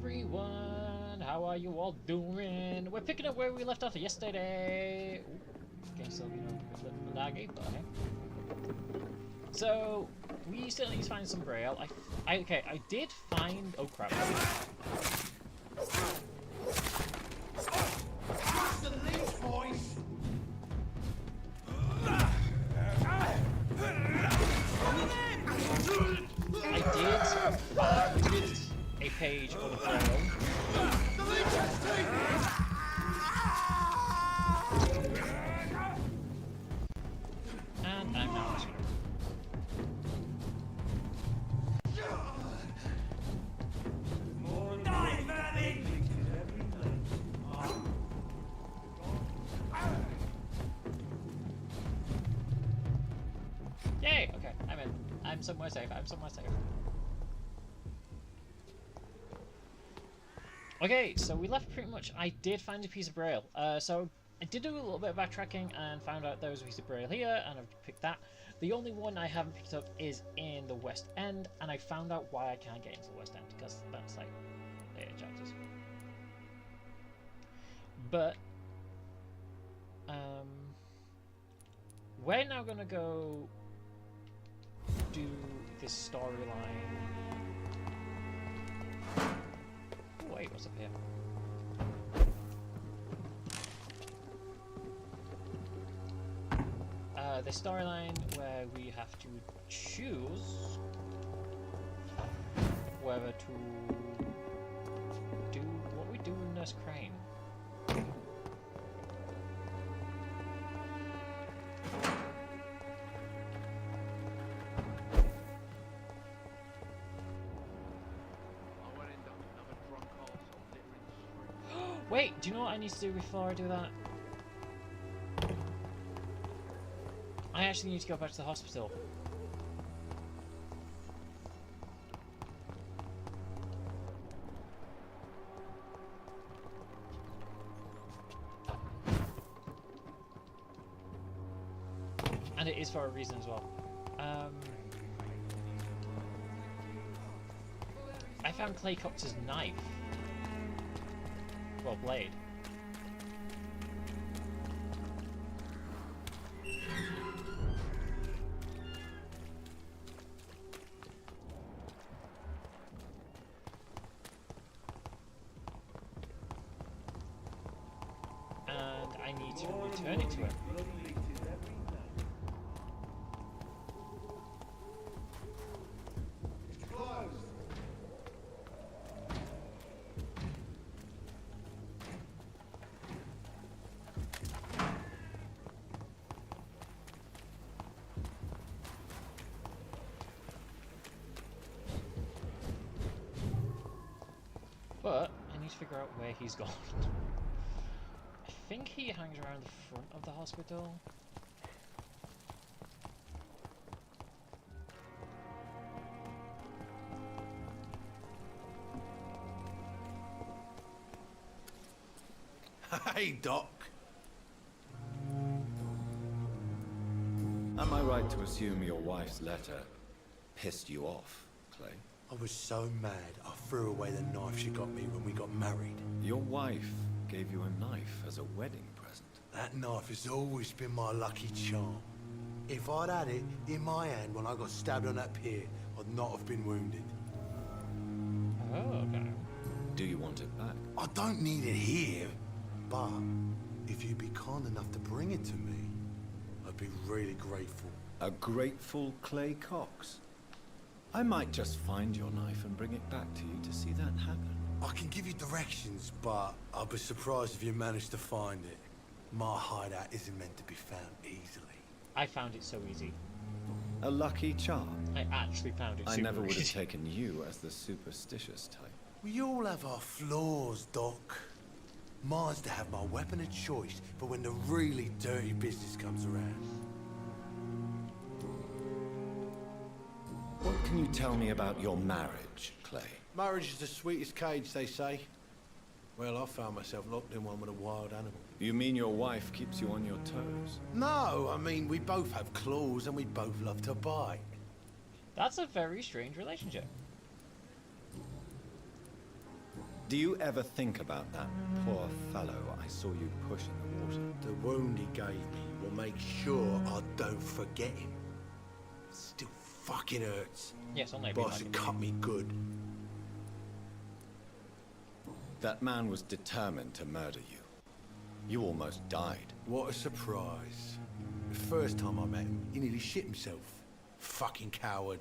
everyone! How are you all doing? We're picking up where we left off yesterday. Ooh, game still, you know, a little laggy, but okay. So we still need to find some braille. I did find. Oh crap! The leech, boys. I did find a page of braille. The leech has And I'm out. Die, Vermin! Yay! Okay, I'm in. I'm somewhere safe. I'm somewhere safe. Okay, so we left pretty much. I did find a piece of braille. So I did do a little bit of backtracking and found out there was a piece of braille here, and I've picked that. The only one I haven't picked up is in the West End, and I found out why I can't get into the West End, because that's like data chapters. But we're now gonna go do this storyline. Oh, wait, what's up here? The storyline where we have to choose whether to do what we do in Nurse Crane. Wait, do you know what I need to do before I do that? I actually need to go back to the hospital. And it is for a reason as well. I found Clay Cox's knife. Well, blade. And I need to return it to him. But I need to figure out where he's gone. I think he hangs around the front of the hospital. Hey, Doc. Am I right to assume your wife's letter pissed you off, Clay? I was so mad, I threw away the knife she got me when we got married. Your wife gave you a knife as a wedding present. That knife has always been my lucky charm. If I'd had it in my hand when I got stabbed on that pier, I'd not have been wounded. Oh, okay. Do you want it back? I don't need it here, but if you'd be kind enough to bring it to me, I'd be really grateful. A grateful Clay Cox? I might just find your knife and bring it back to you to see that happen. I can give you directions, but I'd be surprised if you managed to find it. My hideout isn't meant to be found easily. I found it so easy. A lucky charm. I actually found it I super never would have easy. taken you as the superstitious type. We all have our flaws, Doc. Mine's to have my weapon of choice for when the really dirty business comes around. What can you tell me about your marriage, Clay? Marriage is the sweetest cage, they say. Well, I found myself locked in one with a wild animal. You mean your wife keeps you on your toes? No, I mean, we both have claws and we both love to bite. That's a very strange relationship. Do you ever think about that poor fellow I saw you push in the water? The wound he gave me will make sure I don't forget him. Still fucking hurts. Yes, I'll know. Boss had cut me good. That man was determined to murder you. You almost died. What a surprise. The first time I met him, he nearly shit himself. Fucking coward.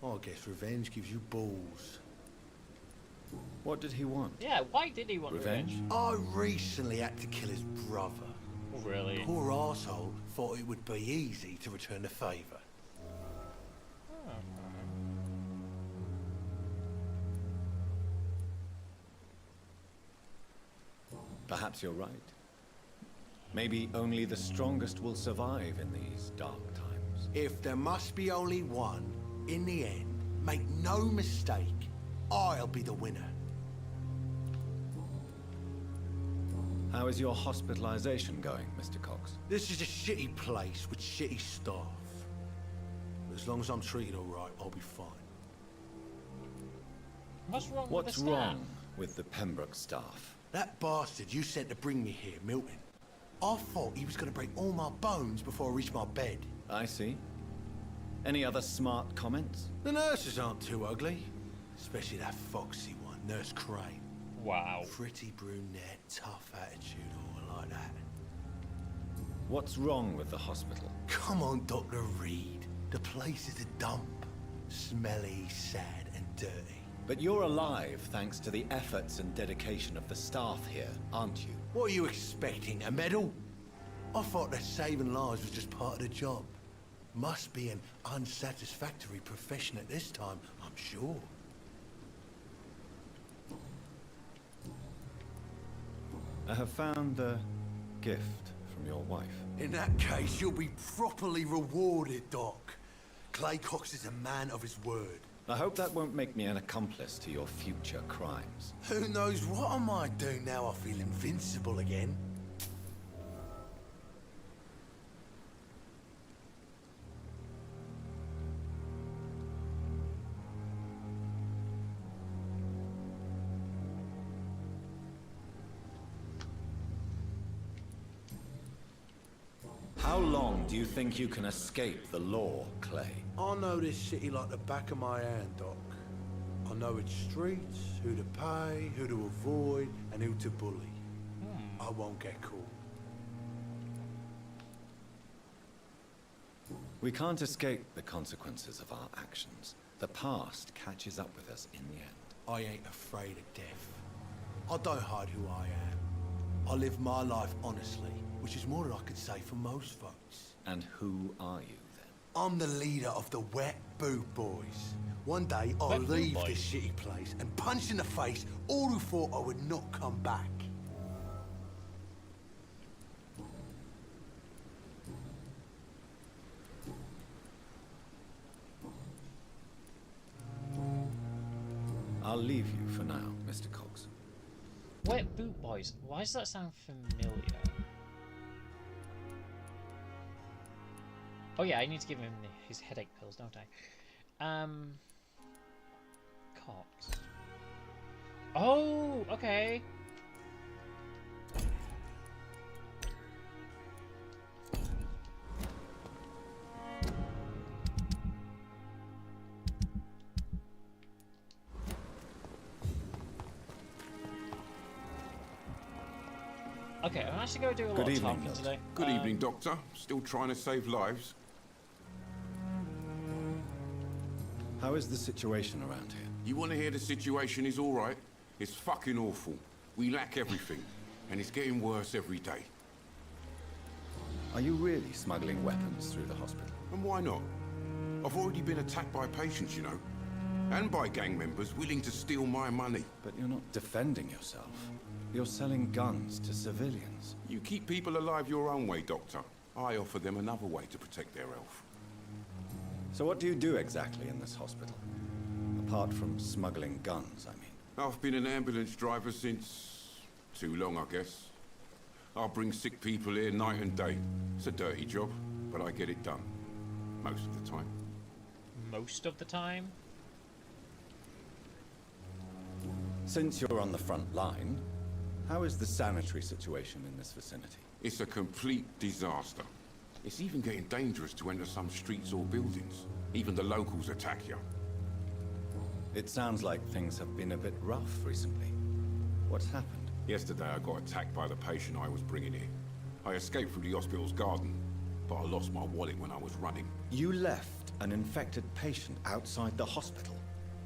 I guess revenge gives you balls. What did he want? Yeah, why did he want revenge? I recently had to kill his brother. Really? Poor arsehole thought it would be easy to return the favour. Perhaps you're right. Maybe only the strongest will survive in these dark times. If there must be only one, in the end, make no mistake, I'll be the winner. How is your hospitalization going, Mr. Cox? This is a shitty place with shitty staff. But as long as I'm treated all right, I'll be fine. What's wrong with What's the staff? wrong with the Pembroke staff? That bastard you sent to bring me here, Milton. I thought he was going to break all my bones before I reached my bed. I see. Any other smart comments? The nurses aren't too ugly. Especially that foxy one, Nurse Crane. Wow. Pretty brunette, tough attitude, all like that. What's wrong with the hospital? Come on, Dr. Reed. The place is a dump. Smelly, sad, and dirty. But you're alive thanks to the efforts and dedication of the staff here, aren't you? What are you expecting, a medal? I thought that saving lives was just part of the job. Must be an unsatisfactory profession at this time, I'm sure. I have found a gift from your wife. In that case, you'll be properly rewarded, Doc. Clay Cox is a man of his word. I hope that won't make me an accomplice to your future crimes. Who knows what I might do now I feel invincible again? How long do you think you can escape the law, Clay? I know this city like the back of my hand, Doc. I know its streets, who to pay, who to avoid, and who to bully. I won't get caught. We can't escape the consequences of our actions. The past catches up with us in the end. I ain't afraid of death. I don't hide who I am. I live my life honestly, which is more than I could say for most folks. And who are you, then? I'm the leader of the Wet Boot Boys. One day I'll Wet Boot leave Boys? this shitty place and punch in the face all who thought I would not come back. I'll leave you for now, Mr. Cox. Wet Boot Boys. Why does that sound familiar? Oh yeah, I need to give him his headache pills, don't I? Cox. Oh, okay. Okay, I'm actually going to do a lot Good of evening, talking Milt. today. Good evening, Doctor. Still trying to save lives? How is the situation around here? You want to hear the situation is all right? It's fucking awful. We lack everything, and it's getting worse every day. Are you really smuggling weapons through the hospital? And why not? I've already been attacked by patients, you know. And by gang members willing to steal my money. But you're not defending yourself. You're selling guns to civilians. You keep people alive your own way, Doctor. I offer them another way to protect their health. So what do you do exactly in this hospital? Apart from smuggling guns, I mean. I've been an ambulance driver since... too long, I guess. I bring sick people here night and day. It's a dirty job, but I get it done. Most of the time. Most of the time. Since you're on the front line, how is the sanitary situation in this vicinity? It's a complete disaster. It's even getting dangerous to enter some streets or buildings. Even the locals attack you. It sounds like things have been a bit rough recently. What's happened? Yesterday I got attacked by the patient I was bringing in. I escaped through the hospital's garden, but I lost my wallet when I was running. You left an infected patient outside the hospital.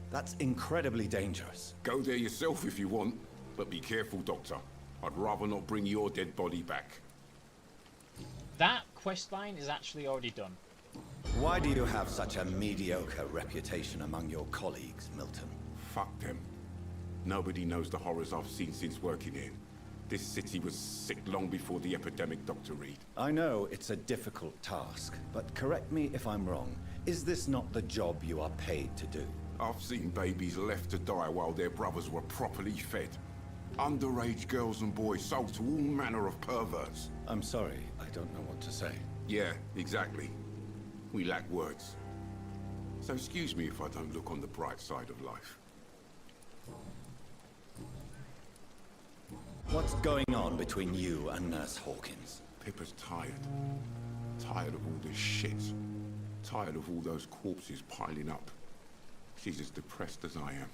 That's incredibly dangerous. Go there yourself if you want, but be careful, Doctor. I'd rather not bring your dead body back. That quest line is actually already done. Why do you have such a mediocre reputation among your colleagues, Milton? Fuck them. Nobody knows the horrors I've seen since working here. This city was sick long before the epidemic, Dr. Reed. I know it's a difficult task, but correct me if I'm wrong. Is this not the job you are paid to do? I've seen babies left to die while their brothers were properly fed. Underage girls and boys sold to all manner of perverts. I'm sorry, I don't know what to say. Yeah, exactly. We lack words. So excuse me if I don't look on the bright side of life. What's going on between you and Nurse Hawkins? Pippa's tired. Tired of all this shit. Tired of all those corpses piling up. She's as depressed as I am.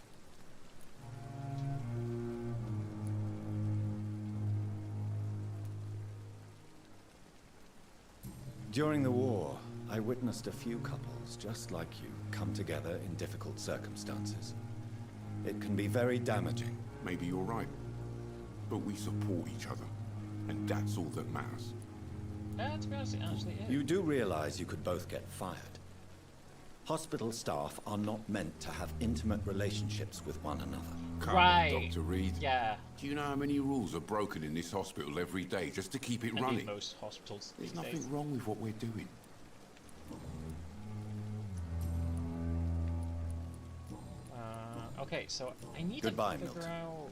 During the war, I witnessed a few couples just like you come together in difficult circumstances. It can be very damaging. Maybe you're right. But we support each other. And that's all that matters. To be honest, it actually is. You do realize you could both get fired. Hospital staff are not meant to have intimate relationships with one another. Come Right. on, Dr. Reed. Yeah. Do you know how many rules are broken in this hospital every day just to keep it I mean, running? most hospitals There's these nothing days. wrong with what we're doing. Okay, so I need Goodbye, to figure Milton. out...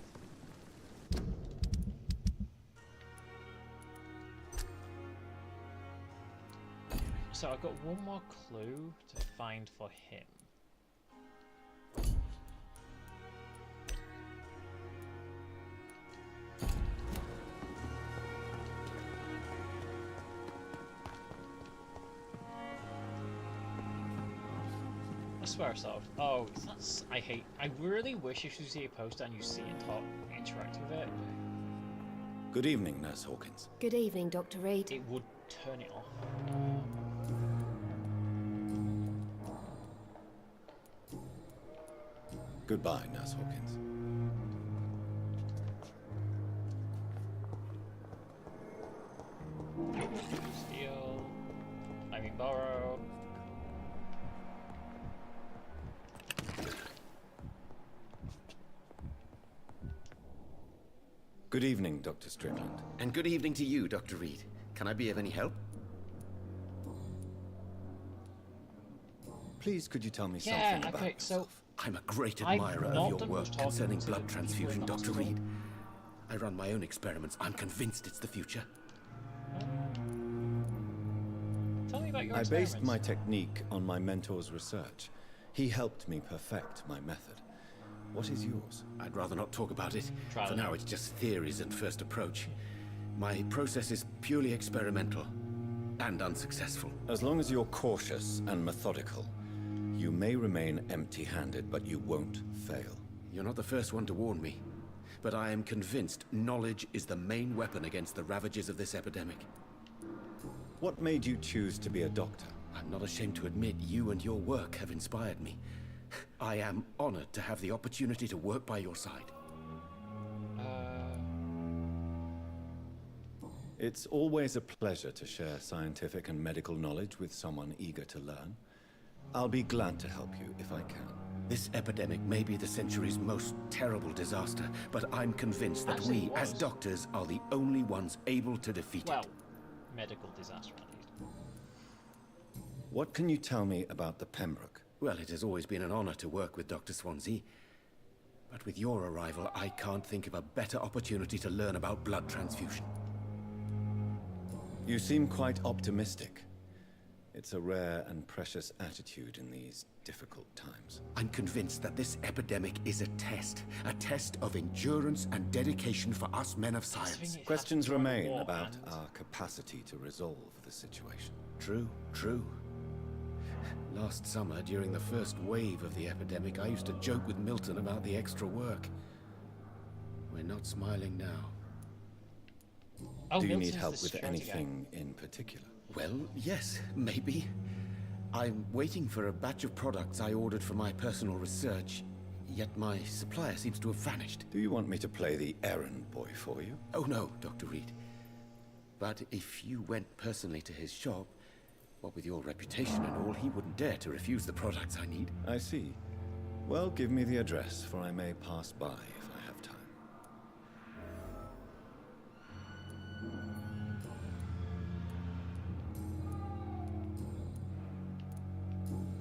So I've got one more clue to find for him. I swear I saw it. Oh, that's... I really wish you should see a poster and you see it talk, interact with it. Good evening, Nurse Hawkins. Good evening, Dr. Reed. It would turn it off. Goodbye, Nurse Hawkins. Steal. I mean borrow. Good evening, Dr. Strickland. And good evening to you, Dr. Reed. Can I be of any help? Please, could you tell me Yeah, something about okay, so yourself? I'm a great I've admirer not of your done work much talking concerning to blood the transfusion, people in the Dr. hospital. Reed. I run my own experiments. I'm convinced it's the future. Tell me about your I experiments. based my technique on my mentor's research. He helped me perfect my method. What is yours? I'd rather not talk about it. Try For it. now, it's just theories and first approach. My process is purely experimental and unsuccessful. As long as you're cautious and methodical, you may remain empty-handed, but you won't fail. You're not the first one to warn me, but I am convinced knowledge is the main weapon against the ravages of this epidemic. What made you choose to be a doctor? I'm not ashamed to admit you and your work have inspired me. I am honored to have the opportunity to work by your side. It's always a pleasure to share scientific and medical knowledge with someone eager to learn. I'll be glad to help you if I can. This epidemic may be the century's most terrible disaster, but I'm convinced that Actually, we, it as was. doctors, are the only ones able to defeat Well, it. medical disaster at least. What can you tell me about the Pembroke? Well, it has always been an honor to work with Dr. Swansea. But with your arrival, I can't think of a better opportunity to learn about blood transfusion. You seem quite optimistic. It's a rare and precious attitude in these difficult times. I'm convinced that this epidemic is a test of endurance and dedication for us men of science. Questions remain about our capacity to resolve the situation. True, true. Last summer, during the first wave of the epidemic, I used to joke with Milton about the extra work. We're not smiling now. Oh, Do you Milton's need help the with security guy. anything in particular? Well, yes, maybe. I'm waiting for a batch of products I ordered for my personal research, yet my supplier seems to have vanished. Do you want me to play the errand boy for you? Oh no, Dr. Reed. But if you went personally to his shop, what with your reputation and all, he wouldn't dare to refuse the products I need. I see. Well, give me the address, for I may pass by if I have time.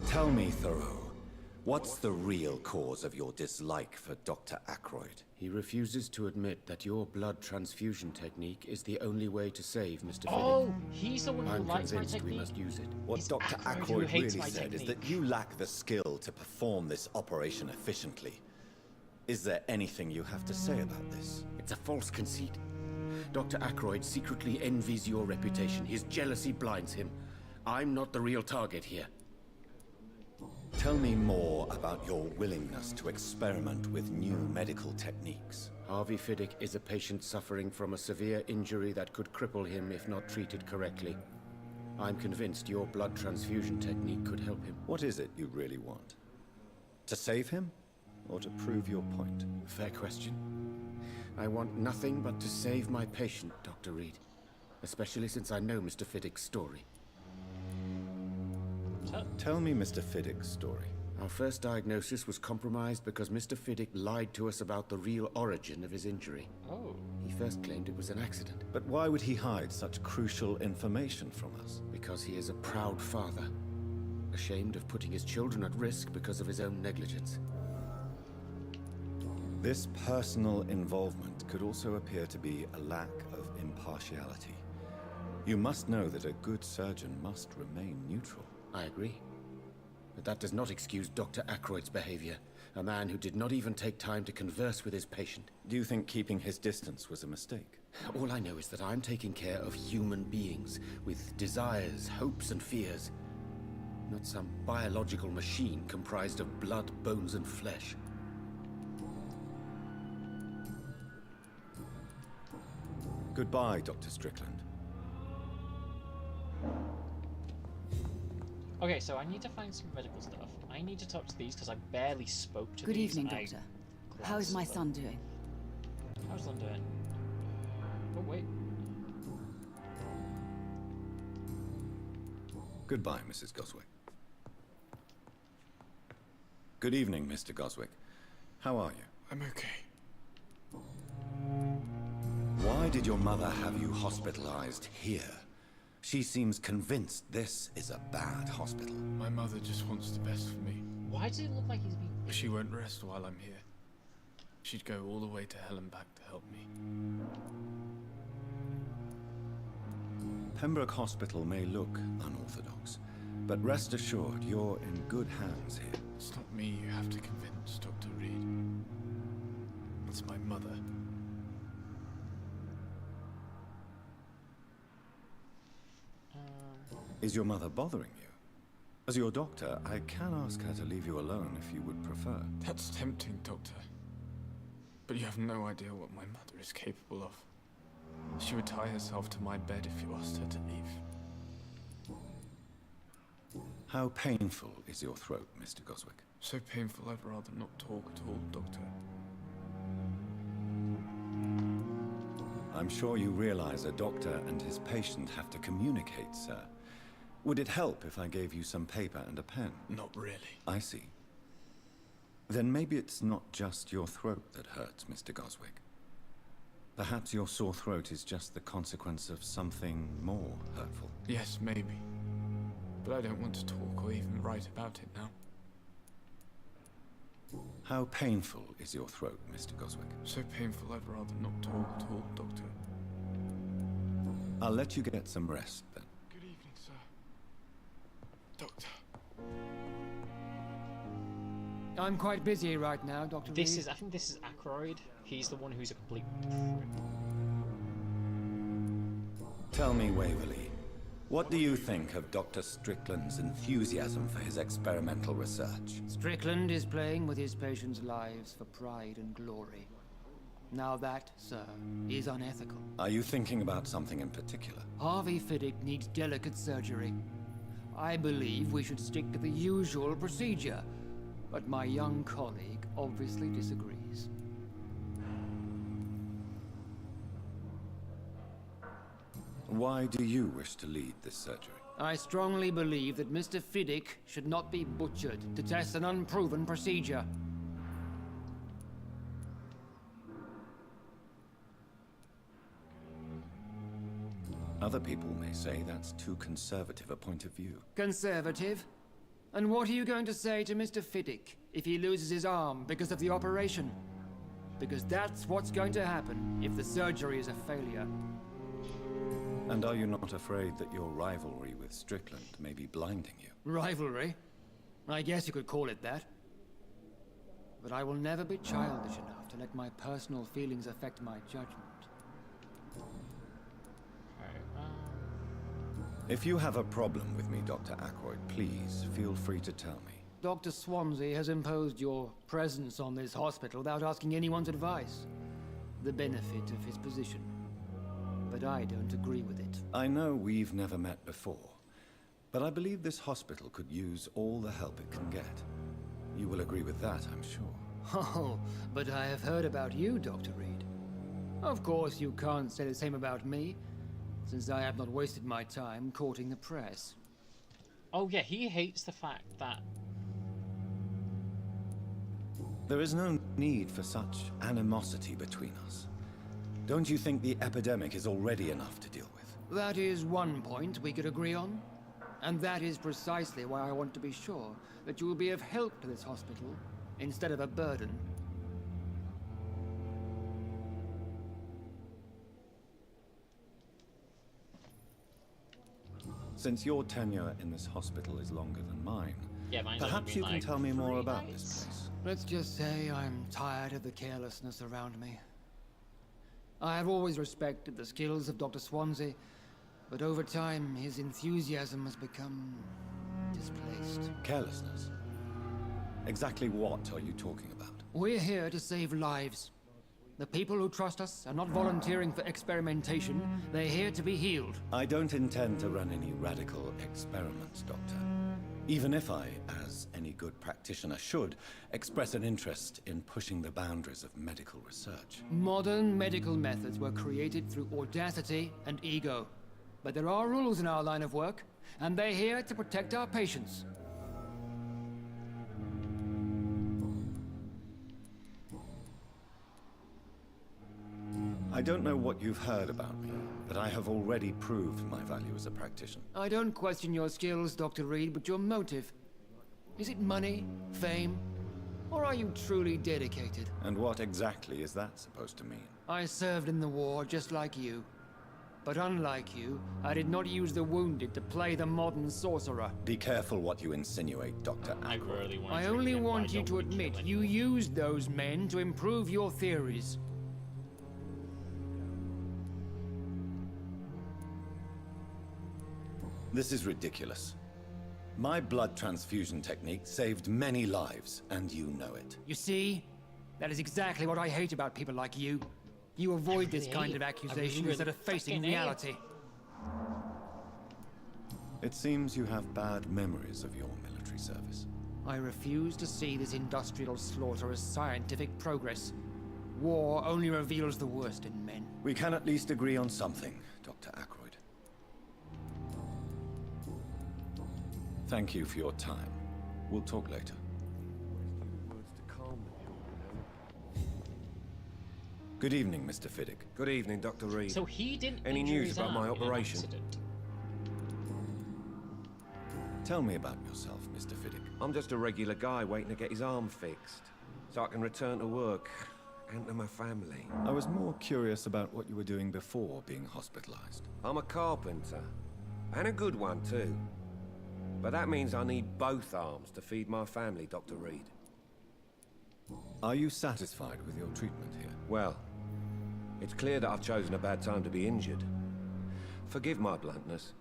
Tell me, Thoreau, what's the real cause of your dislike for Dr. Ackroyd? He refuses to admit that your blood transfusion technique is the only way to save Mr. Fiddick. Oh, he's the one who I'm likes my convinced we technique. must use it. What It's Dr. Ackroyd who Ackroyd hates really my said is technique. that you lack the skill to perform this operation efficiently. Is there anything you have to say about this? It's a false conceit. Dr. Ackroyd secretly envies your reputation. His jealousy blinds him. I'm not the real target here. Tell me more about your willingness to experiment with new medical techniques. Harvey Fiddick is a patient suffering from a severe injury that could cripple him if not treated correctly. I'm convinced your blood transfusion technique could help him. What is it you really want? To save him? Or to prove your point? Fair question. I want nothing but to save my patient, Dr. Reed. Especially since I know Mr. Fiddick's story. Tell me Mr. Fiddick's story. Our first diagnosis was compromised because Mr. Fiddick lied to us about the real origin of his injury. Oh. He first claimed it was an accident. But why would he hide such crucial information from us? Because he is a proud father. Ashamed of putting his children at risk because of his own negligence. This personal involvement could also appear to be a lack of impartiality. You must know that a good surgeon must remain neutral. I agree. But that does not excuse Dr. Ackroyd's behavior. A man who did not even take time to converse with his patient. Do you think keeping his distance was a mistake? All I know is that I'm taking care of human beings with desires, hopes, and fears. Not some biological machine comprised of blood, bones, and flesh. Goodbye, Dr. Strickland. Okay, so I need to find some medical stuff. I need to talk to these because I barely spoke to Good these. evening, I Doctor. How is glanced my at them. son doing? How's Lon doing? Oh, wait. Goodbye, Mrs. Goswick. Good evening, Mr. Goswick. How are you? I'm okay. Why did your mother have you hospitalized here? She seems convinced this is a bad hospital. My mother just wants the best for me. Why does it look like he's being... She won't rest while I'm here. She'd go all the way to hell and back to help me. Pembroke Hospital may look unorthodox, but rest assured you're in good hands here. It's not me you have to convince, Dr. Reed. It's my mother. Is your mother bothering you? As your doctor, I can ask her to leave you alone if you would prefer. That's tempting, Doctor. But you have no idea what my mother is capable of. She would tie herself to my bed if you asked her to leave. How painful is your throat, Mr. Goswick? So painful I'd rather not talk at all, Doctor. I'm sure you realize a doctor and his patient have to communicate, sir. Would it help if I gave you some paper and a pen? Not really. I see. Then maybe it's not just your throat that hurts, Mr. Goswick. Perhaps your sore throat is just the consequence of something more hurtful. Yes, maybe. But I don't want to talk or even write about it now. How painful is your throat, Mr. Goswick? So painful I'd rather not talk at all, Doctor. I'll let you get some rest, then. Good evening, sir. Doctor. I'm quite busy right now, Dr. This Reed. is, I think this is Ackroyd. He's the one who's a complete... Tell me, Waverley, what do you think of Dr. Strickland's enthusiasm for his experimental research? Strickland is playing with his patients' lives for pride and glory. Now that, sir, is unethical. Are you thinking about something in particular? Harvey Fiddick needs delicate surgery. I believe we should stick to the usual procedure, but my young colleague obviously disagrees. Why do you wish to lead this surgery? I strongly believe that Mr. Fiddick should not be butchered to test an unproven procedure. Other people may say that's too conservative a point of view. Conservative? And what are you going to say to Mr. Fiddick if he loses his arm because of the operation? Because that's what's going to happen if the surgery is a failure. And are you not afraid that your rivalry with Strickland may be blinding you? Rivalry? I guess you could call it that. But I will never be childish enough to let my personal feelings affect my judgment. If you have a problem with me, Dr. Ackroyd, please feel free to tell me. Dr. Swansea has imposed your presence on this hospital without asking anyone's advice. The benefit of his position. But I don't agree with it. I know we've never met before, but I believe this hospital could use all the help it can get. You will agree with that, I'm sure. Oh, but I have heard about you, Dr. Reed. Of course, you can't say the same about me, since I have not wasted my time courting the press. Oh yeah, he hates the fact that... There is no need for such animosity between us. Don't you think the epidemic is already enough to deal with? That is one point we could agree on. And that is precisely why I want to be sure that you will be of help to this hospital, instead of a burden. Since your tenure in this hospital is longer than mine, Yeah, mine's only perhaps been you can like tell me more 3 about nights. this place. Let's just say I'm tired of the carelessness around me. I have always respected the skills of Dr. Swansea, but over time his enthusiasm has become displaced. Carelessness? Exactly what are you talking about? We're here to save lives. The people who trust us are not volunteering for experimentation. They're here to be healed. I don't intend to run any radical experiments, Doctor. Even if I, as any good practitioner should, express an interest in pushing the boundaries of medical research. Modern medical methods were created through audacity and ego. But there are rules in our line of work, and they're here to protect our patients. I don't know what you've heard about me, but I have already proved my value as a practitioner. I don't question your skills, Dr. Reed, but your motive. Is it money, fame, or are you truly dedicated? And what exactly is that supposed to mean? I served in the war just like you. But unlike you, I did not use the wounded to play the modern sorcerer. Be careful what you insinuate, Dr. I Ackroyd. really want I to only admit why I want you don't to want admit kill you anyone. used those men to improve your theories. This is ridiculous. My blood transfusion technique saved many lives, and you know it. You see? That is exactly what I hate about people like you. You avoid this kind of accusation instead of facing reality. It seems you have bad memories of your military service. I refuse to see this industrial slaughter as scientific progress. War only reveals the worst in men. We can at least agree on something, Dr. Ackroyd. Thank you for your time. We'll talk later. Good evening, Mr. Fiddick. Good evening, Dr. Reed. So he didn't Any injure news his about my arm in an operation? accident. Tell me about yourself, Mr. Fiddick. I'm just a regular guy waiting to get his arm fixed, so I can return to work and to my family. I was more curious about what you were doing before being hospitalized. I'm a carpenter, and a good one too. But that means I need both arms to feed my family, Dr. Reed. Are you satisfied with your treatment here? Well, it's clear that I've chosen a bad time to be injured. Forgive my bluntness,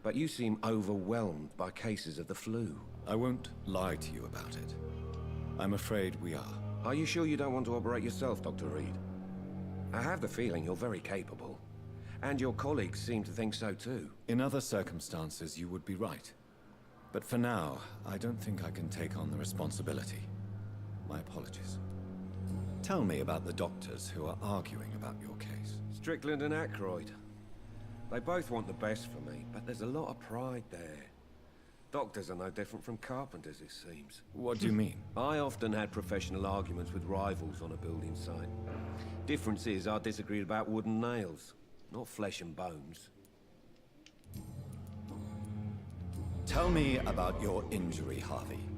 but you seem overwhelmed by cases of the flu. I won't lie to you about it. I'm afraid we are. Are you sure you don't want to operate yourself, Dr. Reed? I have the feeling you're very capable. And your colleagues seem to think so too. In other circumstances, you would be right. But for now, I don't think I can take on the responsibility. My apologies. Tell me about the doctors who are arguing about your case. Strickland and Aykroyd. They both want the best for me, but there's a lot of pride there. Doctors are no different from carpenters, it seems. What do you mean? I often had professional arguments with rivals on a building site. Difference is, I disagreed about wooden nails, not flesh and bones. Tell me about your injury, Harvey.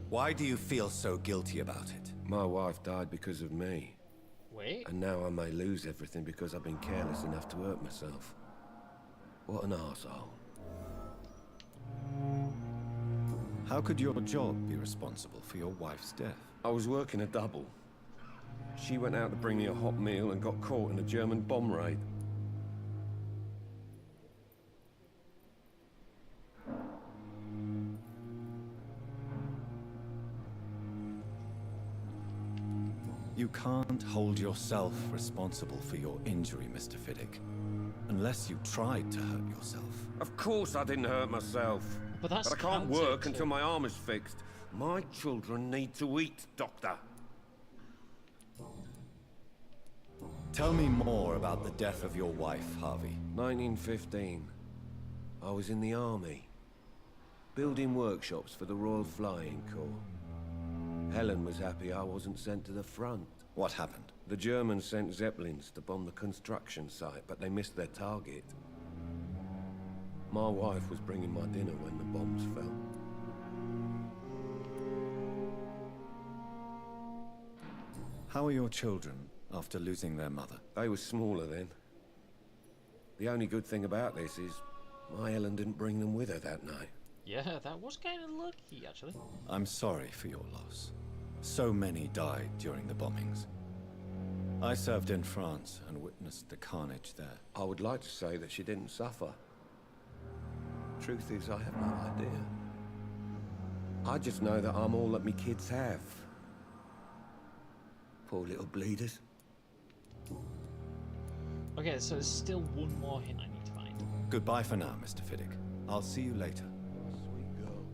Why do you feel so guilty about it? My wife died because of me. Wait. And now I may lose everything because I've been careless enough to hurt myself. What an arsehole. How could your job be responsible for your wife's death? I was working a double. She went out to bring me a hot meal and got caught in a German bomb raid. You can't hold yourself responsible for your injury, Mr. Fiddick. Unless you tried to hurt yourself. Of course I didn't hurt myself. But that's I can't counted work to- until my arm is fixed. My children need to eat, Doctor. Tell me more about the death of your wife, Harvey. 1915. I was in the army. Building workshops for the Royal Flying Corps. Helen was happy I wasn't sent to the front. What happened? The Germans sent Zeppelins to bomb the construction site, but they missed their target. My wife was bringing my dinner when the bombs fell. How are your children after losing their mother? They were smaller then. The only good thing about this is my Helen didn't bring them with her that night. Yeah, that was kind of lucky, actually. I'm sorry for your loss. So many died during the bombings. I served in France and witnessed the carnage there. I would like to say that she didn't suffer. Truth is, I have no idea. I just know that I'm all that me kids have. Poor little bleeders. Okay, so there's still one more hint I need to find. Goodbye for now, Mr. Fiddick. I'll see you later. Sweet girl.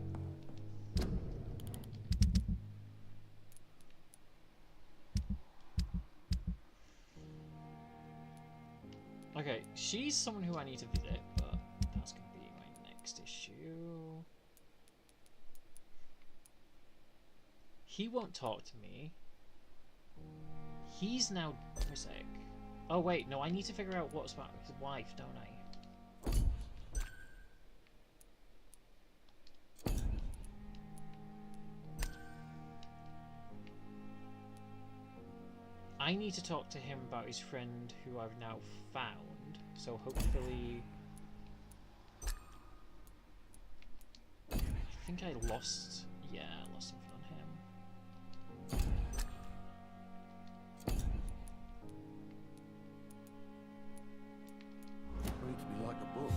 Okay, she's someone who I need to visit, but that's going to be my next issue. He won't talk to me. He's now sick. Oh wait, no, I need to figure out what's about his wife, don't I? I need to talk to him about his friend who I've now found, so hopefully... I think I lost... yeah, I lost something on him. Reads me like a book.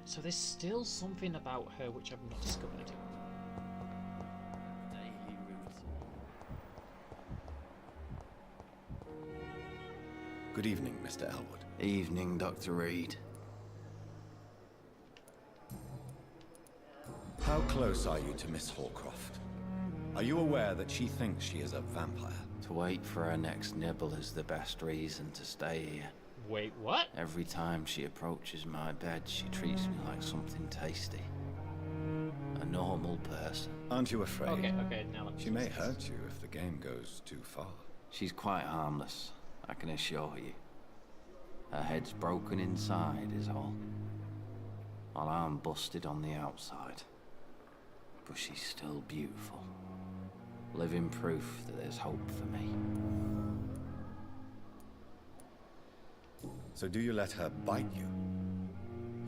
So there's still something about her which I've not discovered. Good evening, Mr. Elwood. Evening, Dr. Reed. How close are you to Miss Horcroft? Are you aware that she thinks she is a vampire? To wait for her next nibble is the best reason to stay here. Wait, what? Every time she approaches my bed, she treats me like something tasty. A normal person. Aren't you afraid? Okay, now let me She may hurt you if the game goes too far. She's quite harmless, I can assure you. Her head's broken inside is all. While I'm busted on the outside. But she's still beautiful. Living proof that there's hope for me. So do you let her bite you?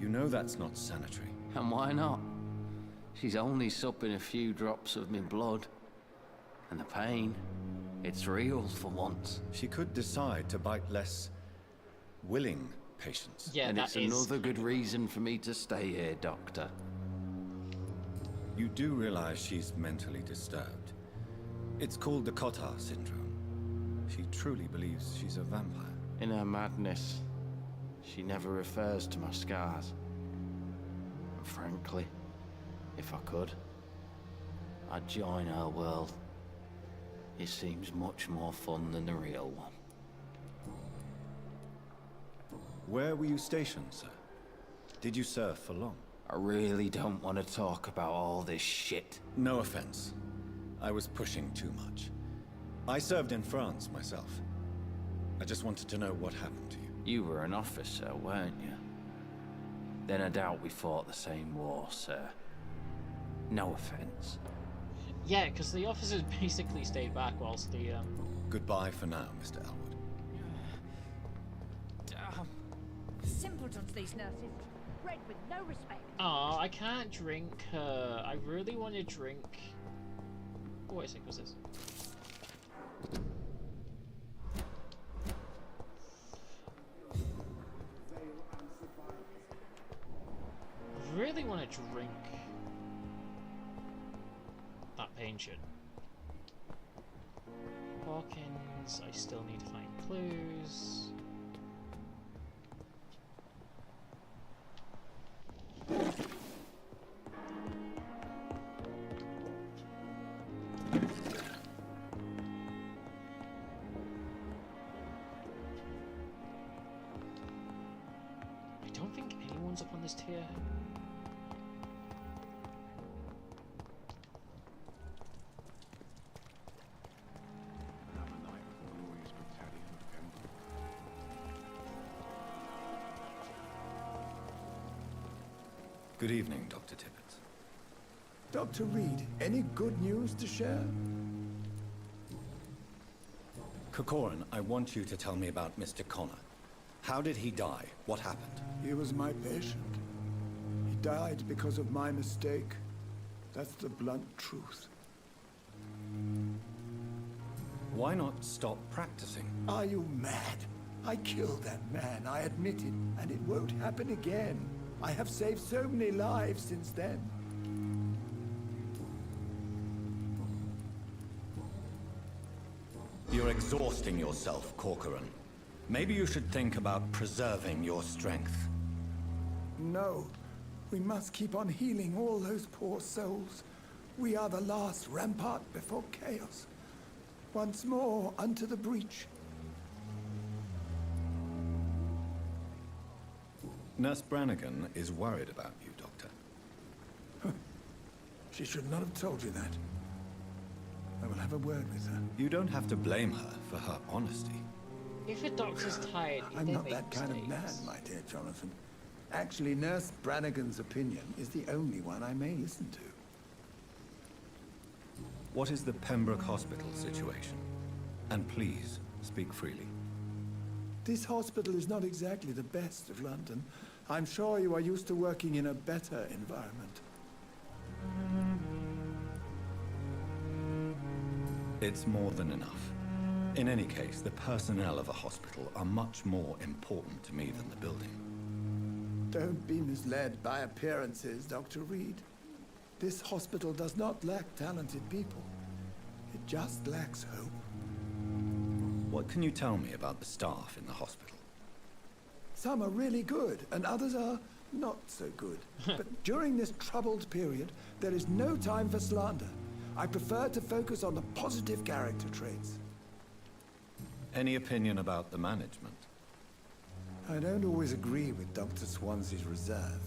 You know that's not sanitary. And why not? She's only supping a few drops of me blood. And the pain, it's real for once. She could decide to bite less willing patients. Yeah, and that it's is... another good reason for me to stay here, Doctor. You do realize she's mentally disturbed. It's called the Cotard syndrome. She truly believes she's a vampire. In her madness, she never refers to my scars. And frankly, if I could, I'd join her world. It seems much more fun than the real one. Where were you stationed, sir? Did you serve for long? I really don't want to talk about all this shit. No offense. I was pushing too much. I served in France myself. I just wanted to know what happened to you. You were an officer, weren't you? Then I doubt we fought the same war, sir. No offense. Yeah, because the officers basically stayed back whilst the, Goodbye for now, Mr. Elwood. Simpletons, these nurses. Bred with no respect. Aw, I can't drink her. I really want to drink... Oh, wait a sec, what's this? I really want to drink that pension. Hawkins, I still need to find clues. I don't think anyone's up on this tier. Good evening, Dr. Tippett. Dr. Reed, any good news to share? Corcoran, I want you to tell me about Mr. Connor. How did he die? What happened? He was my patient. He died because of my mistake. That's the blunt truth. Why not stop practicing? Are you mad? I killed that man, I admit it, and it won't happen again. I have saved so many lives since then. You're exhausting yourself, Corcoran. Maybe you should think about preserving your strength. No, we must keep on healing all those poor souls. We are the last rampart before chaos. Once more, unto the breach. Nurse Brannigan is worried about you, Doctor. She should not have told you that. I will have a word with her. You don't have to blame her for her honesty. If a doctor's tired, I'm they not make that kind of man, mistakes. my dear Jonathan. Actually, Nurse Brannigan's opinion is the only one I may listen to. What is the Pembroke Hospital situation? And please, speak freely. This hospital is not exactly the best of London. I'm sure you are used to working in a better environment. It's more than enough. In any case, the personnel of a hospital are much more important to me than the building. Don't be misled by appearances, Dr. Reed. This hospital does not lack talented people. It just lacks hope. What can you tell me about the staff in the hospital? Some are really good, and others are not so good. But during this troubled period, there is no time for slander. I prefer to focus on the positive character traits. Any opinion about the management? I don't always agree with Dr. Swansea's reserve,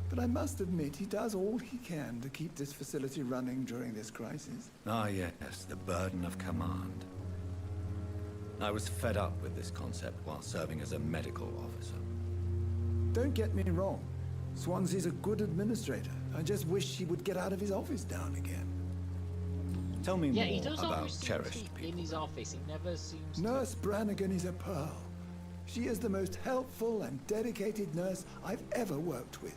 but I must admit he does all he can to keep this facility running during this crisis. Ah, yes, the burden of command. I was fed up with this concept while serving as a medical officer. Don't get me wrong. Swansea's a good administrator. I just wish he would get out of his office now and again. Tell me Yeah, he more does about always seem to cherished be in people. his office. He never seems Nurse Brannigan is a pearl. She is the most helpful and dedicated nurse I've ever worked with.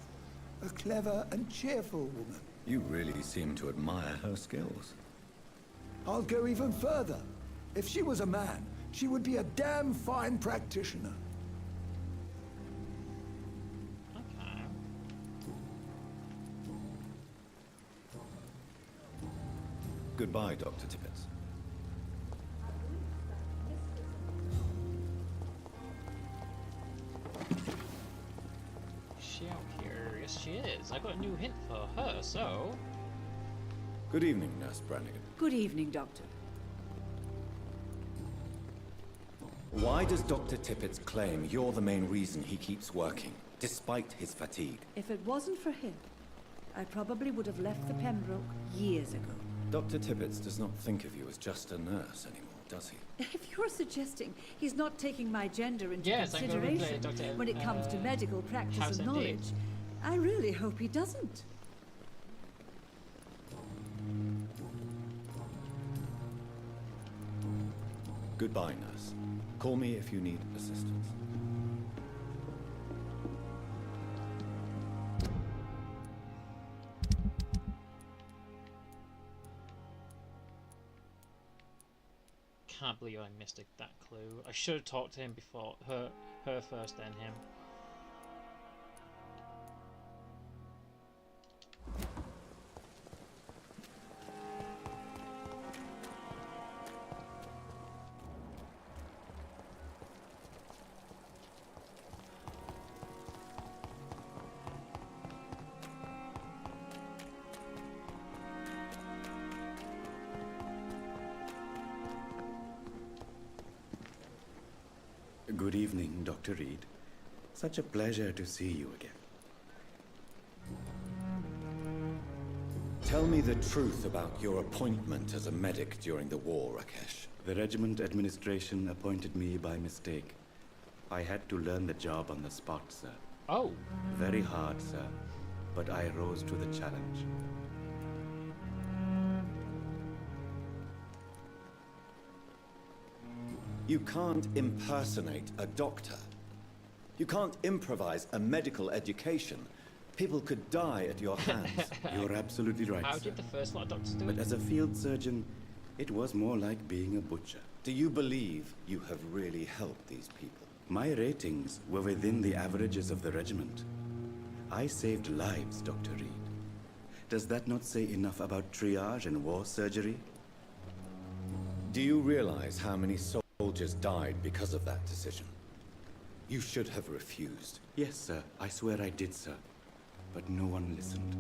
A clever and cheerful woman. You really seem to admire her skills. I'll go even further. If she was a man, she would be a damn fine practitioner. Okay. Goodbye, Dr. Tippett. Is she out here? Yes, she is. I got a new hint for her, so... Good evening, Nurse Brannigan. Good evening, Doctor. Why does Dr. Tippett claim you're the main reason he keeps working, despite his fatigue? If it wasn't for him, I probably would have left the Pembroke years ago. Dr. Tippett does not think of you as just a nurse anymore, does he? If you're suggesting he's not taking my gender into Yes, I'm gonna replay consideration Dr. when it comes to medical practice House and MD. knowledge, I really hope he doesn't. Goodbye, nurse. Call me if you need assistance. Can't believe I missed that clue. I should have talked to him before her first, then him. Good evening, Dr. Reed. Such a pleasure to see you again. Tell me the truth about your appointment as a medic during the war, Rakesh. The regiment administration appointed me by mistake. I had to learn the job on the spot, sir. Oh. Very hard, sir. But I rose to the challenge. You can't impersonate a doctor. You can't improvise a medical education. People could die at your hands. You're absolutely right, How sir. did the first lot of doctors do But it? as a field surgeon, it was more like being a butcher. Do you believe you have really helped these people? My ratings were within the averages of the regiment. I saved lives, Dr. Reed. Does that not say enough about triage and war surgery? Do you realize how many soldiers died because of that decision? You should have refused. Yes, sir. I swear I did, sir. But no one listened.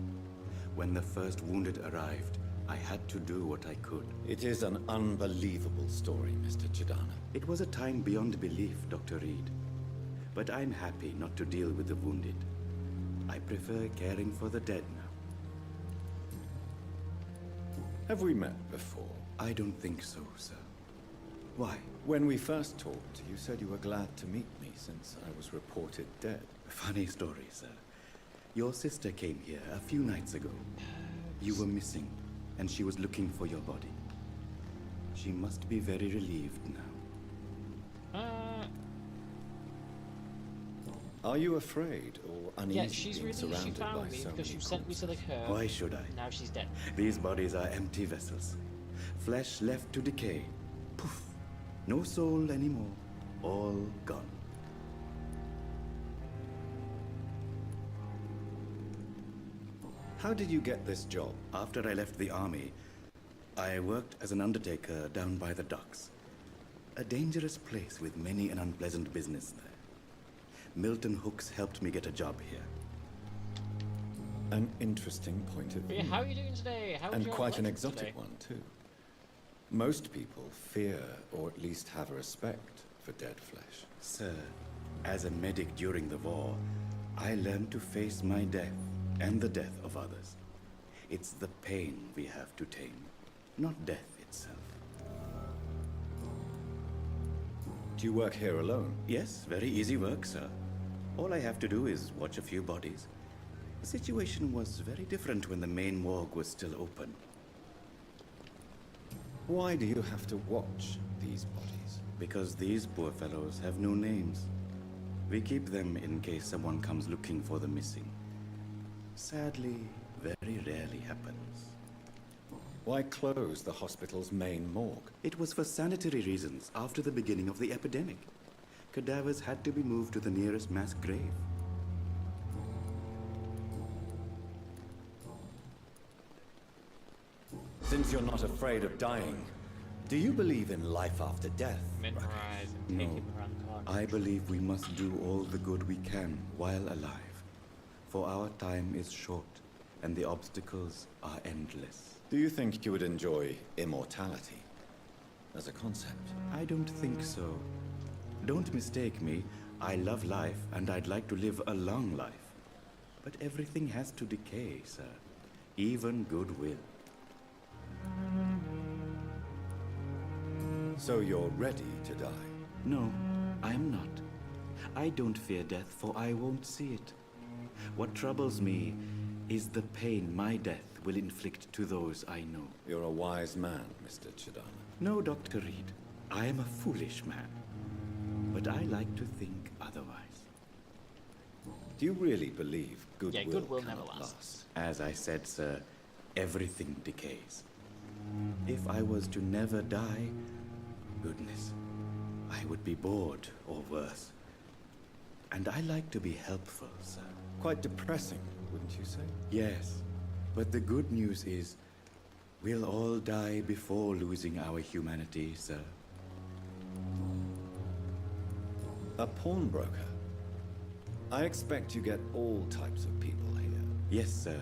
When the first wounded arrived, I had to do what I could. It is an unbelievable story, Mr. Chidana. It was a time beyond belief, Dr. Reed. But I'm happy not to deal with the wounded. I prefer caring for the dead now. Have we met before? I don't think so, sir. Why? When we first talked, you said you were glad to meet me since I was reported dead. Funny story, sir. Your sister came here a few nights ago. You were missing, and she was looking for your body. She must be very relieved now. Are you afraid or uneasy Yeah, she's being really, she surrounded found by me so because many you sent me to the curve. Why should I? Now she's dead. These bodies are empty vessels. Flesh left to decay. Poof. No soul anymore. All gone. How did you get this job? After I left the army, I worked as an undertaker down by the docks. A dangerous place with many an unpleasant business there. Milton Hooks helped me get a job here. An interesting point of But yeah, view. how are you doing today? How was And your quite an election exotic today? one, too. Most people fear, or at least have a respect, for dead flesh. Sir, as a medic during the war, I learned to face my death and the death of others. It's the pain we have to tame, not death itself. Do you work here alone? Yes, very easy work, sir. All I have to do is watch a few bodies. The situation was very different when the main morgue was still open. Why do you have to watch these bodies? Because these poor fellows have no names. We keep them in case someone comes looking for the missing. Sadly, very rarely happens. Why close the hospital's main morgue? It was for sanitary reasons after the beginning of the epidemic. Cadavers had to be moved to the nearest mass grave. Since you're not afraid of dying, do you believe in life after death? Memorize and take No. him around the clock. I believe we must do all the good we can while alive. For our time is short, and the obstacles are endless. Do you think you would enjoy immortality as a concept? I don't think so. Don't mistake me. I love life, and I'd like to live a long life. But everything has to decay, sir. Even goodwill. So you're ready to die? No, I'm not. I don't fear death, for I won't see it. What troubles me is the pain my death will inflict to those I know. You're a wise man, Mr. Chidana. No, Dr. Reed. I am a foolish man. But I like to think otherwise. Do you really believe goodwill, goodwill never cannot lasts. last? As I said, sir, everything decays. If I was to never die, goodness, I would be bored or worse. And I like to be helpful, sir. Quite depressing, wouldn't you say? Yes, but the good news is we'll all die before losing our humanity, sir. A pawnbroker? I expect you get all types of people here. Yes, sir.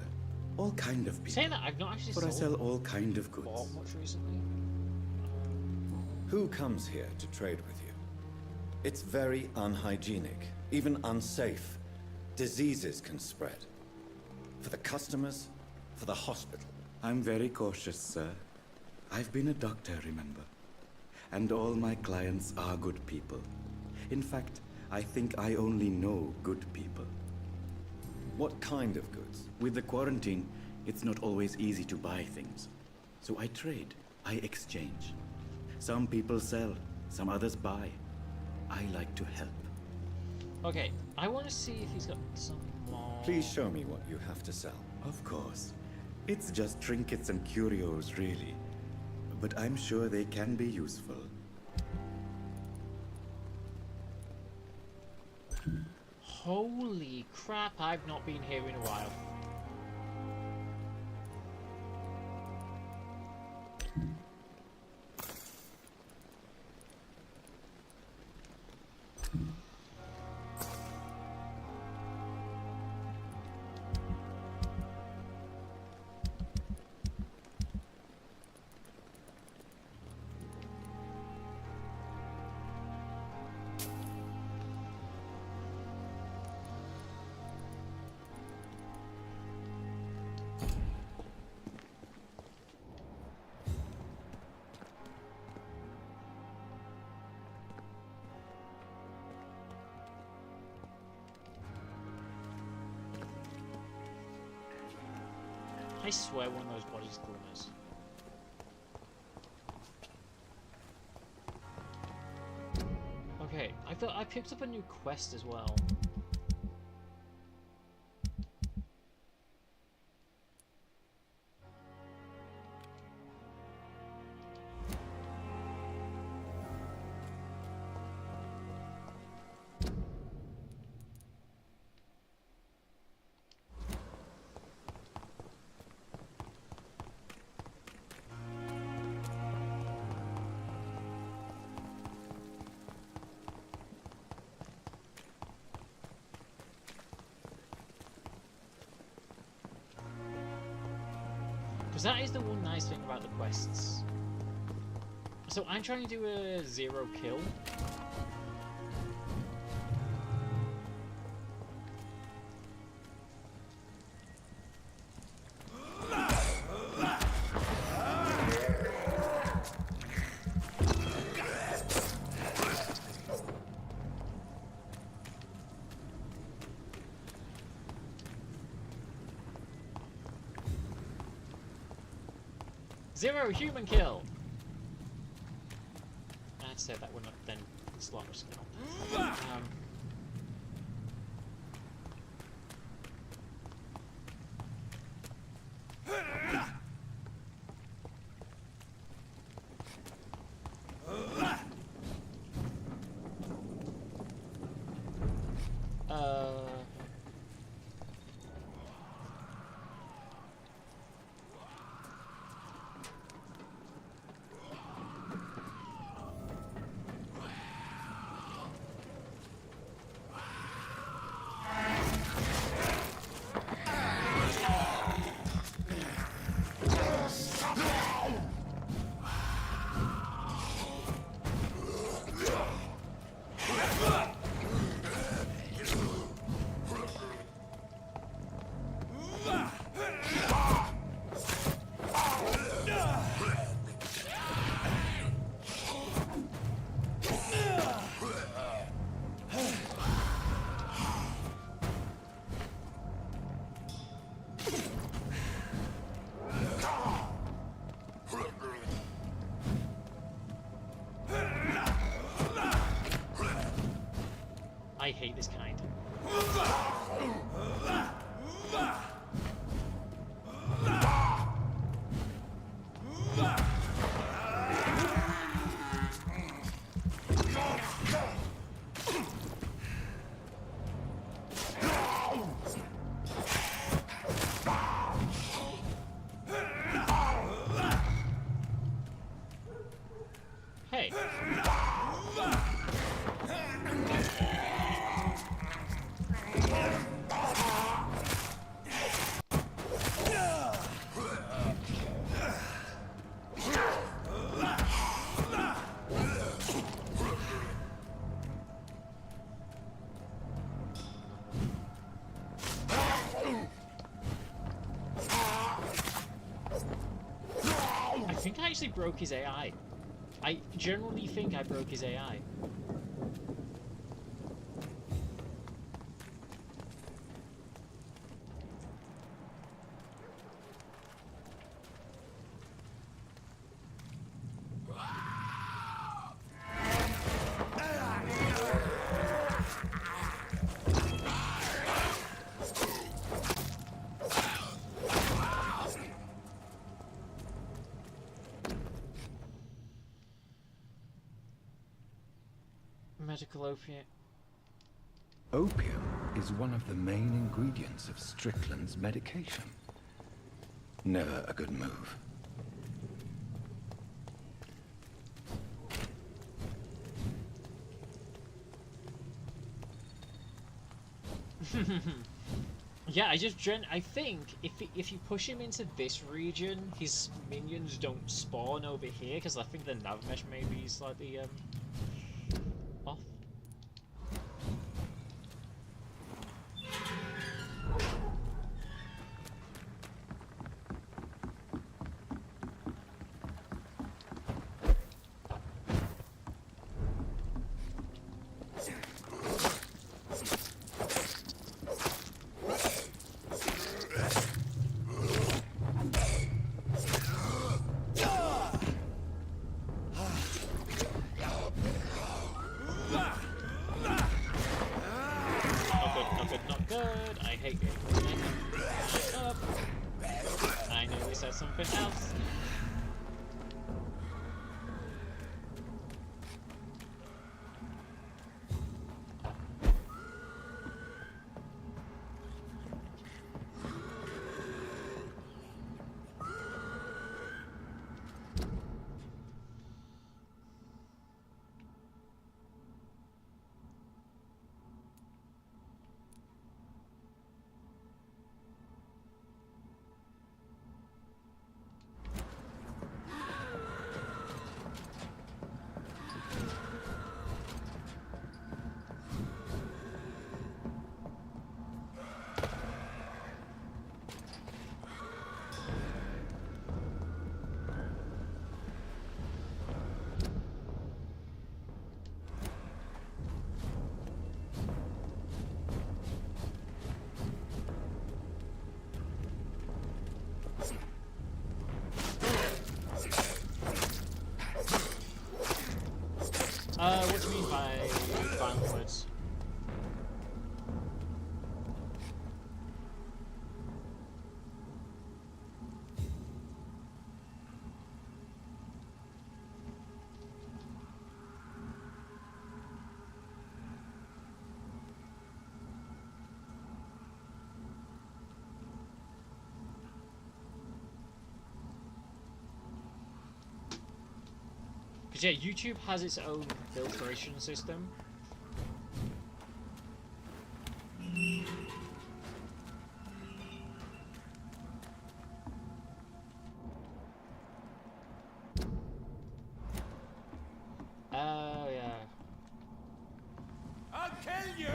All kind of people. Saying that, I've not actually For I sold sell all kind of goods. bought much recently. Who comes here to trade with you? It's very unhygienic, even unsafe. Diseases can spread. For the customers, for the hospital. I'm very cautious, sir. I've been a doctor, remember? And all my clients are good people. In fact, I think I only know good people. What kind of goods? With the quarantine, it's not always easy to buy things. So I trade, I exchange. Some people sell, some others buy. I like to help. Okay, I want to see if he's got some more... Please show me what you have to sell. Of course. It's just trinkets and curios, really. But I'm sure they can be useful. Holy crap, I've not been here in a while. I swear one of those bodies glimmers. Okay, I thought I picked up a new quest as well. Because that is the one nice thing about the quests. So I'm trying to do a 0 kill. 0 human kill. I'd say that wouldn't then slaughter skill. I hate this kind. Hey. I think I actually broke his AI. I generally think I broke his AI. Medical opiate. Opium is one of the main ingredients of Strickland's medication. Never a good move. Yeah, I think if you push him into this region, his minions don't spawn over here, because I think the nav mesh may be slightly off. What do you mean by violent words? Because yeah, YouTube has its own filtration system. Oh yeah. I'll kill you!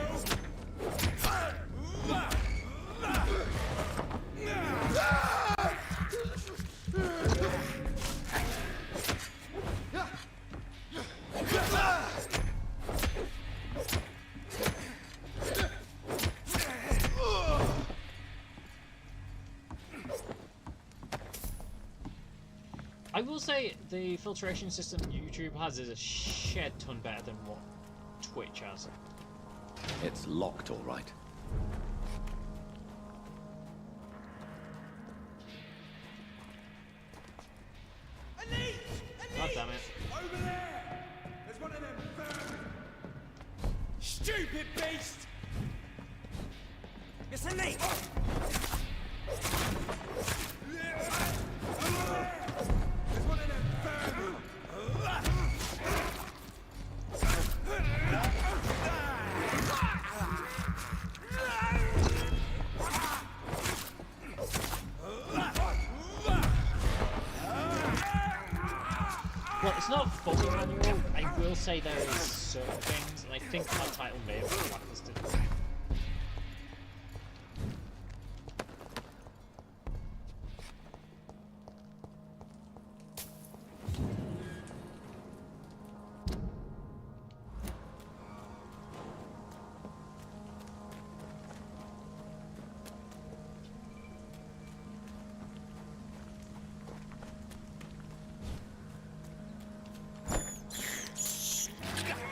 I will say the filtration system YouTube has is a shed ton better than what Twitch has. It's locked, all right. God damn it. Over there! There's one of them vermin! Stupid beast! It's a leak! There's one of them vermin! Well, it's not fully manual. I will say there is certain things, and I think my title may have been blacklisted.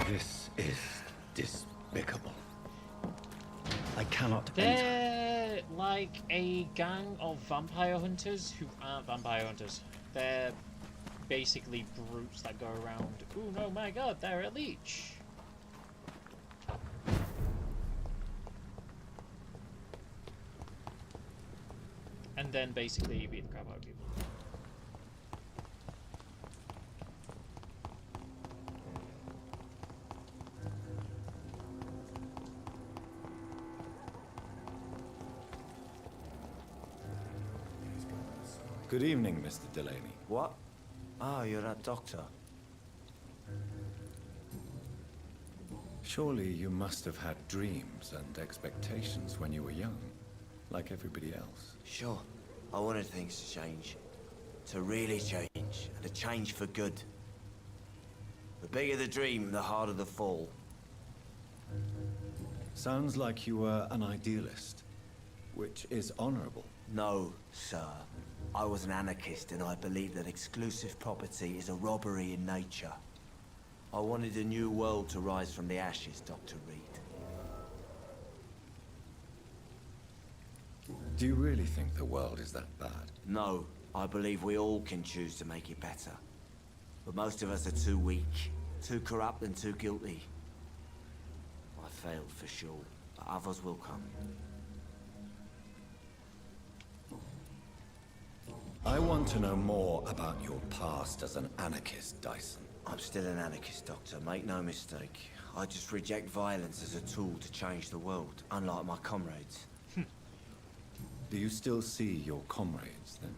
This is despicable. I cannot enter. They're like a gang of vampire hunters who aren't vampire hunters. They're basically brutes that go around, oh no, my god, they're a leech. And then basically beat the crap out of people. Good evening, Mr. Delaney. What? Oh, you're that doctor. Surely you must have had dreams and expectations when you were young, like everybody else. Sure. I wanted things to change. To really change. And to change for good. The bigger the dream, the harder the fall. Sounds like you were an idealist, which is honorable. No, sir. I was an anarchist and I believed that exclusive property is a robbery in nature. I wanted a new world to rise from the ashes, Dr. Reed. Do you really think the world is that bad? No, I believe we all can choose to make it better. But most of us are too weak, too corrupt and too guilty. I failed for sure, but others will come. I want to know more about your past as an anarchist, Dyson. I'm still an anarchist, Doctor. Make no mistake. I just reject violence as a tool to change the world, unlike my comrades. Do you still see your comrades, then?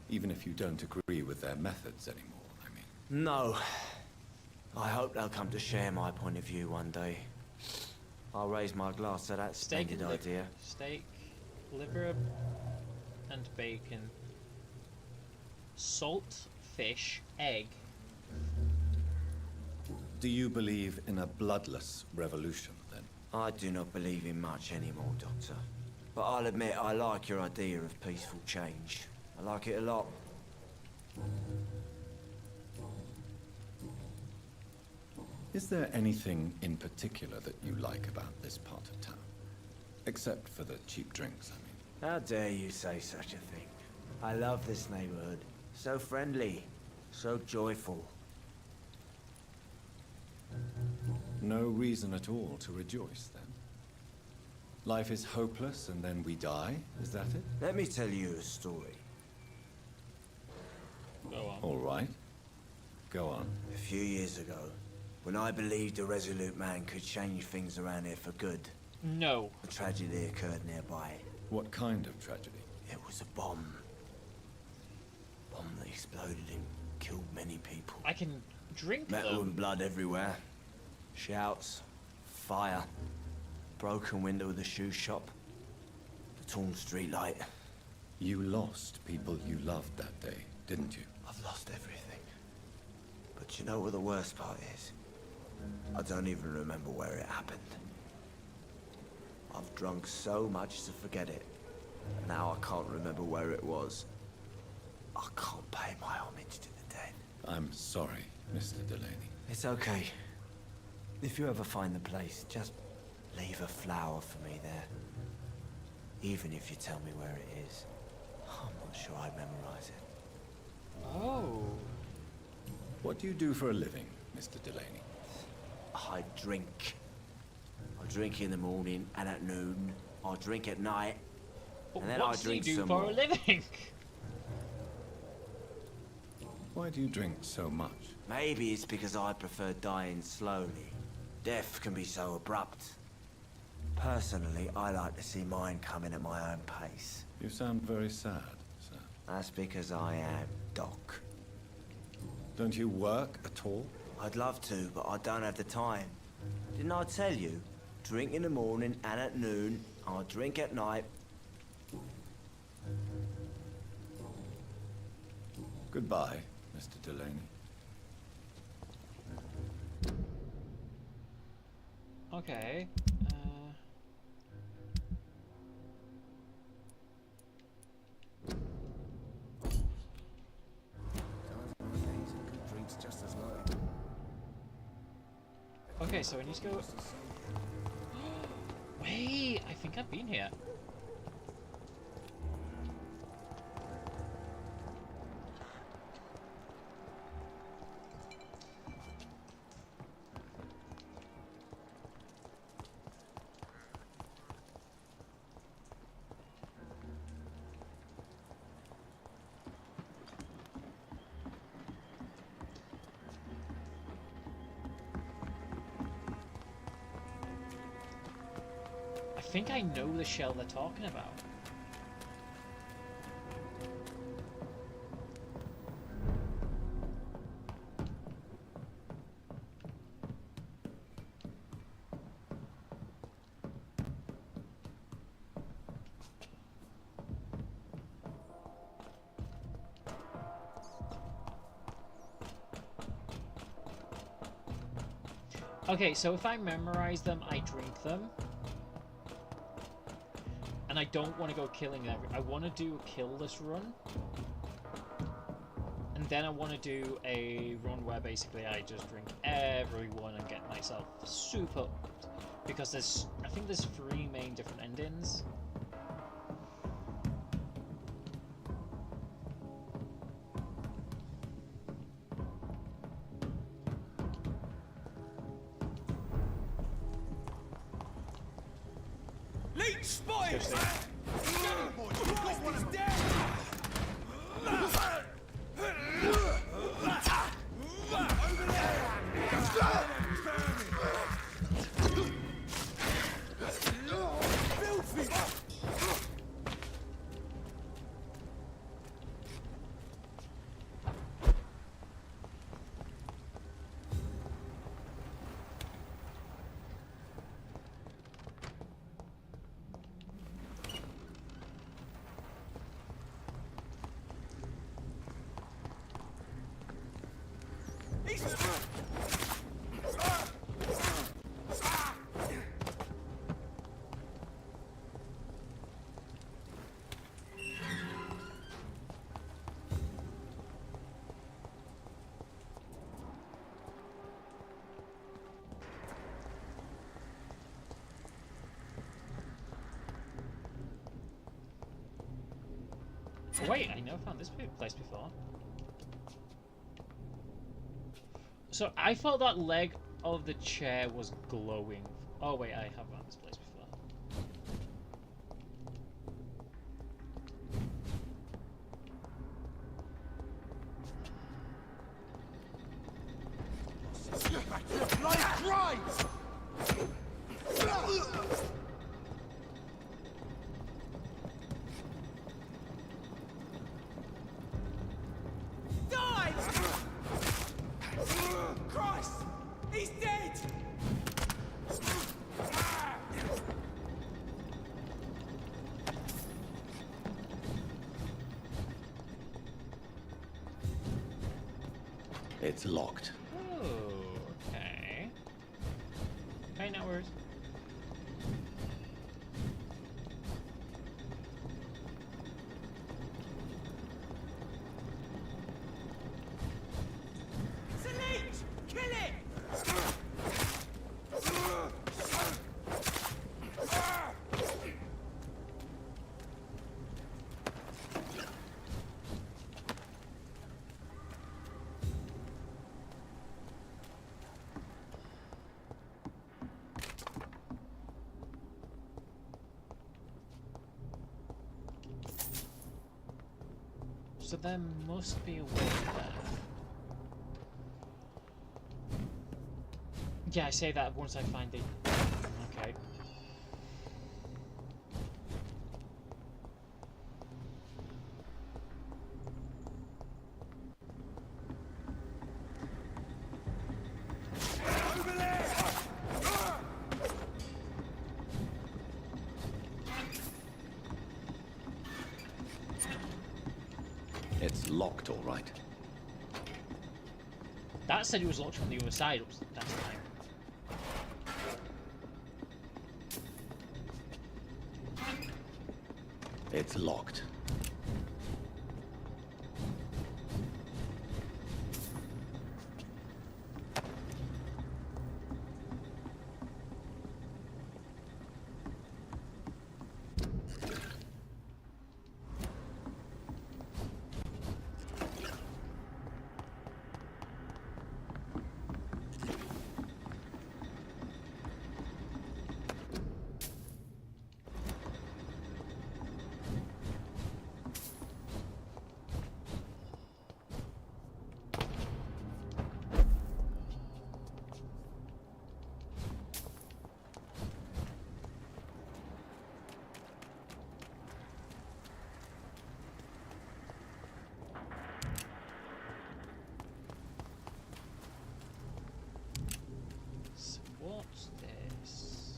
Even if you don't agree with their methods anymore, I mean. No. I hope they'll come to share my point of view one day. I'll raise my glass to that splendid idea. Steak, liver, and bacon. Salt, fish, egg. Do you believe in a bloodless revolution, then? I do not believe in much anymore, Doctor. But I'll admit I like your idea of peaceful change. I like it a lot. Is there anything in particular that you like about this part of town? Except for the cheap drinks, I mean. How dare you say such a thing? I love this neighborhood. So friendly, so joyful. No reason at all to rejoice, then? Life is hopeless and then we die, is that it? Let me tell you a story. Go on. All right. Go on. A few years ago, when I believed a resolute man could change things around here for good, No. a tragedy occurred nearby. What kind of tragedy? It was a bomb. Bomb that exploded and killed many people. I can drink Metal them. and blood everywhere. Shouts, fire, broken window of the shoe shop, the torn street light. You lost people you loved that day, didn't you? I've lost everything. But you know what the worst part is? I don't even remember where it happened. I've drunk so much to forget it. Now I can't remember where it was. I can't pay my homage to the dead. I'm sorry, Mr. Delaney. It's okay. If you ever find the place, just leave a flower for me there. Even if you tell me where it is. I'm not sure I'd memorize it. Oh. What do you do for a living, Mr. Delaney? I drink. I drink in the morning and at noon. I drink at night. But And then what I do drink you do some for more. a living? Why do you drink so much? Maybe it's because I prefer dying slowly. Death can be so abrupt. Personally, I like to see mine coming at my own pace. You sound very sad, sir. That's because I am Doc. Don't you work at all? I'd love to, but I don't have the time. Didn't I tell you? Drink in the morning and at noon. I drink at night. Goodbye, Mr. Delaney. Okay. Okay, so I need to go. Wait, I think I've been here. I think I know the shell they're talking about. Okay, so if I memorize them, I drink them. And I don't want to go killing them. I want to do a kill this run. And then I want to do a run where basically I just drink everyone and get myself super hooked. Because there's, I think there's 3 main different endings. Leech spotted! Wait, I never found this place before. So I thought that leg of the chair was glowing. Oh wait, I have found this place before. Christ! He's dead! It's locked. Oh, okay. Okay, no worries. It's a leech! Kill it! So there must be a way there. Yeah, I say that once I find it. Okay. It's locked, all right. That said it was locked from the other side that time. It's locked. So what's this?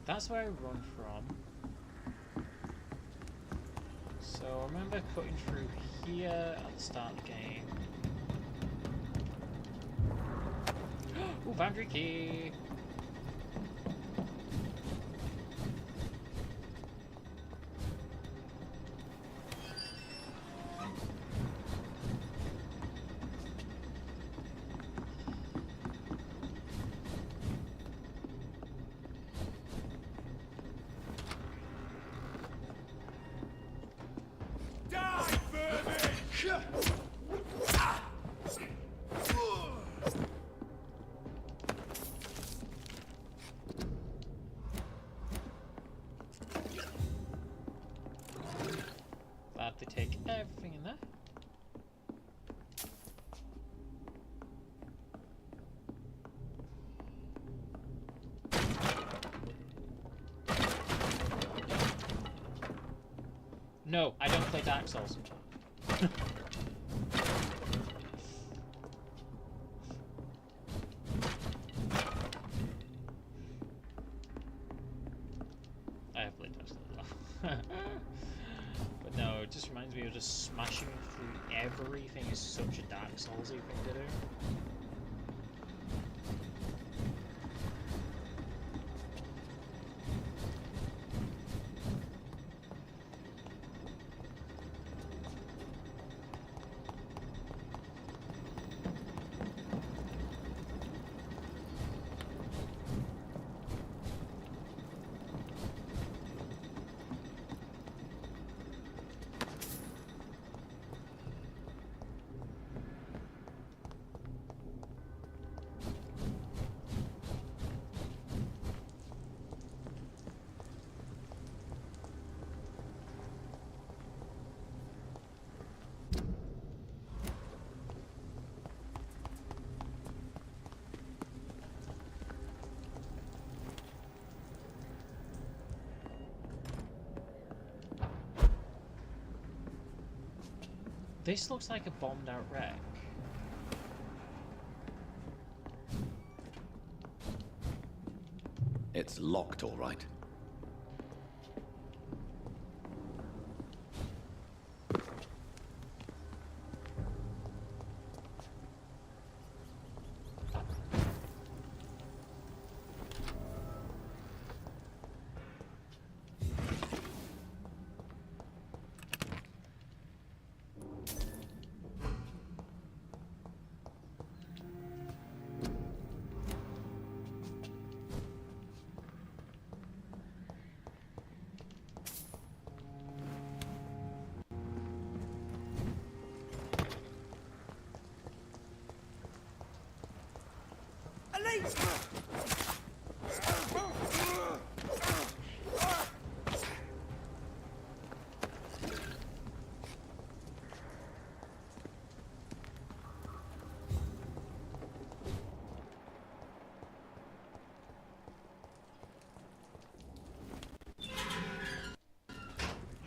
That's where I run from. So I remember cutting through here at the start of the game. Ooh, boundary key! Glad they take everything in there. No, I don't play Dark Souls. I have played Dark Souls though. But no, it just reminds me of just smashing through everything is such a Dark Soulsy thing to do. This looks like a bombed out wreck. It's locked, all right.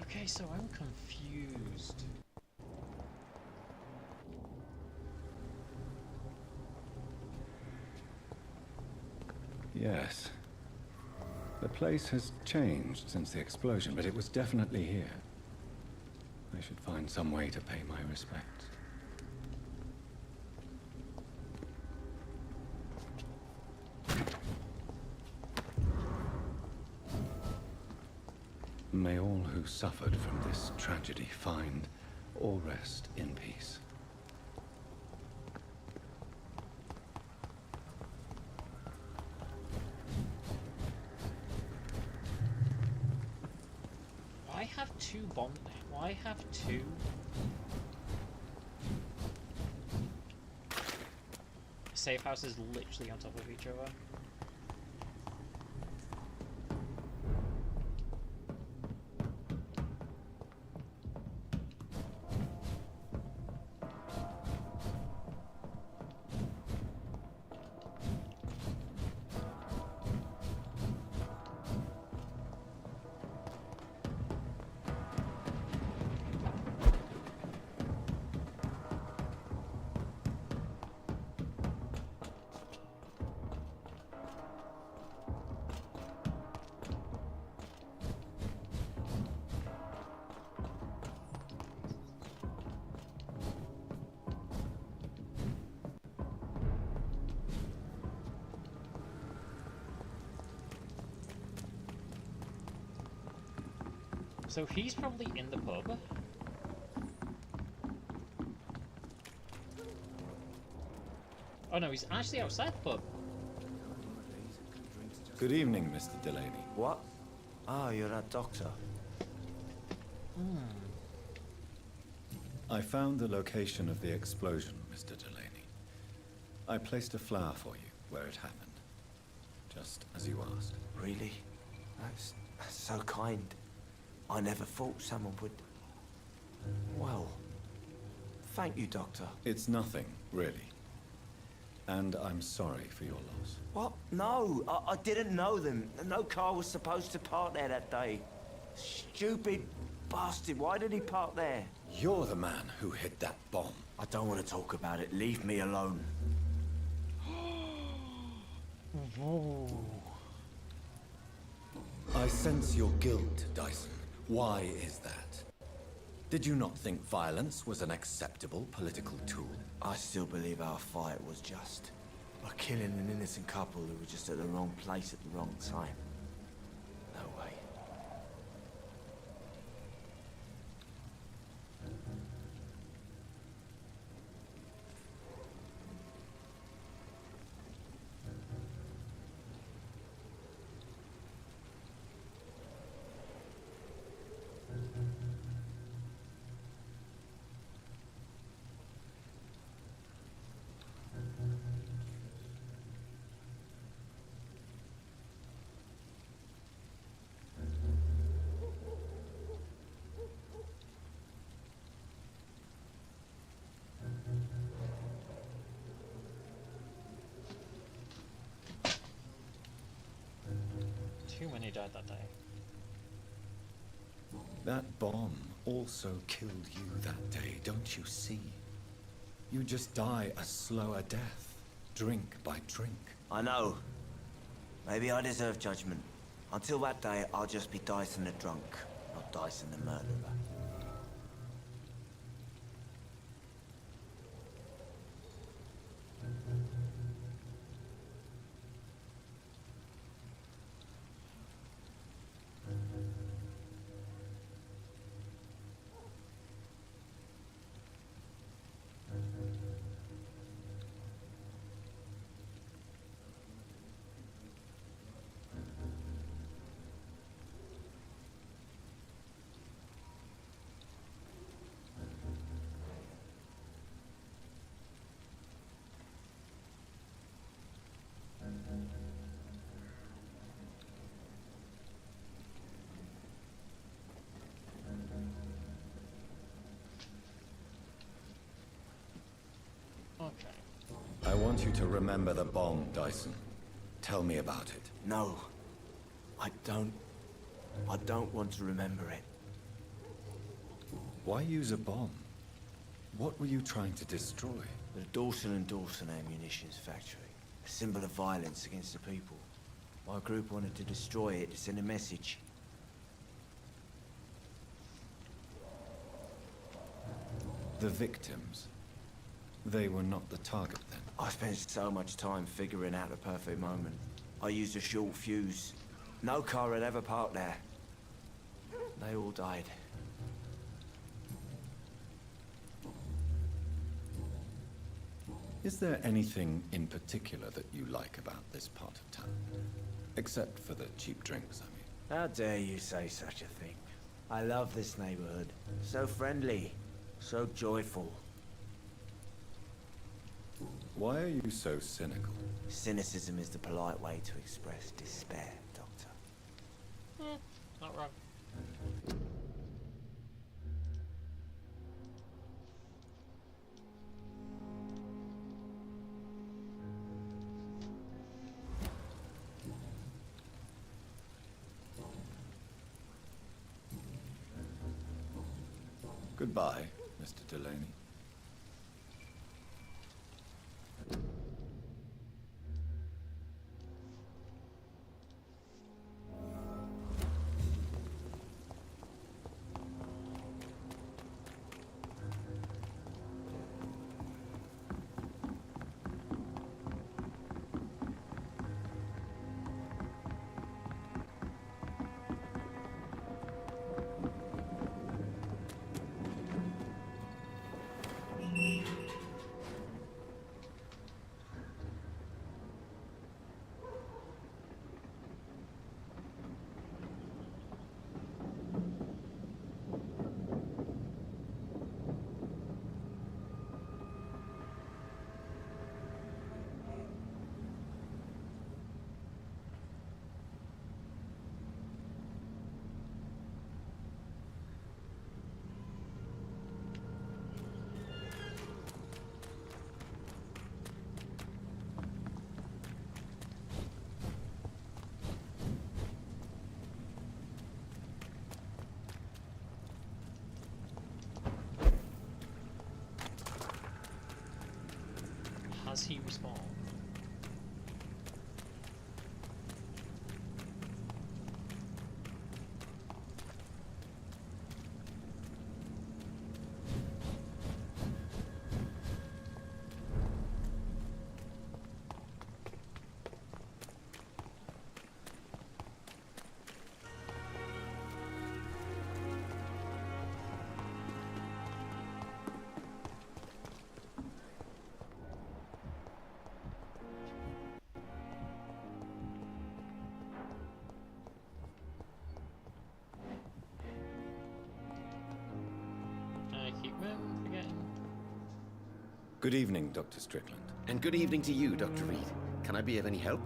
Okay, so I'm confused. Yes. The place has changed since the explosion, but it was definitely here. I should find some way to pay my respects. May all who suffered from this tragedy find or rest in peace. Why have two bombs? Why have two? Safe houses literally on top of each other. So he's probably in the pub. Oh no, he's actually outside the pub. Good evening, Mr. Delaney. What? Ah, you're that doctor. I found the location of the explosion, Mr. Delaney. I placed a flower for you where it happened, just as you asked. Really? That's so kind. I never thought someone would... Well, thank you, Doctor. It's nothing, really. And I'm sorry for your loss. What? No, I didn't know them. No car was supposed to park there that day. Stupid bastard, why did he park there? You're the man who hid that bomb. I don't want to talk about it. Leave me alone. Whoa. I sense your guilt, Dyson. Why is that? Did you not think violence was an acceptable political tool? I still believe our fight was just. By killing an innocent couple who were just at the wrong place at the wrong time. No way. Too many died that day. That bomb also killed you that day, don't you see? You just die a slower death, drink by drink. I know. Maybe I deserve judgment. Until that day, I'll just be Dyson the drunk, not Dyson the murderer. Okay. I want you to remember the bomb, Dyson. Tell me about it. No. I don't want to remember it. Why use a bomb? What were you trying to destroy? The Dawson & Dawson ammunitions factory. A symbol of violence against the people. My group wanted to destroy it to send a message. The victims. They were not the target then. I spent so much time figuring out the perfect moment. I used a short fuse. No car had ever parked there. They all died. Is there anything in particular that you like about this part of town? Except for the cheap drinks, I mean. How dare you say such a thing? I love this neighborhood. So friendly. So joyful. Why are you so cynical? Cynicism is the polite way to express despair, Doctor. Not wrong. Goodbye, Mr. Delaney. Has he respawned? Good evening, Dr. Strickland. And good evening to you, Dr. Reed. Can I be of any help?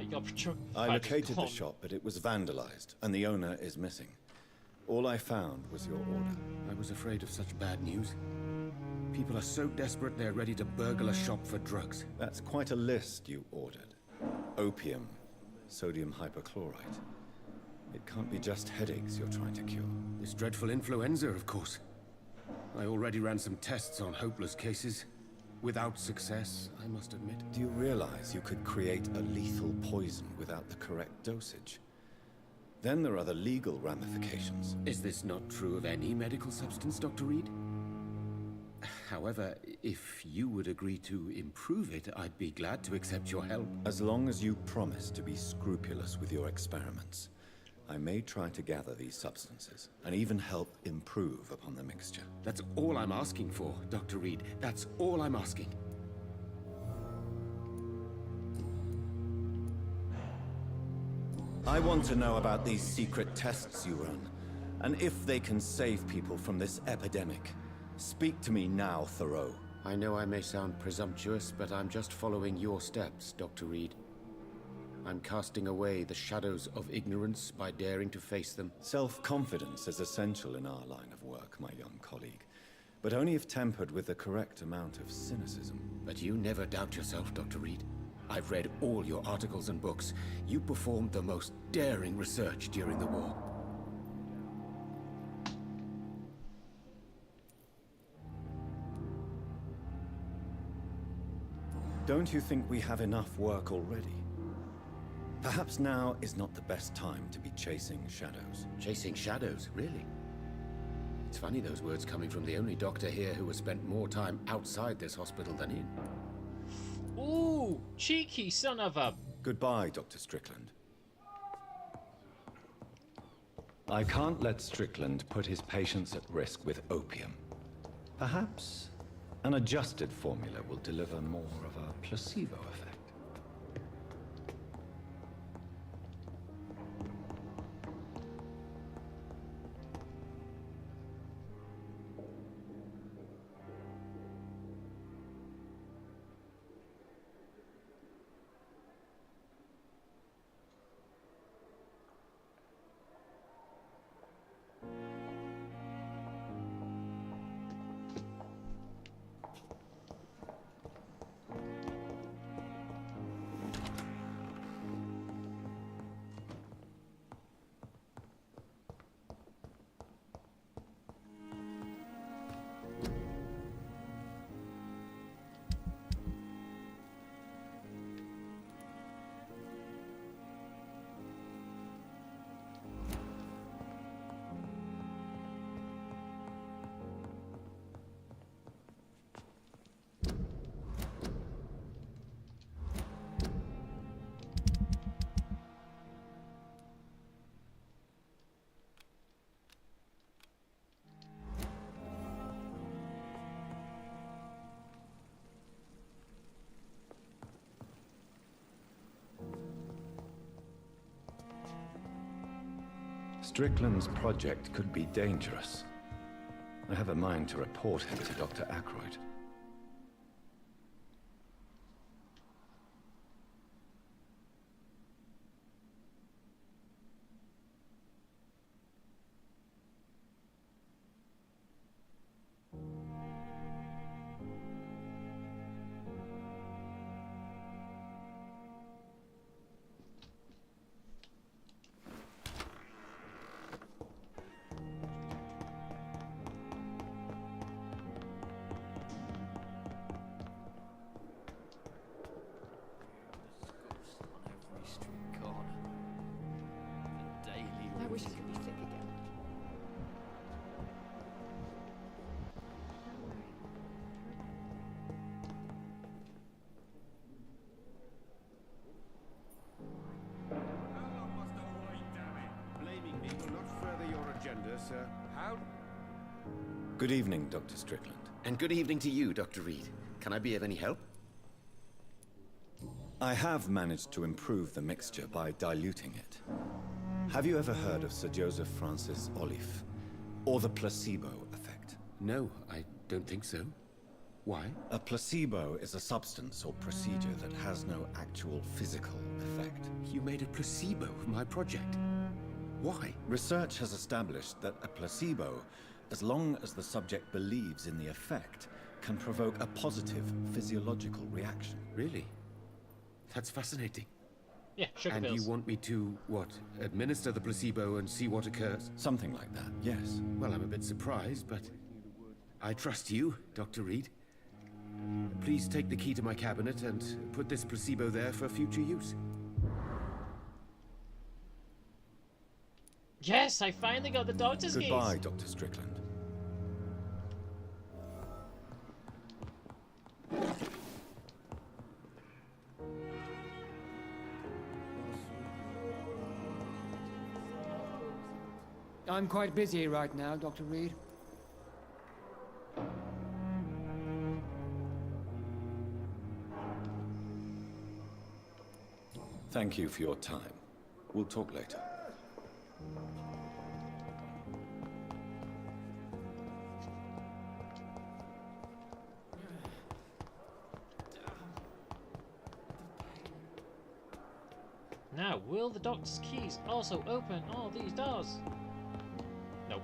Your truck. I located the shop, but it was vandalized, and the owner is missing. All I found was your order. I was afraid of such bad news. People are so desperate they're ready to burgle a shop for drugs. That's quite a list you ordered. Opium, sodium hypochlorite. It can't be just headaches you're trying to cure. This dreadful influenza, of course. I already ran some tests on hopeless cases. Without success, I must admit. Do you realize you could create a lethal poison without the correct dosage? Then there are the legal ramifications. Is this not true of any medical substance, Dr. Reed? However, if you would agree to improve it, I'd be glad to accept your help. As long as you promise to be scrupulous with your experiments, I may try to gather these substances, and even help improve upon the mixture. That's all I'm asking for, Dr. Reed. That's all I'm asking. I want to know about these secret tests you run, and if they can save people from this epidemic. Speak to me now, Thoreau. I know I may sound presumptuous, but I'm just following your steps, Dr. Reed. I'm casting away the shadows of ignorance by daring to face them. Self-confidence is essential in our line of work, my young colleague, but only if tempered with the correct amount of cynicism. But you never doubt yourself, Dr. Reed. I've read all your articles and books. You performed the most daring research during the war. Don't you think we have enough work already? Perhaps now is not the best time to be chasing shadows. Chasing shadows, really? It's funny those words coming from the only doctor here who has spent more time outside this hospital than in. Ooh, cheeky son of a... Goodbye, Dr. Strickland. I can't let Strickland put his patients at risk with opium. Perhaps an adjusted formula will deliver more of a placebo effect. Strickland's project could be dangerous. I have a mind to report him to Dr. Aykroyd. I wish I could be sick again. Blaming me will not further your agenda, sir. How? Good evening, Dr. Strickland. And good evening to you, Dr. Reed. Can I be of any help? I have managed to improve the mixture by diluting it. Have you ever heard of Sir Joseph Francis Olive, or the placebo effect? No, I don't think so. Why? A placebo is a substance or procedure that has no actual physical effect. You made a placebo of my project. Why? Research has established that a placebo, as long as the subject believes in the effect, can provoke a positive physiological reaction. Really? That's fascinating. Yeah, sugar and pills. you want me to, what, administer the placebo and see what occurs? Something like that, yes. Well, I'm a bit surprised, but I trust you, Dr. Reed. Please take the key to my cabinet and put this placebo there for future use. Yes, I finally got the doctor's keys. Goodbye, Dr. Strickland. I'm quite busy right now, Dr. Reed. Thank you for your time. We'll talk later. Now, will the doctor's keys also open all these doors? Nope.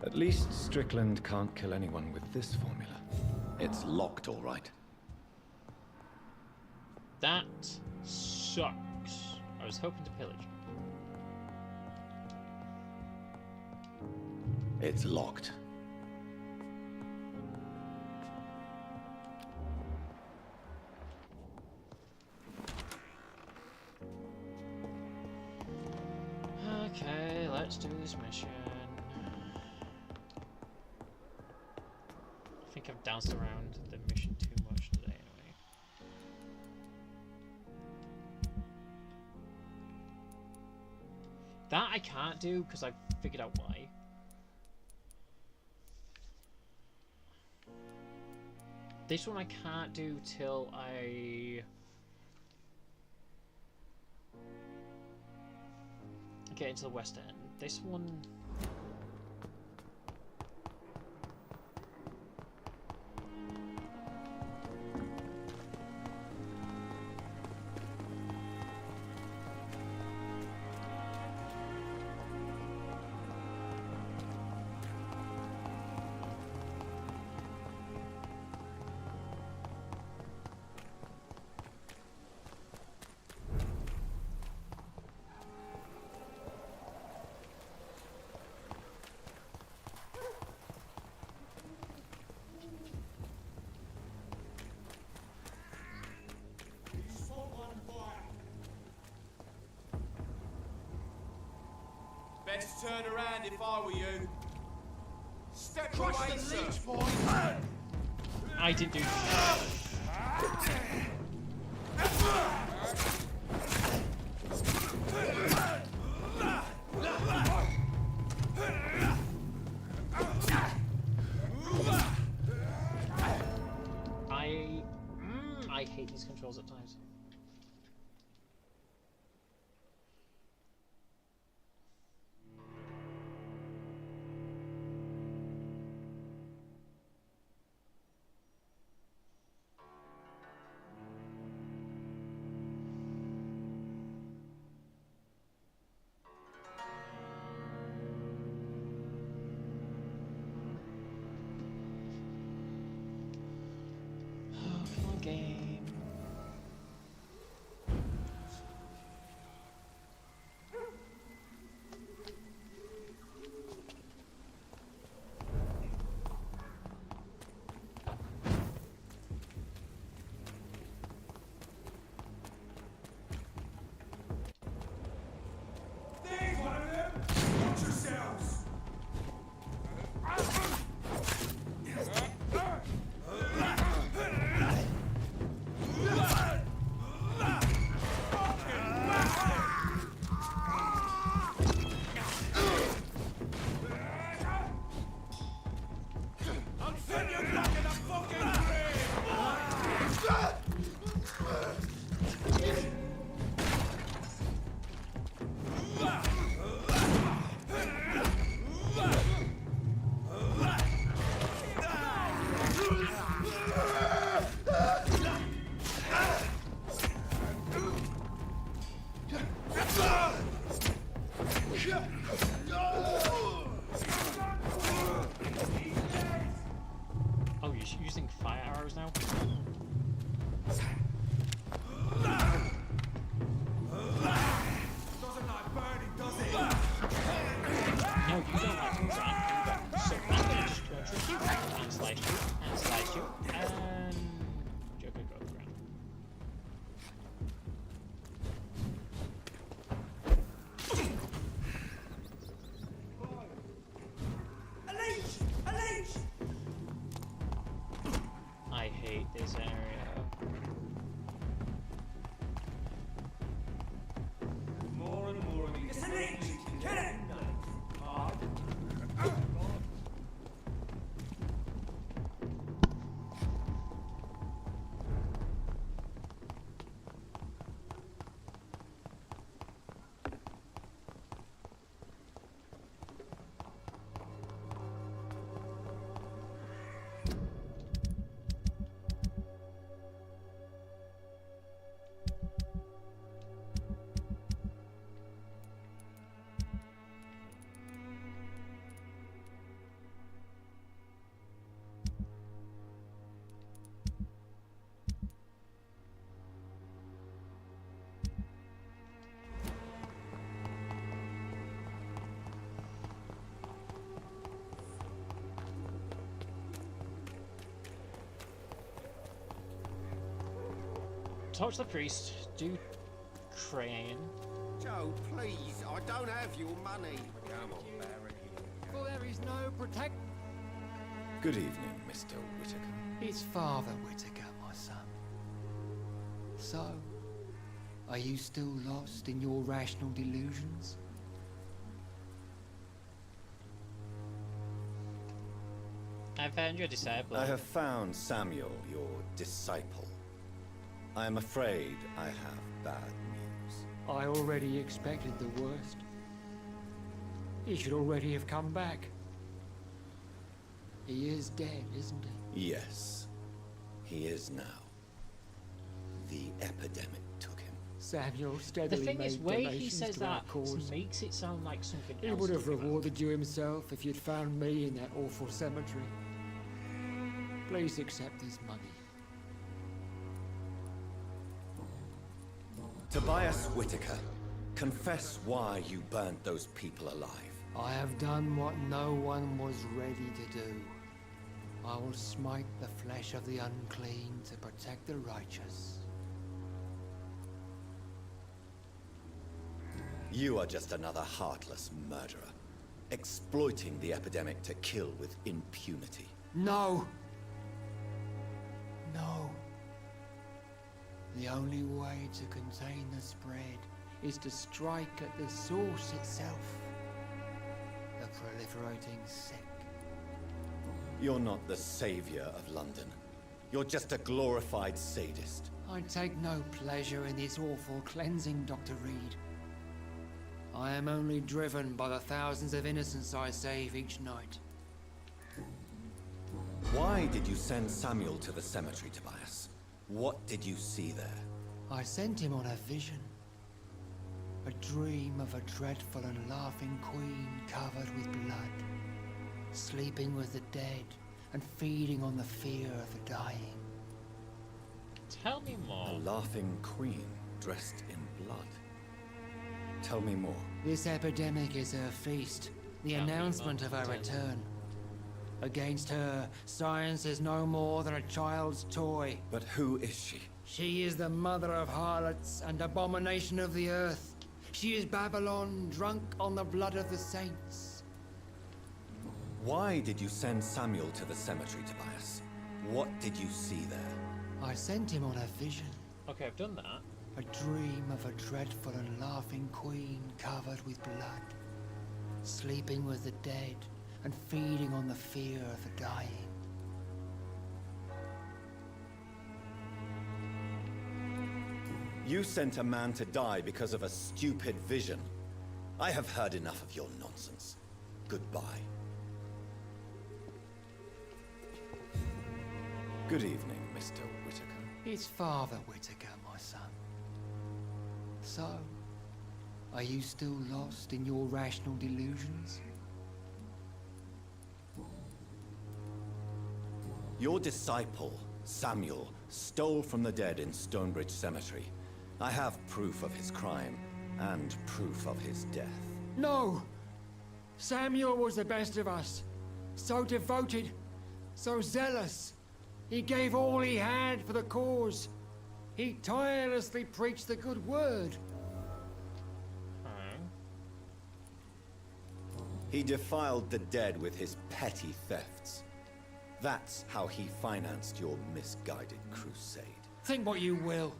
At least Strickland can't kill anyone with this formula. It's locked, all right. That sucks. I was hoping to pillage. It's locked. Okay, let's do this mission. I think I've danced around the mission too much today anyway. That I can't do because I figured out why. This one I can't do till I get into the West End. This one... Best turn around if I were you. Step Crush away, the sir. leech, boy! I didn't do I hate these controls at times. Game. no, you don't like to run either. So I'm going to just go and trick you and slice you and slice you and you're going to go to the ground. I hate this area. More and more of these. Get it! Talk to the priest. Do Crane. Joe, please, I don't have your money. Come on, Barry. For there is no protect. Good evening, Mr. Whitaker. It's Father Whitaker, my son. So, are you still lost in your rational delusions? I found your disciple. I have found Samuel, your disciple. I am afraid I have bad news. I already expected the worst. He should already have come back. He is dead, isn't he? Yes, he is now. The epidemic took him. Samuel The steadily thing made is, way he donations says to our that cause. makes it sound like something He else. would have took him out. rewarded you himself if you'd found me in that awful cemetery. Please accept this money. Tobias Whitaker, confess why you burnt those people alive. I have done what no one was ready to do. I will smite the flesh of the unclean to protect the righteous. You are just another heartless murderer, exploiting the epidemic to kill with impunity. No! No. The only way to contain the spread is to strike at the source itself. The proliferating sick. You're not the savior of London. You're just a glorified sadist. I take no pleasure in this awful cleansing, Dr. Reed. I am only driven by the thousands of innocents I save each night. Why did you send Samuel to the cemetery, Tobias? What did you see there? I sent him on a vision. A dream of a dreadful and laughing queen covered with blood, sleeping with the dead and feeding on the fear of the dying. Tell me more. A laughing queen dressed in blood. Tell me more. This epidemic is her feast, the announcement of her return. Against her, science is no more than a child's toy. But who is she? She is the mother of harlots and abomination of the earth. She is Babylon, drunk on the blood of the saints. Why did you send Samuel to the cemetery, Tobias? What did you see there? I sent him on a vision. Okay, I've done that. A dream of a dreadful and laughing queen covered with blood, sleeping with the dead and feeding on the fear of the dying. You sent a man to die because of a stupid vision. I have heard enough of your nonsense. Goodbye. Good evening, Mr. Whitaker. It's Father Whitaker, my son. So, are you still lost in your rational delusions? Your disciple, Samuel, stole from the dead in Stonebridge Cemetery. I have proof of his crime and proof of his death. No! Samuel was the best of us. So devoted, so zealous. He gave all he had for the cause. He tirelessly preached the good word. He defiled the dead with his petty thefts. That's how he financed your misguided crusade. Think what you will.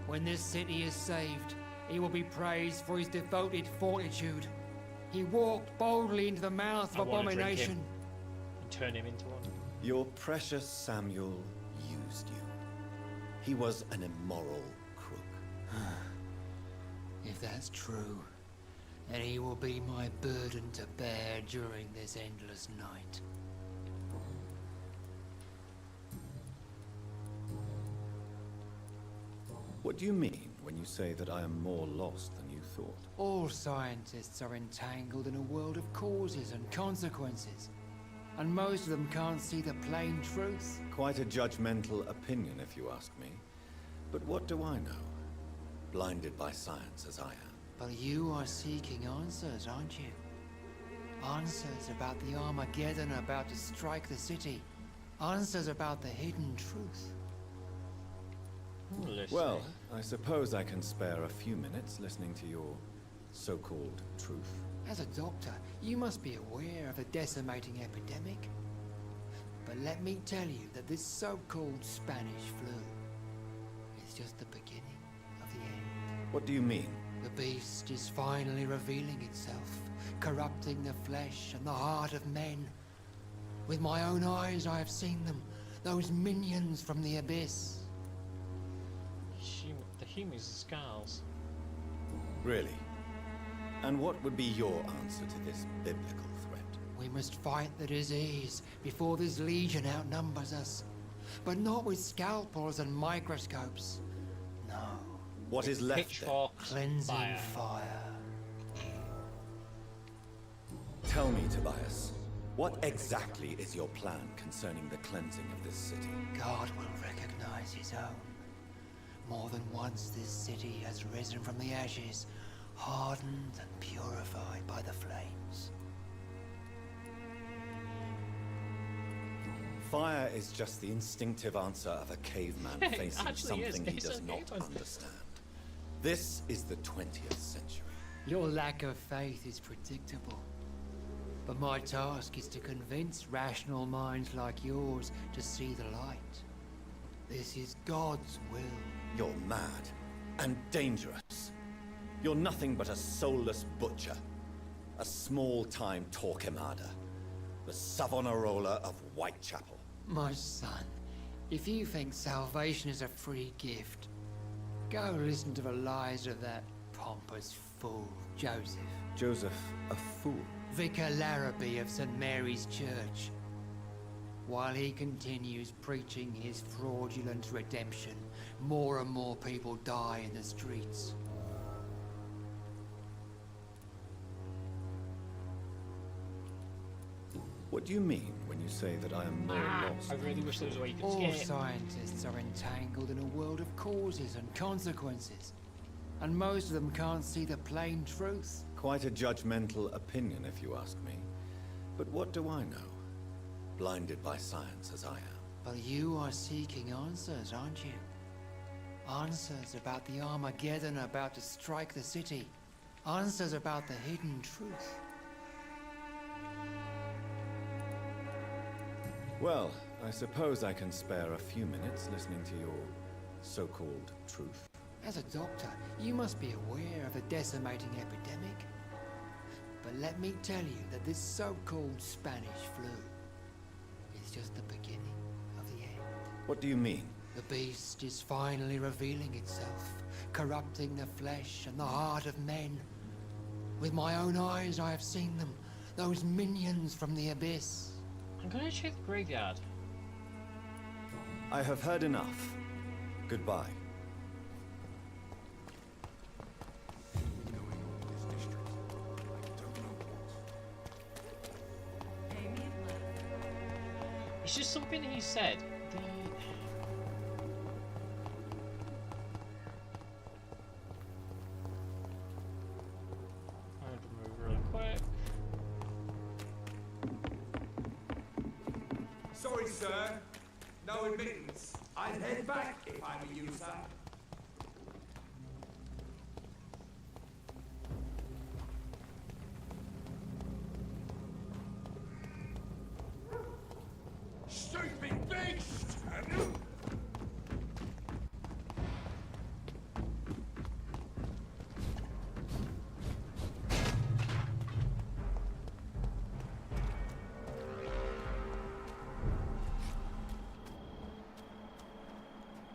When this city is saved, he will be praised for his devoted fortitude. He walked boldly into the mouth of abomination. And turn him into one. Your precious Samuel used you. He was an immoral crook. If that's true, then he will be my burden to bear during this endless night. What do you mean when you say that I am more lost than you thought? All scientists are entangled in a world of causes and consequences, and most of them can't see the plain truth. Quite a judgmental opinion, if you ask me. But what do I know? Blinded by science as I am. But you are seeking answers, aren't you? Answers about the Armageddon about to strike the city. Answers about the hidden truth. Well, I suppose I can spare a few minutes listening to your so-called truth. As a doctor, you must be aware of the decimating epidemic. But let me tell you that this so-called Spanish flu is just the beginning of the end. What do you mean? The beast is finally revealing itself, corrupting the flesh and the heart of men. With my own eyes I have seen them, those minions from the abyss. The humans and scars. Really? And what would be your answer to this biblical threat? We must fight the disease before this legion outnumbers us. But not with scalpels and microscopes. No. What is left then? Cleansing fire. Tell me, Tobias, what exactly is your plan concerning the cleansing of this city? God will recognize his own. More than once this city has risen from the ashes, hardened and purified by the flames. Fire is just the instinctive answer of a caveman facing something he does not understand. This is the 20th century. Your lack of faith is predictable. But my task is to convince rational minds like yours to see the light. This is God's will. You're mad and dangerous. You're nothing but a soulless butcher. A small-time Torquemada. The Savonarola of Whitechapel. My son, if you think salvation is a free gift, go listen to the lies of that pompous fool, Joseph. Joseph, a fool? Vicar Larrabee of St. Mary's Church. While he continues preaching his fraudulent redemption, more and more people die in the streets. What do you mean when you say that I am more lost? I really wish there was a way you could All escape. scientists are entangled in a world of causes and consequences, and most of them can't see the plain truth. Quite a judgmental opinion, if you ask me. But what do I know? Blinded by science as I am. But you are seeking answers, aren't you? Answers about the Armageddon about to strike the city. Answers about the hidden truth. Well, I suppose I can spare a few minutes listening to your so-called truth. As a doctor, you must be aware of the decimating epidemic. But let me tell you that this so-called Spanish flu is just the beginning of the end. What do you mean? The beast is finally revealing itself, corrupting the flesh and the heart of men. With my own eyes I have seen them, those minions from the abyss. I'm gonna check the graveyard. I have heard enough. Goodbye. It's just something he said. I'm gonna move really quick. Sorry, sir. No admittance. I'd head back if I were you, sir. Stupid beast!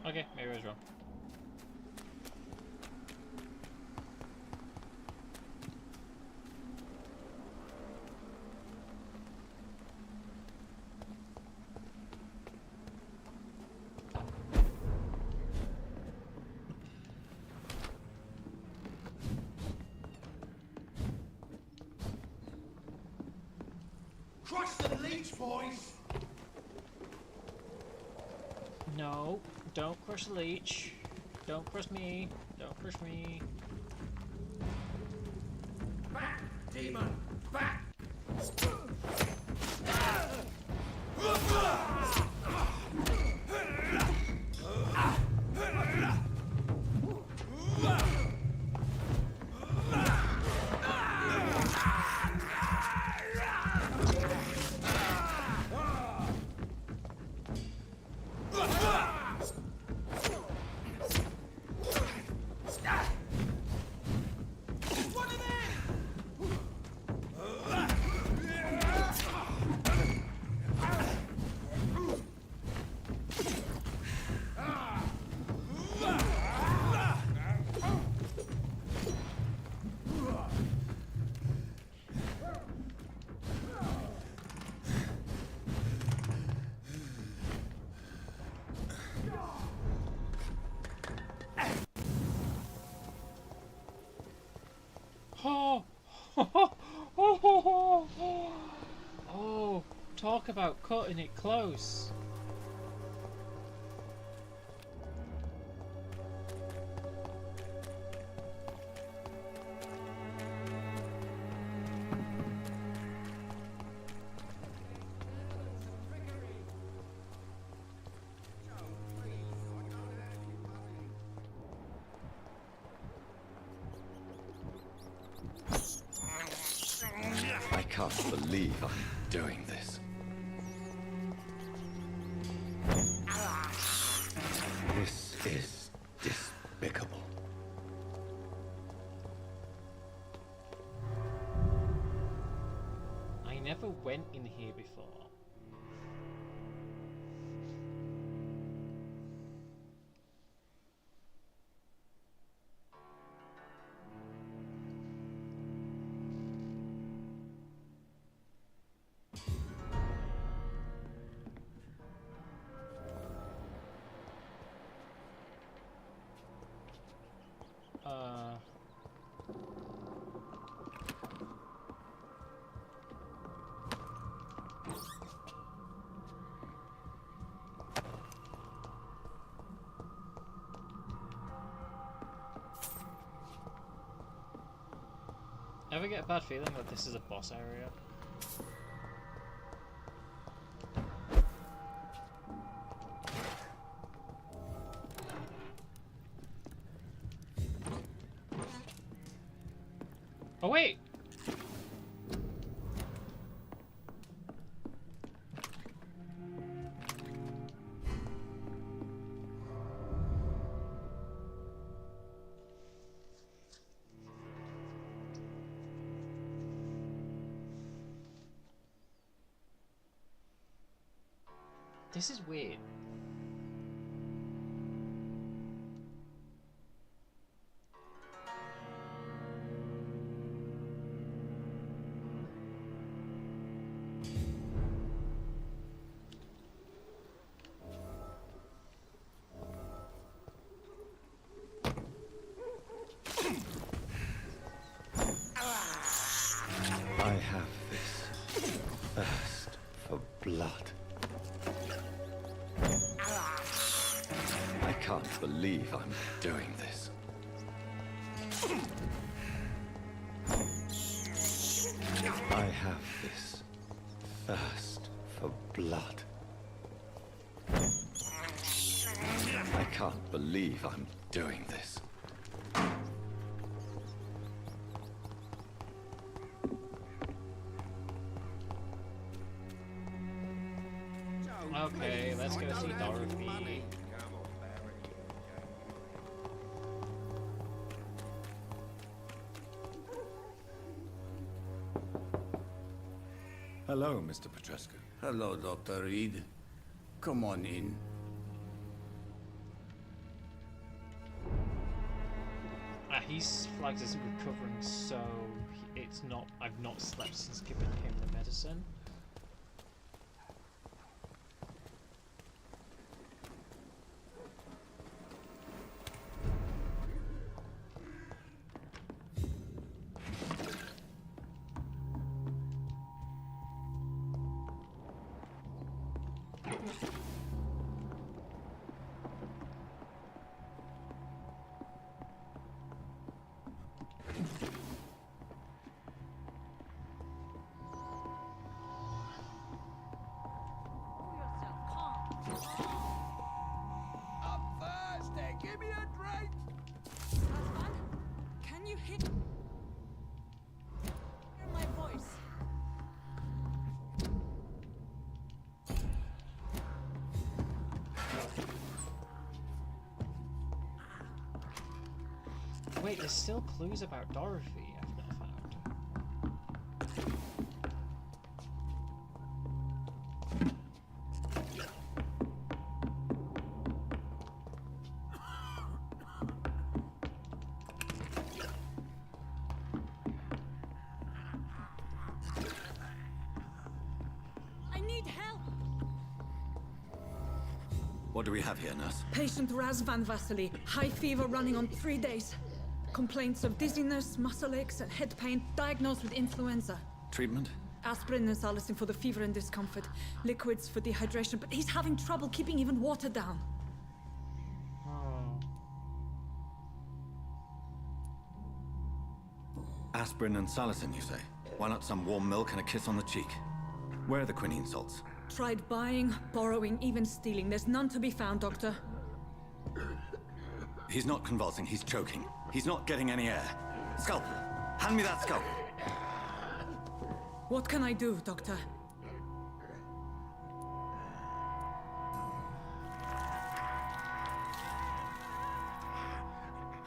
Okay, maybe I was wrong. Crush the leech, boys! No, don't crush the leech. Don't crush me. Don't crush me. Back, demon! Back! Oh, oh, talk about cutting it close. I can't believe I'm doing this. This is despicable. I never went in here before. Ever get a bad feeling that this is a boss area? Oh wait! This is weird. I have this thirst for blood. I can't believe I'm doing this. I have this thirst for blood. can't believe I'm doing this. Okay, let's go see Dorothy. Hello, Mr. Petrescu. Hello, Dr. Reed. Come on in. He's flagged as recovering, so it's not. I've not slept since giving him the medicine. Give me a drink! Can you hear my voice? Wait, there's still clues about Dorothy I've not found. I need help! What do we have here, nurse? Patient Raz Van Vasily, high fever running on 3 days. Complaints of dizziness, muscle aches, and head pain, diagnosed with influenza. Treatment? Aspirin and salicin for the fever and discomfort. Liquids for dehydration, but he's having trouble keeping even water down. Aspirin and salicin, you say? Why not some warm milk and a kiss on the cheek? Where are the quinine salts? Tried buying, borrowing, even stealing. There's none to be found, Doctor. He's not convulsing, he's choking. He's not getting any air. Scalpel! Hand me that scalpel! What can I do, Doctor?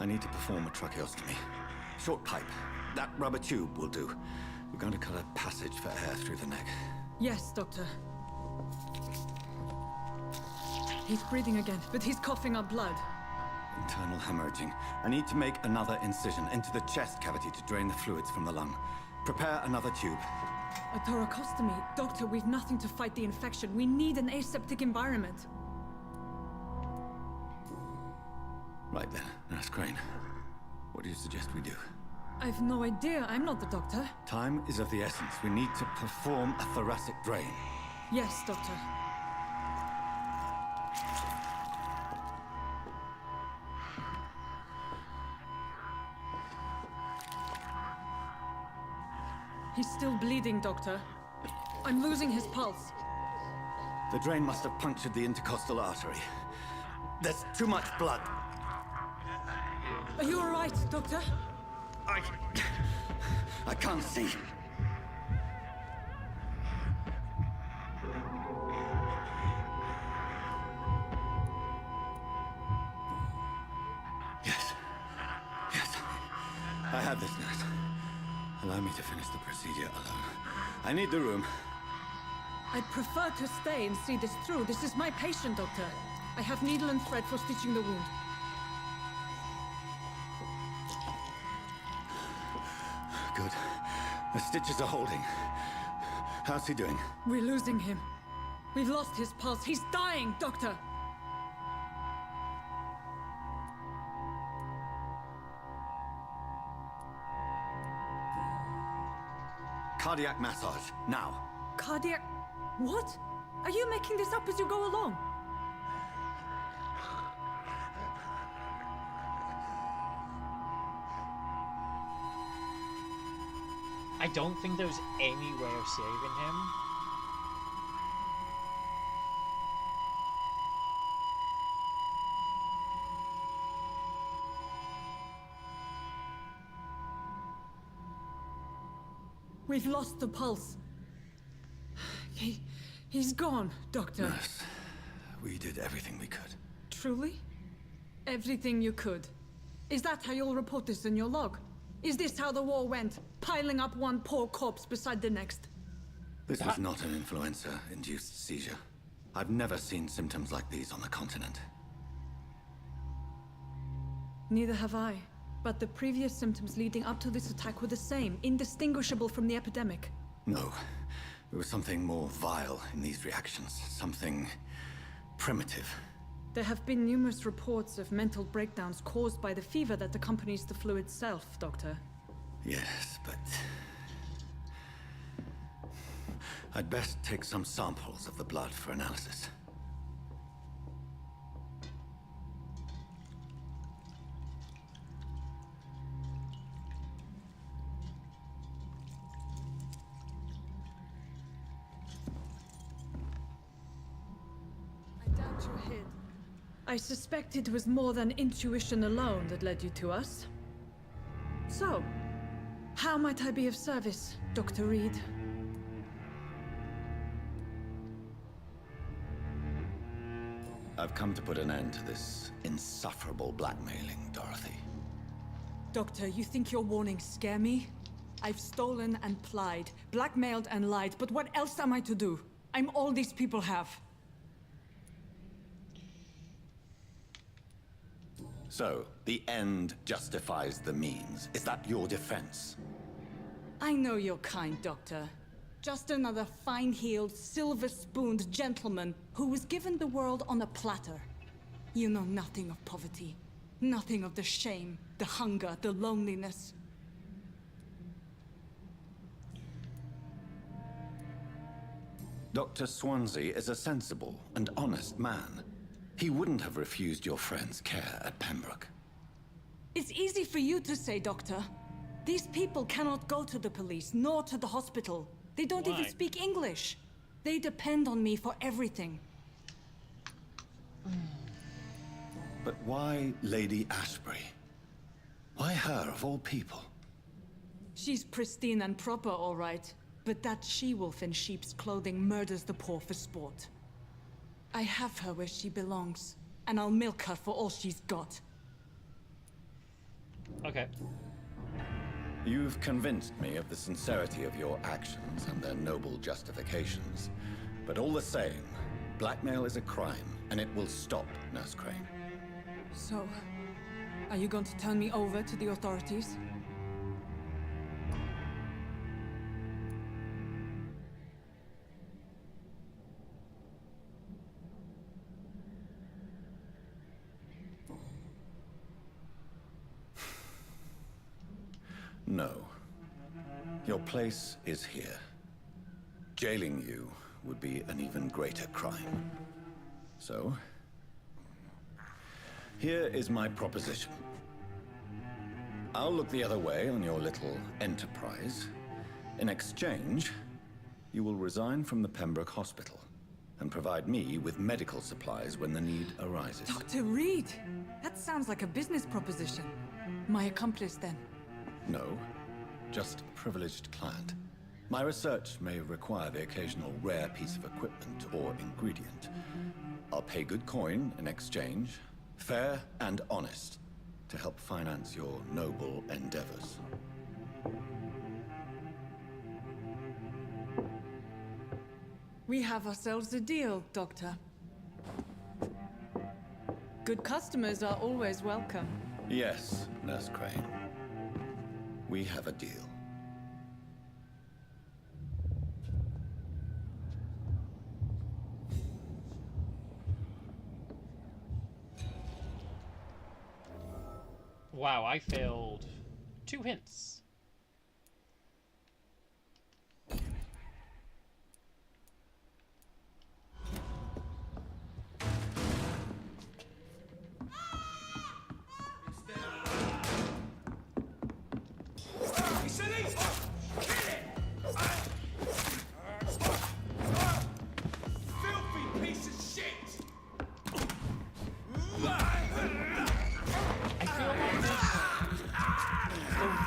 I need to perform a tracheostomy. Short pipe. That rubber tube will do. We're going to cut a passage for air through the neck. Yes, Doctor. He's breathing again, but he's coughing up blood. Internal hemorrhaging. I need to make another incision into the chest cavity to drain the fluids from the lung. Prepare another tube. A thoracostomy. Doctor, we've nothing to fight the infection. We need an aseptic environment. Right then, Nurse Crane. What do you suggest we do? I've no idea. I'm not the doctor. Time is of the essence. We need to perform a thoracic drain. Yes, Doctor. He's still bleeding, Doctor. I'm losing his pulse. The drain must have punctured the intercostal artery. There's too much blood. Are you all right, Doctor? I can't see. Yes. Yes. I have this, nurse. Allow me to finish the procedure alone. I need the room. I'd prefer to stay and see this through. This is my patient, Doctor. I have needle and thread for stitching the wound. Good. The stitches are holding. How's he doing? We're losing him. We've lost his pulse. He's dying, Doctor! Cardiac massage, now. Cardiac... What? Are you making this up as you go along? I don't think there's any way of saving him. We've lost the pulse. He's gone, Doctor. Nurse, we did everything we could. Truly? Everything you could. Is that how you'll report this in your log? Is this how the war went? Piling up one poor corpse beside the next? This was not an influenza-induced seizure. I've never seen symptoms like these on the continent. Neither have I. But the previous symptoms leading up to this attack were the same, indistinguishable from the epidemic. No. There was something more vile in these reactions. Something primitive. There have been numerous reports of mental breakdowns caused by the fever that accompanies the flu itself, Doctor. Yes, but... I'd best take some samples of the blood for analysis. I suspect it was more than intuition alone that led you to us. So, how might I be of service, Dr. Reed? I've come to put an end to this insufferable blackmailing, Dorothy. Doctor, you think your warnings scare me? I've stolen and plied, blackmailed and lied, but what else am I to do? I'm all these people have. So, the end justifies the means. Is that your defense? I know you're kind, Doctor. Just another fine-heeled, silver-spooned gentleman who was given the world on a platter. You know nothing of poverty. Nothing of the shame, the hunger, the loneliness. Dr. Swansea is a sensible and honest man. He wouldn't have refused your friend's care at Pembroke. It's easy for you to say, Doctor. These people cannot go to the police, nor to the hospital. They don't even speak English. They depend on me for everything. But why Lady Ashbury? Why her, of all people? She's pristine and proper, all right. But that she-wolf in sheep's clothing murders the poor for sport. I have her where she belongs, and I'll milk her for all she's got. Okay. You've convinced me of the sincerity of your actions and their noble justifications. But all the same, blackmail is a crime, and it will stop, Nurse Crane. So, are you going to turn me over to the authorities? No. Your place is here. Jailing you would be an even greater crime. So, here is my proposition. I'll look the other way on your little enterprise. In exchange, you will resign from the Pembroke Hospital and provide me with medical supplies when the need arises. Dr. Reed! That sounds like a business proposition. My accomplice, then? No, just a privileged client. My research may require the occasional rare piece of equipment or ingredient. I'll pay good coin in exchange, fair and honest, to help finance your noble endeavors. We have ourselves a deal, Doctor. Good customers are always welcome. Yes, Nurse Crane. We have a deal. Wow, I failed 2 hints.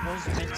Was meant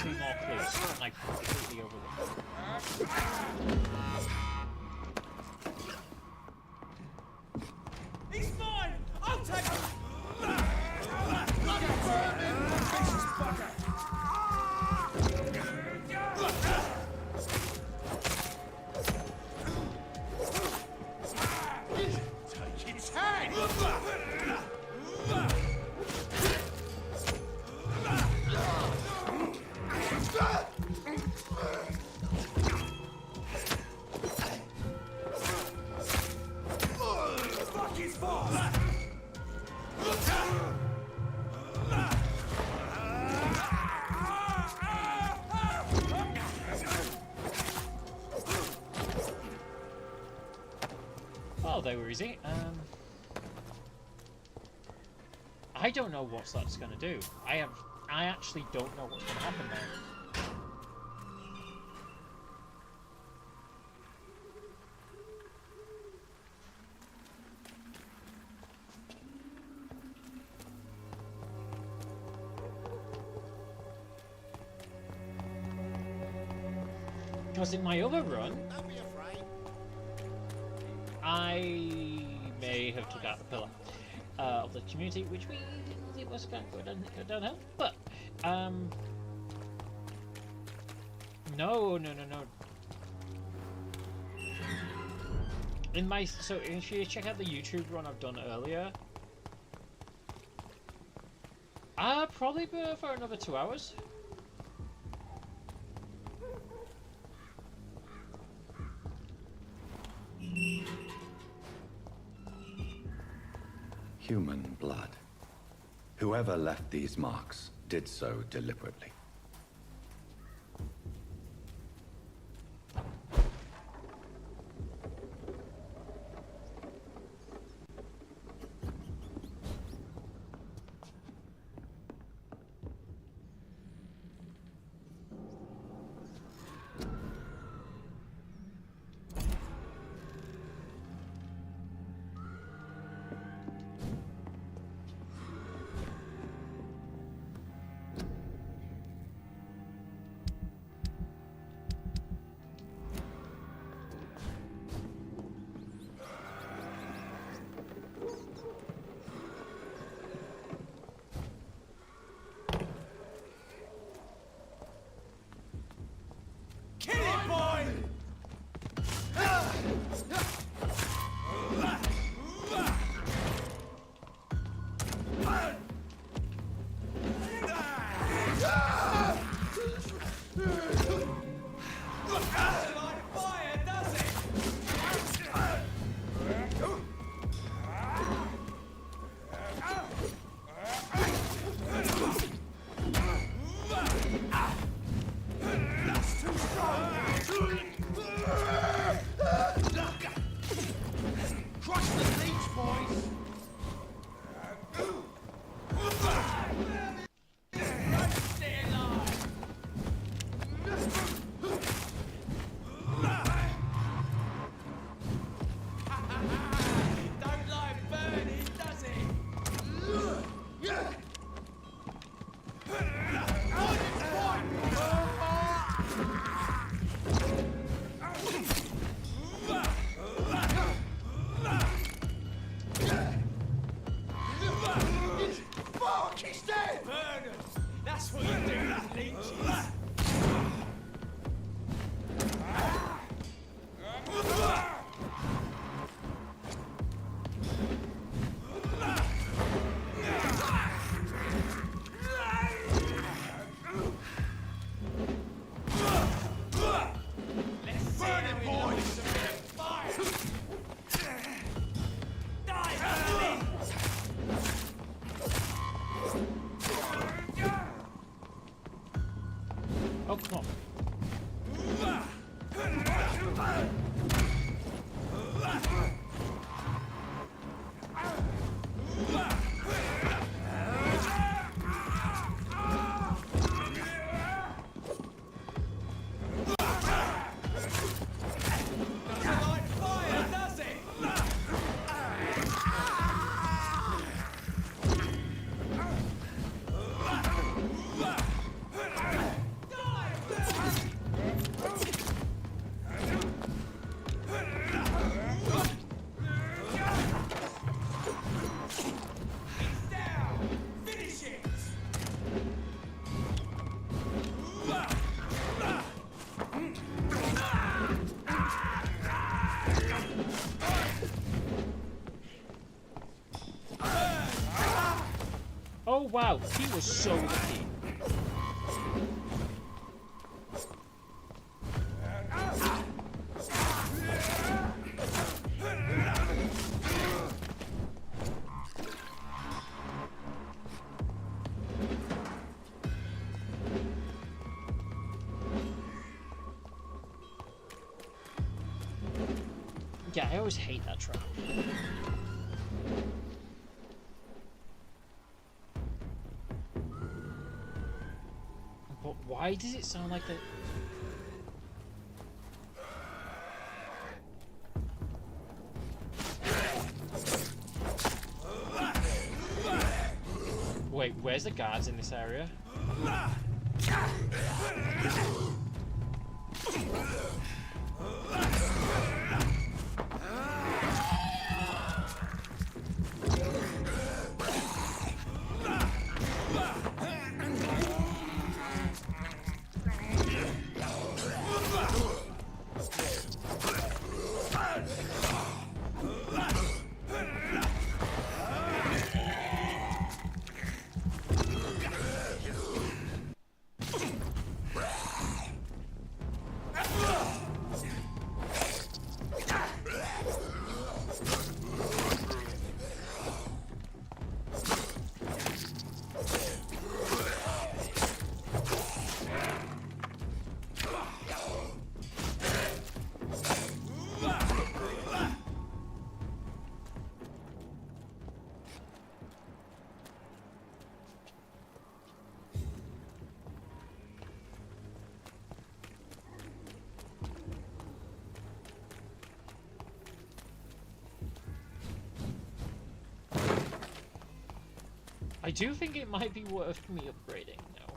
Oh, they were easy. I don't know what that's going to do. I actually don't know what's going to happen there. Because in my other run, I may have took out the pillar of the community, which it was going to go downhill. But no. So if you check out the YouTube run I've done earlier, probably for another 2 hours. Human blood. Whoever left these marks did so deliberately. Oh, come on. Oh wow, he was so lucky. Yeah, I always hate that trap. But why does it sound like that? Wait, where's the guards in this area? I do think it might be worth me upgrading now.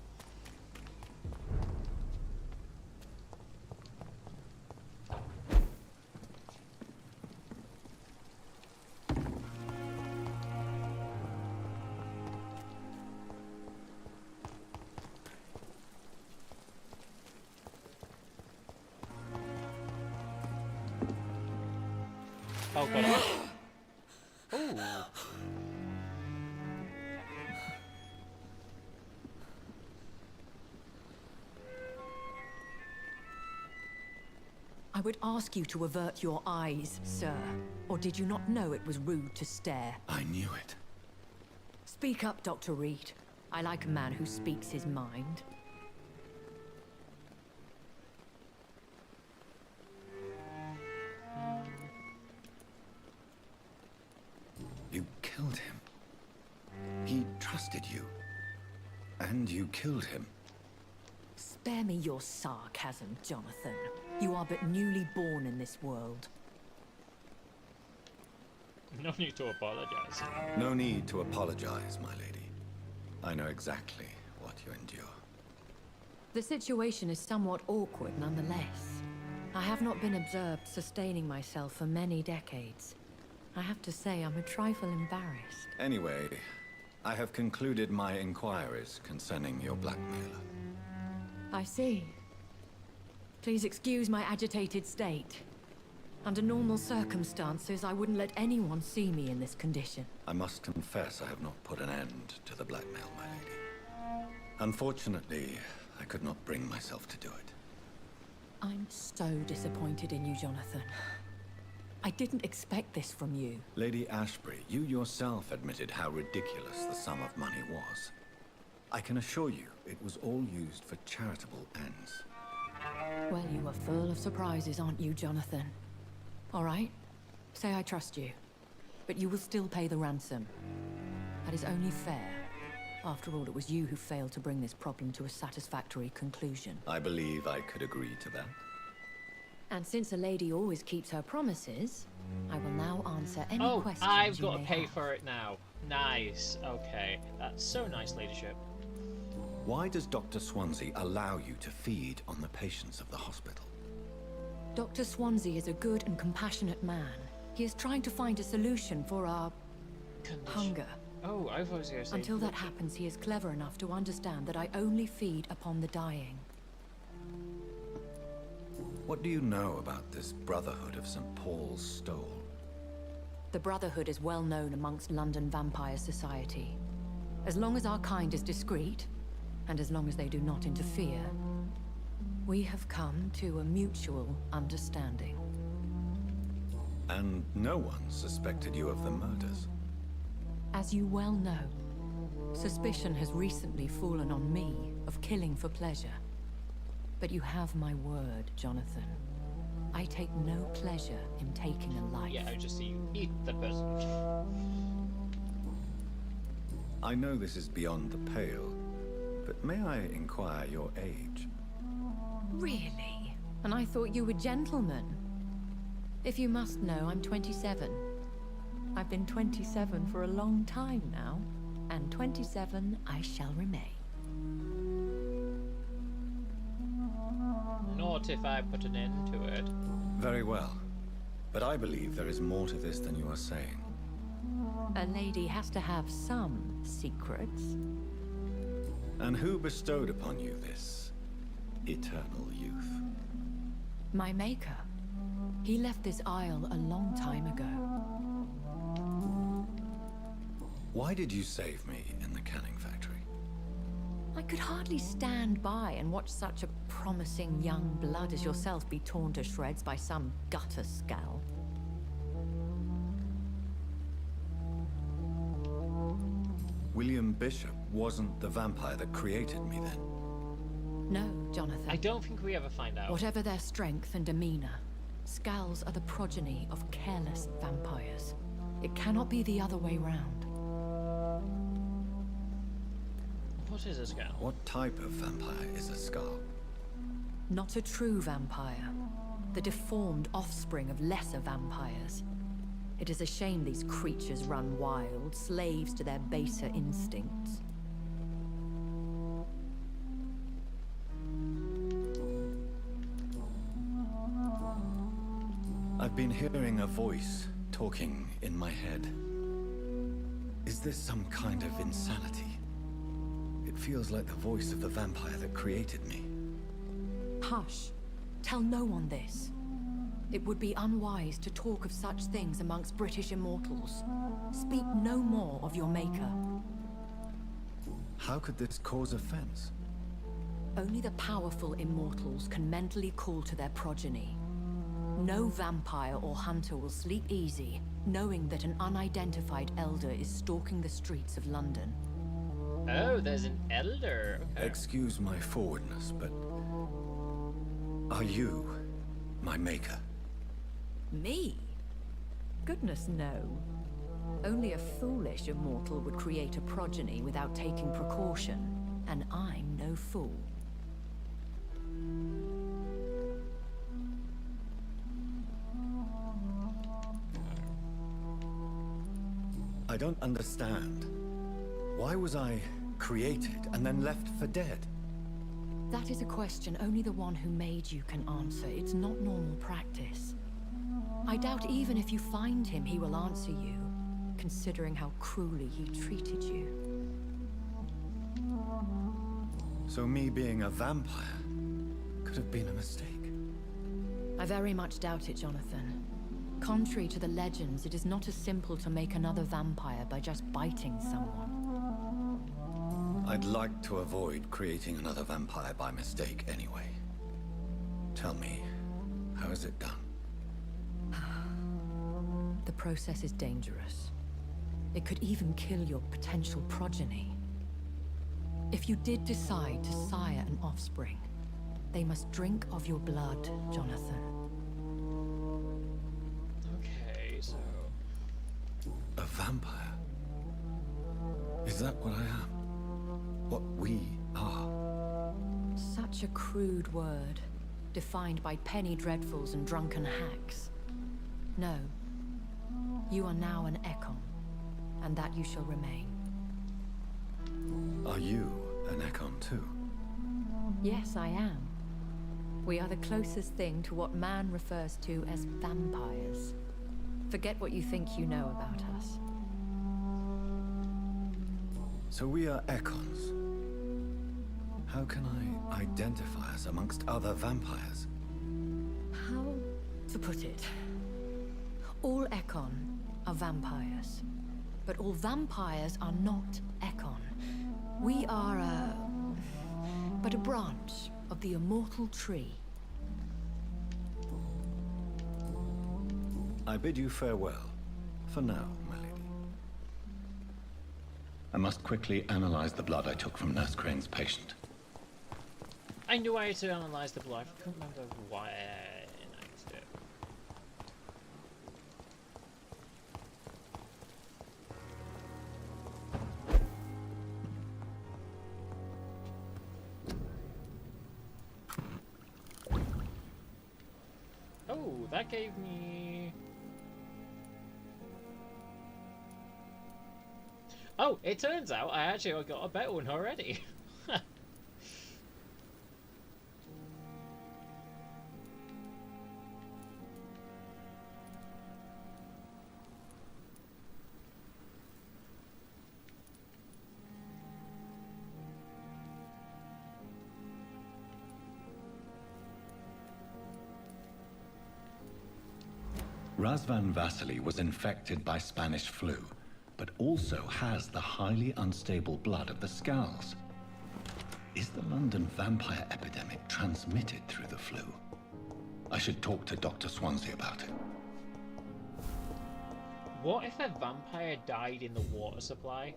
Oh god. Oh. I would ask you to avert your eyes, sir. Or did you not know it was rude to stare? I knew it. Speak up, Dr. Reed. I like a man who speaks his mind. You killed him. He trusted you. And you killed him. Spare me your sarcasm, Jonathan. You are but newly born in this world. No need to apologize. No need to apologize, my lady. I know exactly what you endure. The situation is somewhat awkward nonetheless. I have not been observed sustaining myself for many decades. I have to say I'm a trifle embarrassed. Anyway, I have concluded my inquiries concerning your blackmailer. I see. Please excuse my agitated state. Under normal circumstances, I wouldn't let anyone see me in this condition. I must confess I have not put an end to the blackmail, my lady. Unfortunately, I could not bring myself to do it. I'm so disappointed in you, Jonathan. I didn't expect this from you. Lady Ashbury, you yourself admitted how ridiculous the sum of money was. I can assure you, it was all used for charitable ends. Well, you are full of surprises, aren't you, Jonathan? All right, say I trust you, but you will still pay the ransom. That is only fair. After all, it was you who failed to bring this problem to a satisfactory conclusion. I believe I could agree to that. And since a lady always keeps her promises, I will now answer any questions I've you got to may pay have. for it now. Nice. Okay. That's so nice, leadership. Why does Dr. Swansea allow you to feed on the patients of the hospital? Dr. Swansea is a good and compassionate man. He is trying to find a solution for our hunger. Oh, I was going to say... Until that happens, he is clever enough to understand that I only feed upon the dying. What do you know about this Brotherhood of St. Paul's Stole? The Brotherhood is well known amongst London vampire society. As long as our kind is discreet, and as long as they do not interfere, we have come to a mutual understanding. And no one suspected you of the murders? As you well know, suspicion has recently fallen on me of killing for pleasure. But you have my word, Jonathan. I take no pleasure in taking a life. Yeah, I just see you eat the person. I know this is beyond the pale, but may I inquire your age? Really? And I thought you were gentlemen. If you must know, I'm 27. I've been 27 for a long time now, and 27 I shall remain. Not if I put an end to it. Very well. But I believe there is more to this than you are saying. A lady has to have some secrets. And who bestowed upon you this eternal youth? My maker. He left this isle a long time ago. Why did you save me in the canning factory? I could hardly stand by and watch such a promising young blood as yourself be torn to shreds by some gutter scowl. William Bishop wasn't the vampire that created me then? No, Jonathan. I don't think we ever find out. Whatever their strength and demeanor, Scowls are the progeny of careless vampires. It cannot be the other way round. What is a Scowl? What type of vampire is a Scowl? Not a true vampire. The deformed offspring of lesser vampires. It is a shame these creatures run wild, slaves to their baser instincts. I've been hearing a voice talking in my head. Is this some kind of insanity? It feels like the voice of the vampire that created me. Hush. Tell no one this. It would be unwise to talk of such things amongst British immortals. Speak no more of your maker. How could this cause offense? Only the powerful immortals can mentally call to their progeny. No vampire or hunter will sleep easy, knowing that an unidentified elder is stalking the streets of London. Oh, there's an elder. Okay. Excuse my forwardness, but are you my maker? Me? Goodness, no. Only a foolish immortal would create a progeny without taking precaution, and I'm no fool. I don't understand. Why was I created and then left for dead? That is a question only the one who made you can answer. It's not normal practice. I doubt even if you find him, he will answer you, considering how cruelly he treated you. So me being a vampire could have been a mistake. I very much doubt it, Jonathan. Contrary to the legends, it is not as simple to make another vampire by just biting someone. I'd like to avoid creating another vampire by mistake anyway. Tell me, how is it done? The process is dangerous. It could even kill your potential progeny. If you did decide to sire an offspring, they must drink of your blood, Jonathan. Okay, so... A vampire? Is that what I am? What we are? Such a crude word, defined by penny dreadfuls and drunken hacks. No. You are now an Ekon, and that you shall remain. Are you an Ekon too? Yes, I am. We are the closest thing to what man refers to as vampires. Forget what you think you know about us. So we are Ekons. How can I identify us amongst other vampires? How to put it? All Ekon are vampires. But all vampires are not Ekon. We are but a branch of the immortal tree. I bid you farewell. For now, my lady. I must quickly analyze the blood I took from Nurse Crane's patient. I knew I had to analyze the blood. I couldn't remember why I analyzed it. Oh, that gave me... Oh, it turns out I actually got a better one already. Razvan Vasily was infected by Spanish flu, but also has the highly unstable blood of the Skulls. Is the London vampire epidemic transmitted through the flu? I should talk to Dr. Swansea about it. What if a vampire died in the water supply?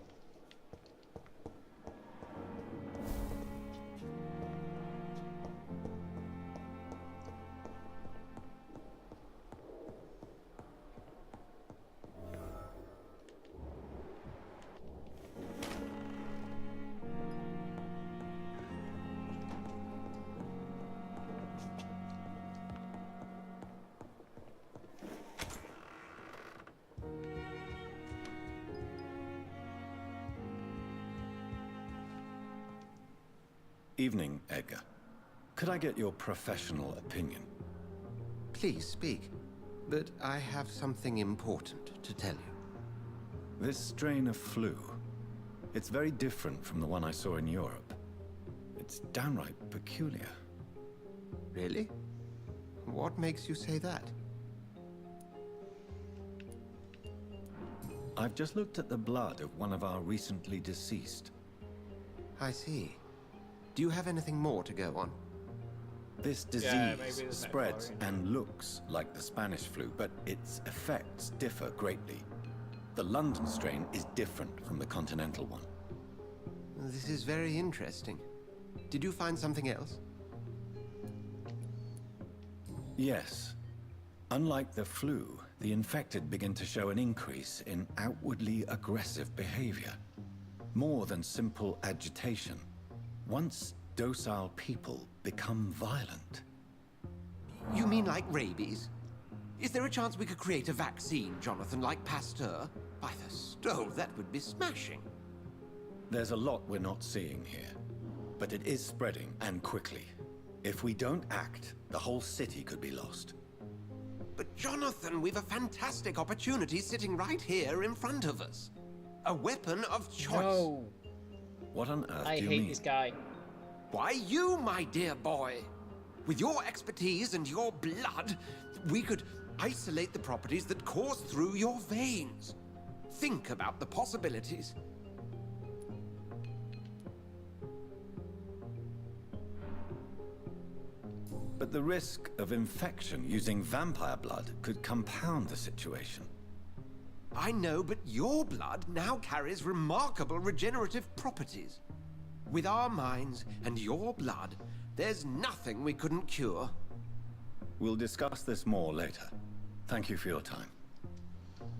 Evening, Edgar. Could I get your professional opinion? Please speak, but I have something important to tell you. This strain of flu, it's very different from the one I saw in Europe. It's downright peculiar. Really? What makes you say that? I've just looked at the blood of one of our recently deceased. I see. Do you have anything more to go on? This disease spreads and looks like the Spanish flu, but its effects differ greatly. The London strain is different from the continental one. This is very interesting. Did you find something else? Yes. Unlike the flu, the infected begin to show an increase in outwardly aggressive behavior. More than simple agitation. Once docile people become violent. You mean like rabies? Is there a chance we could create a vaccine, Jonathan, like Pasteur? By the stove, that would be smashing. There's a lot we're not seeing here, but it is spreading, and quickly. If we don't act, the whole city could be lost. But Jonathan, we've a fantastic opportunity sitting right here in front of us. A weapon of choice. No. What on earth I do you hate mean? this guy. Why, you, my dear boy. With your expertise and your blood, we could isolate the properties that course through your veins. Think about the possibilities. But the risk of infection using vampire blood could compound the situation. I know, but your blood now carries remarkable regenerative properties. With our minds and your blood, there's nothing we couldn't cure. We'll discuss this more later. Thank you for your time.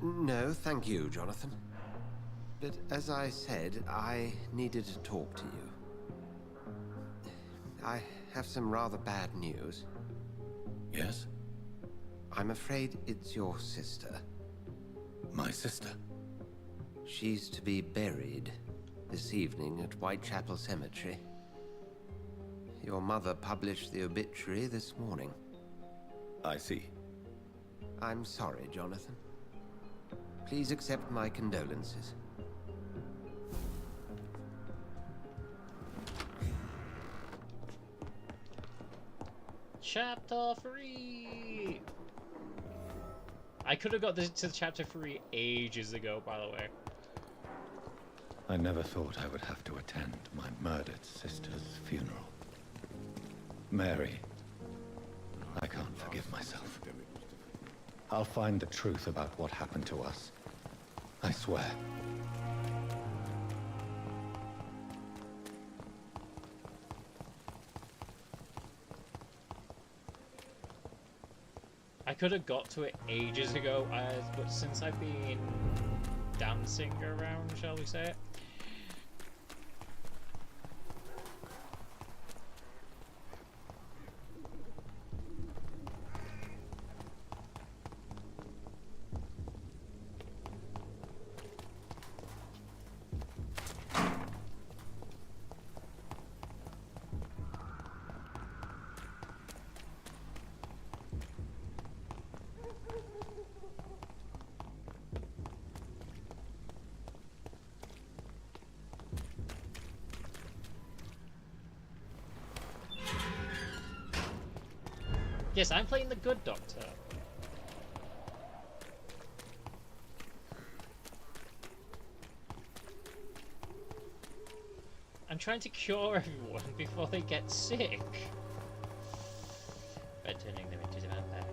No, thank you, Jonathan. But as I said, I needed to talk to you. I have some rather bad news. Yes? I'm afraid it's your sister. My sister? She's to be buried this evening at Whitechapel Cemetery. Your mother published the obituary this morning. I see. I'm sorry, Jonathan. Please accept my condolences. Chapter 3! I could have got this to chapter 3 ages ago, by the way. I never thought I would have to attend my murdered sister's funeral. Mary, I can't forgive myself. I'll find the truth about what happened to us. I swear. I could have got to it ages ago, but since I've been dancing around, shall we say it? Yes, I'm playing the good doctor. I'm trying to cure everyone before they get sick. By turning them into vampires.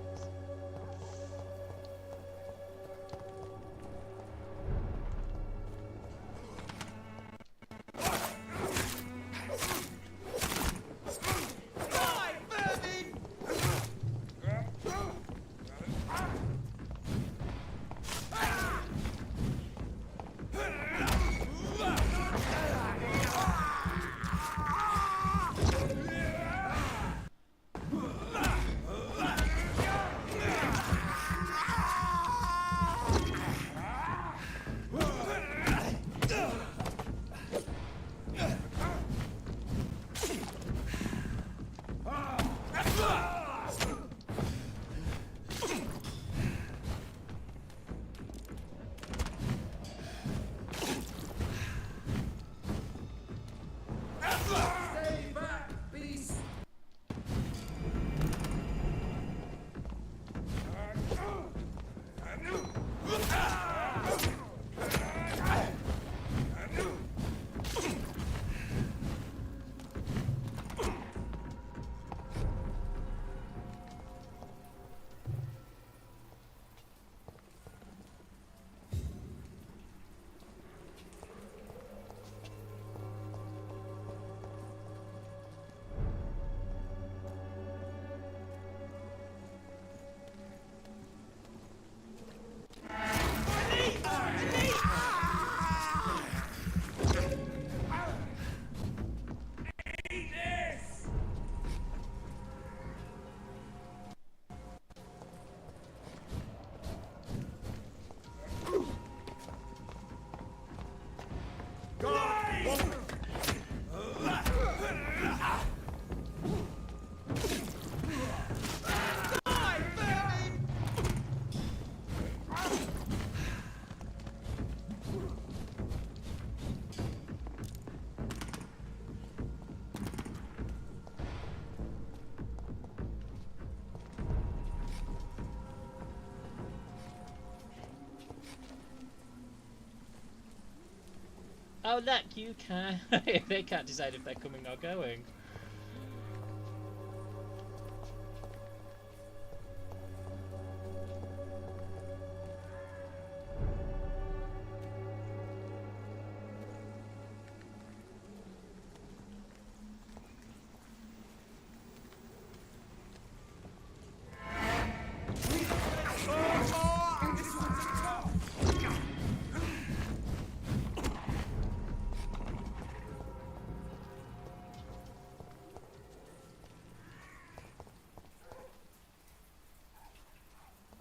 Oh look, you can. They can't decide if they're coming or going.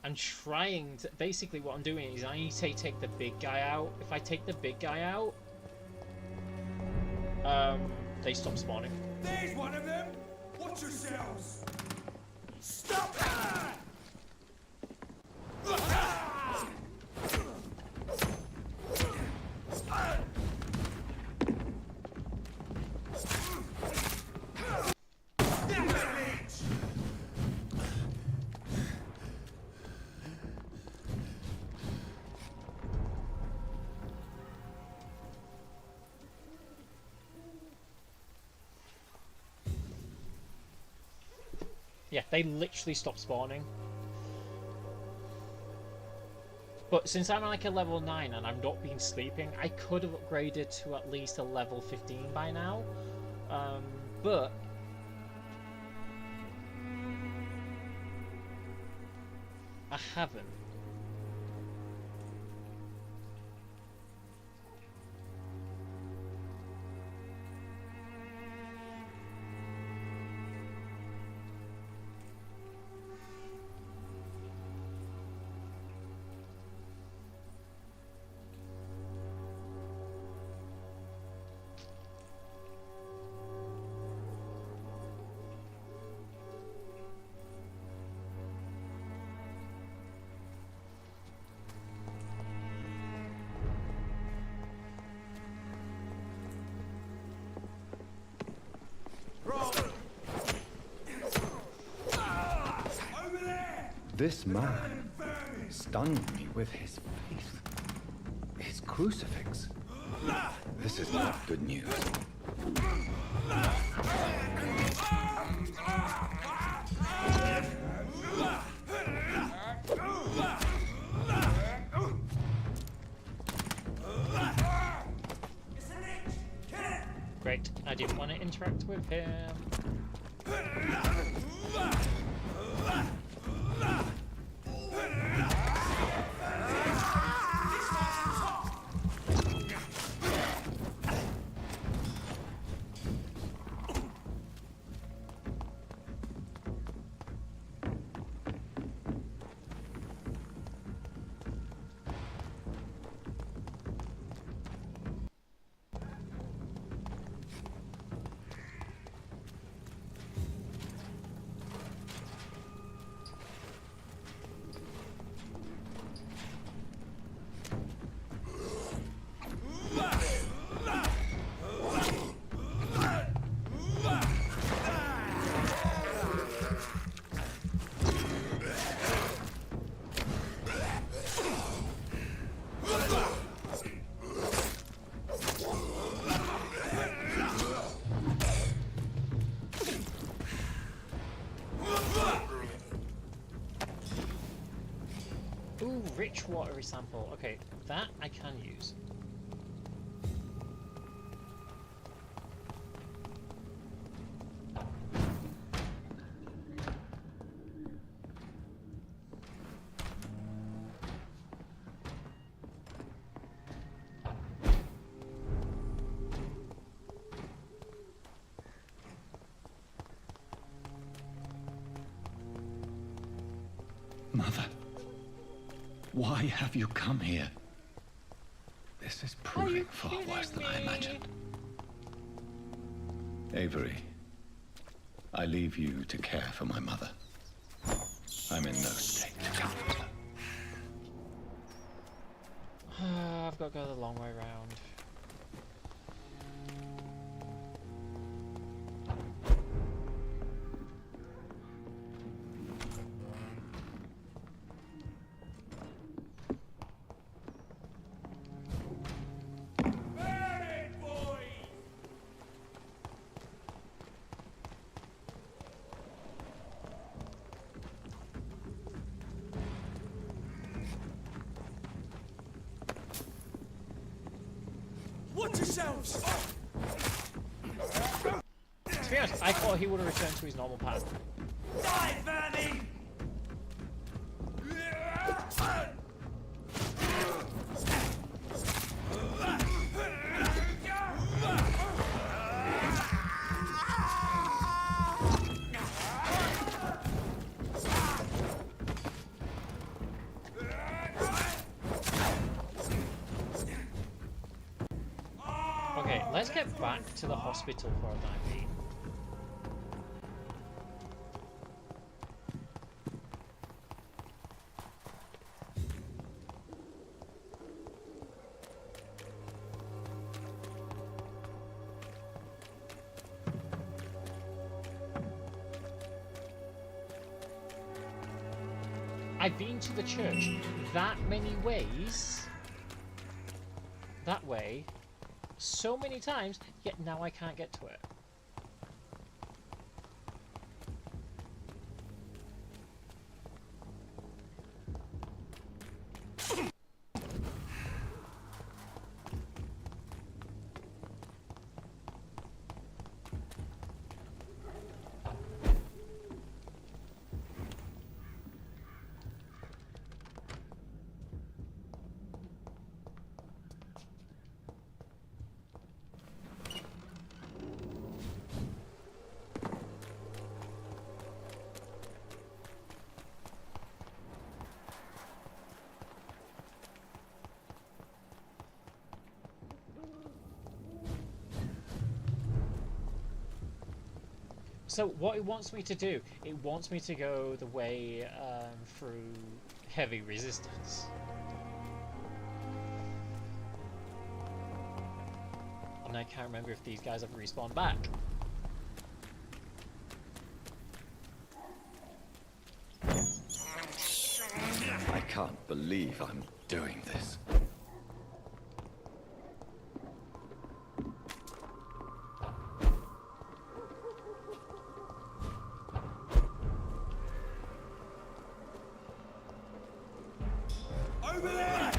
I'm trying to... Basically what I'm doing is I need to take the big guy out. If I take the big guy out, they stop spawning. There's one of them! Watch yourselves! Stop that! Yeah, they literally stop spawning. But since I'm like a level 9 and I've not been sleeping, I could have upgraded to at least a level 15 by now. But I haven't. This man stunned me with his faith. His crucifix. This is not good news. Great, I didn't want to interact with him. Ooh, rich watery sample. Okay, that I can use. Mother, why have you come here? This is proving far worse than I imagined. Avery, I leave you to care for my mother. I'm in no state to comfort her. I've got to go the long way round. Watch yourselves! To be honest, I thought he would have returned to his normal path. Die, vermin! Okay, let's get back to the hospital for a time being. I've been to the church that many ways, that way, so many times, yet now I can't get to it. So what it wants me to do, it wants me to go the way through heavy resistance. And I can't remember if these guys have respawned back. I can't believe I'm doing this. Over there!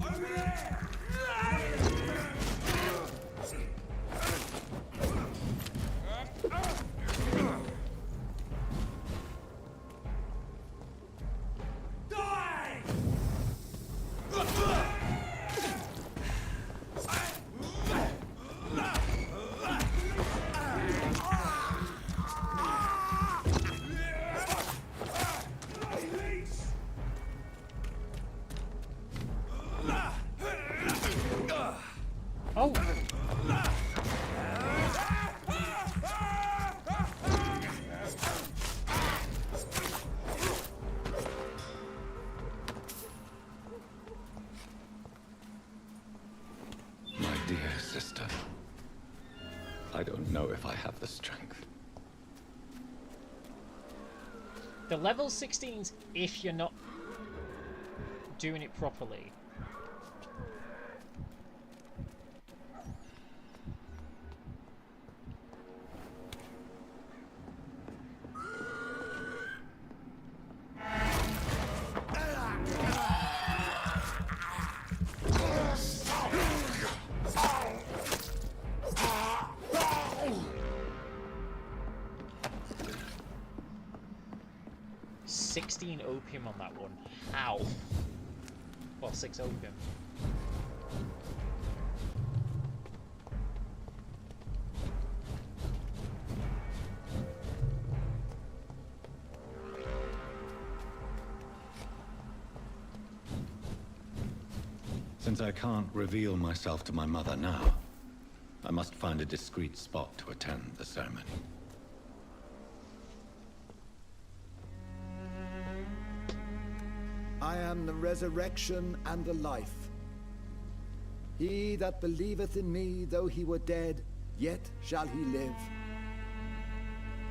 Over there! Oh! My dear sister, I don't know if I have the strength. The level 16s, if you're not doing it properly. Opium on that one. How? Well, 6 opium. Since I can't reveal myself to my mother now, I must find a discreet spot to attend the ceremony. I am the resurrection and the life. He that believeth in me, though he were dead, yet shall he live.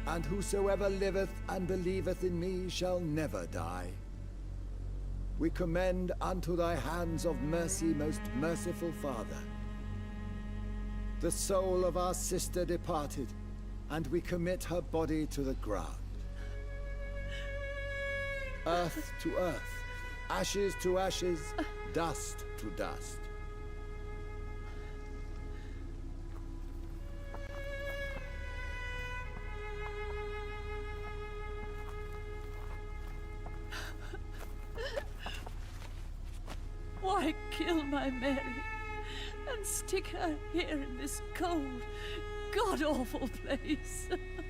And whosoever liveth and believeth in me shall never die. We commend unto thy hands of mercy, most merciful Father, the soul of our sister departed, and we commit her body to the ground. Earth to earth, ashes to ashes, dust to dust. Why kill my Mary and stick her here in this cold, god-awful place?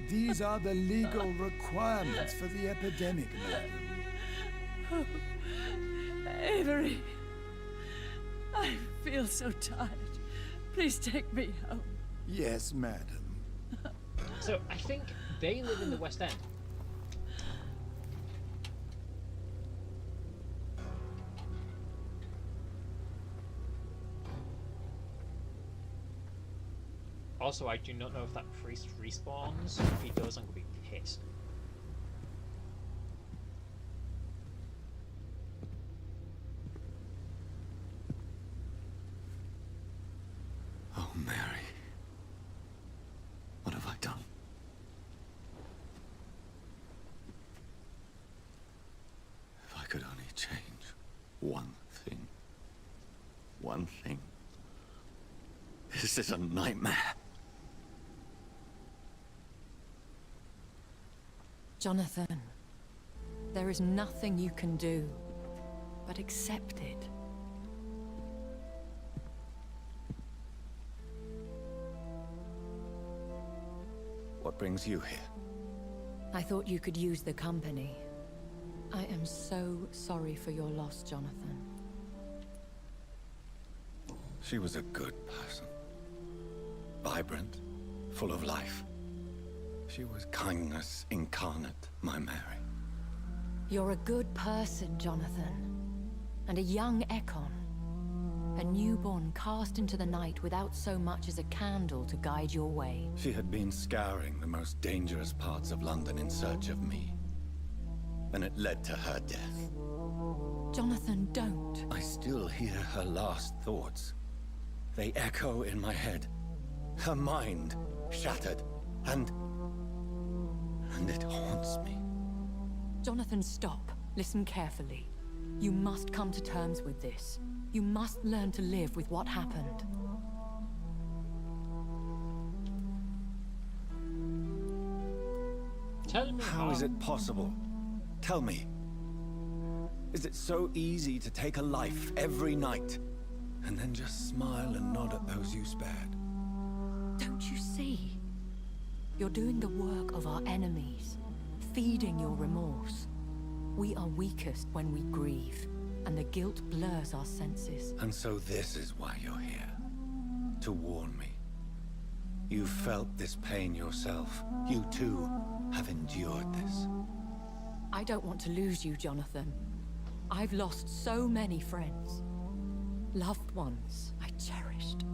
These are the legal requirements for the epidemic, madam. Oh, Avery, I feel so tired. Please take me home. Yes, madam. So, I think they live in the West End. Also, I do not know if that priest respawns. If he does, I'm going to be pissed. Oh, Mary. What have I done? If I could only change one thing. One thing. This is a nightmare. Jonathan, there is nothing you can do but accept it. What brings you here? I thought you could use the company. I am so sorry for your loss, Jonathan. She was a good person. Vibrant, full of life. She was kindness incarnate, my Mary. You're a good person, Jonathan. And a young Ekon. A newborn cast into the night without so much as a candle to guide your way. She had been scouring the most dangerous parts of London in search of me. and it led to her death. Jonathan, don't. I still hear her last thoughts. They echo in my head. Her mind shattered, and it haunts me. Jonathan, stop. Listen carefully. You must come to terms with this. You must learn to live with what happened. Tell me how is it possible? Tell me. Is it so easy to take a life every night and then just smile and nod at those you spared? Don't you see? You're doing the work of our enemies, feeding your remorse. We are weakest when we grieve, and the guilt blurs our senses. And so this is why you're here. To warn me. You've felt this pain yourself. You too have endured this. I don't want to lose you, Jonathan. I've lost so many friends. Loved ones I cherished.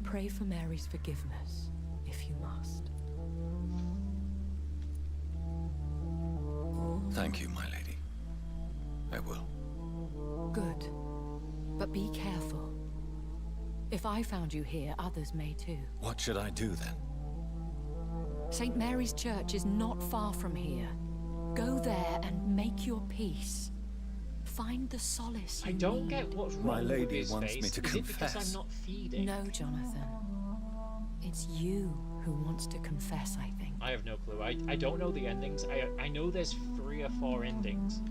Pray for Mary's forgiveness, if you must. Thank you, my lady. I will. Good. But be careful. If I found you here, others may too. What should I do then? St. Mary's Church is not far from here. Go there and make your peace. Find the solace you I don't need. get what's wrong My lady with his wants face. me to Is it because confess? I'm not feeding? No, Jonathan. It's you who wants to confess, I think. I have no clue. I don't know the endings. I know there's 3 or 4 endings.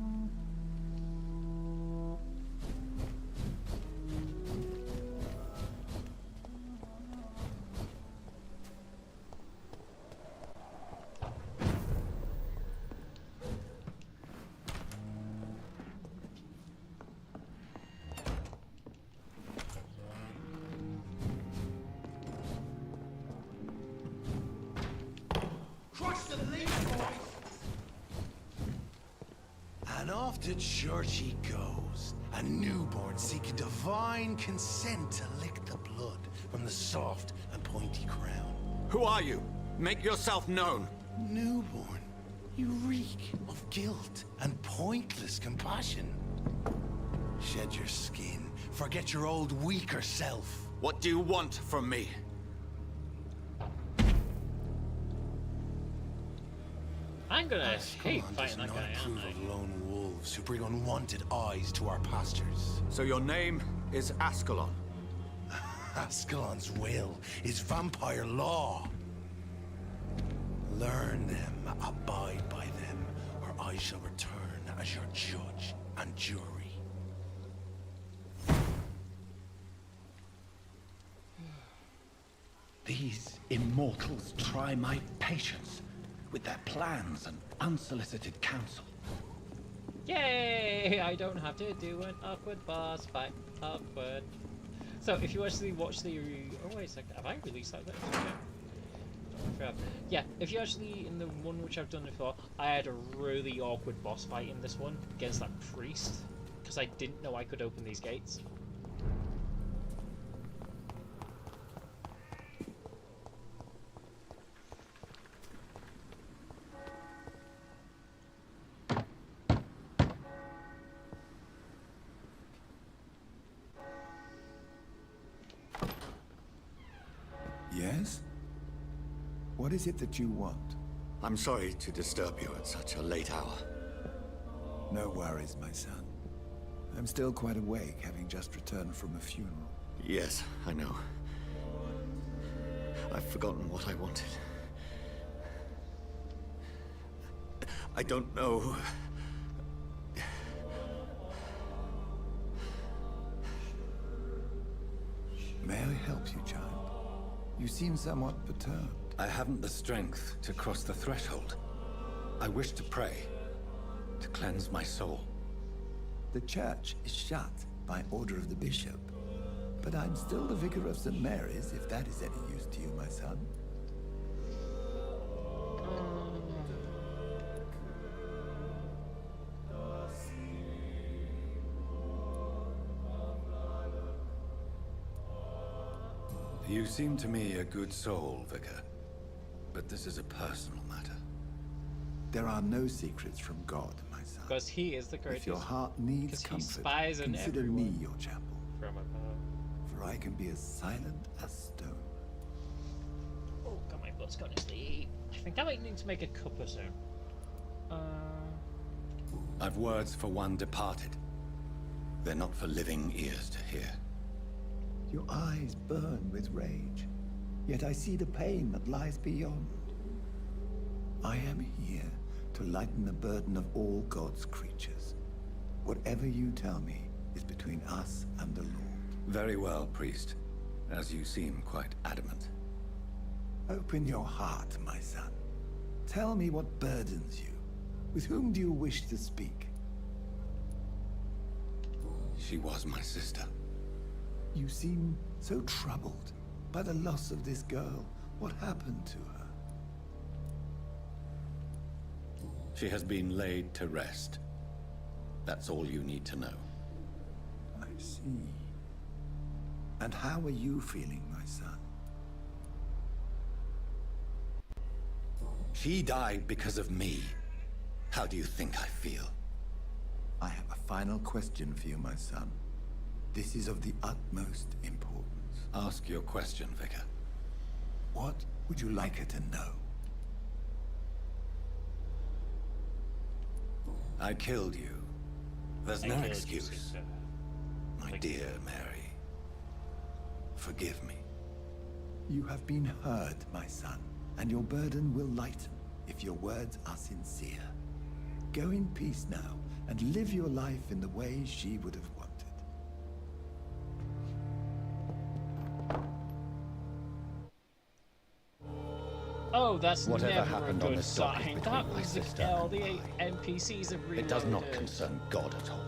Crush the leaf, boys! And off to church he goes, a newborn seeking divine consent to lick the blood from the soft and pointy crown. Who are you? Make yourself known. Newborn, you reek of guilt and pointless compassion. Shed your skin, forget your old weaker self. What do you want from me? I'm gonna hate Ascalon fighting does that not guy, approve aren't of lone wolves who bring unwanted eyes to our pastures. So your name is Ascalon? Ascalon's will is vampire law. Learn them, abide by them, or I shall return as your judge and jury. These immortals try my patience with their plans and unsolicited counsel. Yay! I don't have to do an awkward boss fight. Awkward. So, if you actually watch the... Oh, wait a second. Have I released that bit? Okay. Yeah, if you actually, in the one which I've done before, I had a really awkward boss fight in this one against that priest, because I didn't know I could open these gates. Yes? What is it that you want? I'm sorry to disturb you at such a late hour. No worries, my son. I'm still quite awake, having just returned from a funeral. Yes, I know. I've forgotten what I wanted. I don't know. May I help you, child? You seem somewhat perturbed. I haven't the strength to cross the threshold. I wish to pray, to cleanse my soul. The church is shut by order of the bishop. But I'm still the vicar of St. Mary's, if that is any use to you, my son. You seem to me a good soul, Vicar. But this is a personal matter. There are no secrets from God, my son. Because he is the greatest. If your heart needs he comfort, spies on consider everyone me your chapel. from above. For I can be as silent as stone. Oh, got my blood's gone to sleep. I think I might need to make a cuppa soon. I've words for one departed. They're not for living ears to hear. Your eyes burn with rage, yet I see the pain that lies beyond. I am here to lighten the burden of all God's creatures. Whatever you tell me is between us and the Lord. Very well, priest. As you seem quite adamant. Open your heart, my son. Tell me what burdens you. With whom do you wish to speak? She was my sister. You seem so troubled by the loss of this girl. What happened to her? She has been laid to rest. That's all you need to know. I see. And how are you feeling, my son? She died because of me. How do you think I feel? I have a final question for you, my son. This is of the utmost importance. Ask your question, Vicar. What would you like her to know? I killed you. There's no excuse. My Like, dear Mary, forgive me. You have been heard, my son, and your burden will lighten if your words are sincere. Go in peace now, and live your life in the way she would have wanted. Oh, that's Whatever never happened a on good this docket sign. between That my was the sister all and the I. NPCs are really It does not concern God at all.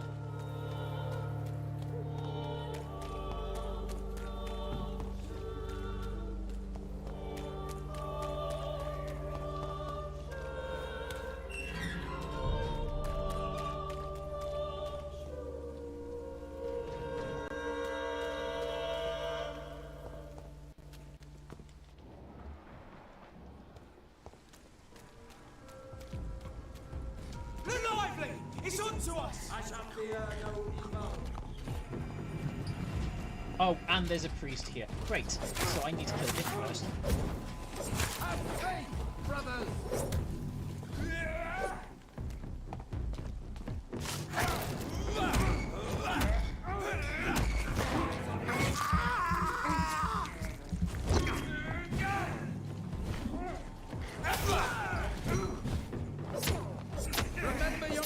Lively! It's on to us! I shall fear no evil. Oh, and there's a priest here. Great. So I need to kill him first. Have faith, brothers! Remember your...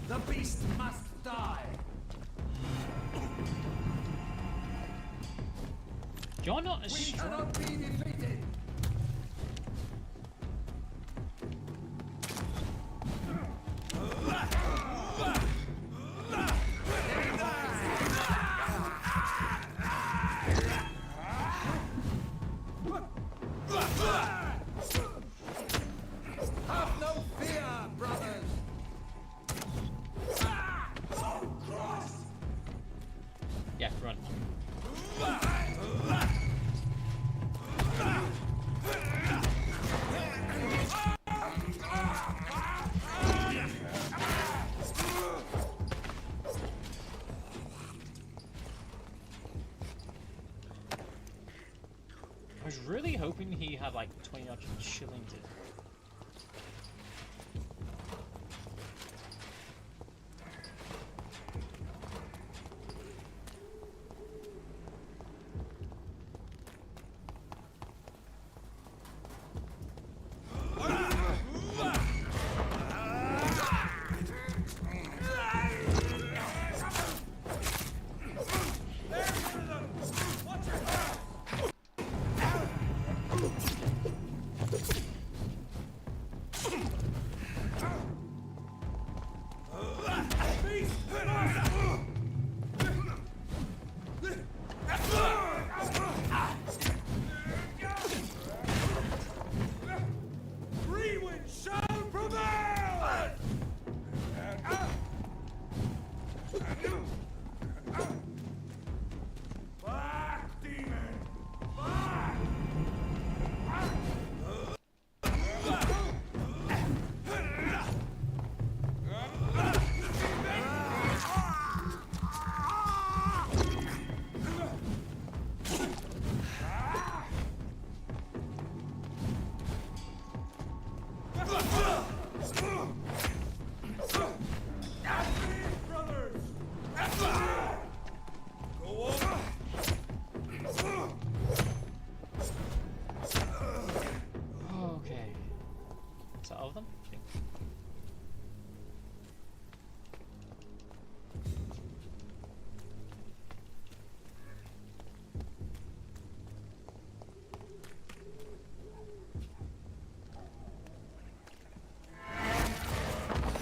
The beast must die! You're not as We strong. cannot be defeated! Have no fear, brothers! Yeah, run. I was really hoping he had like 20 odd shillings in. of them.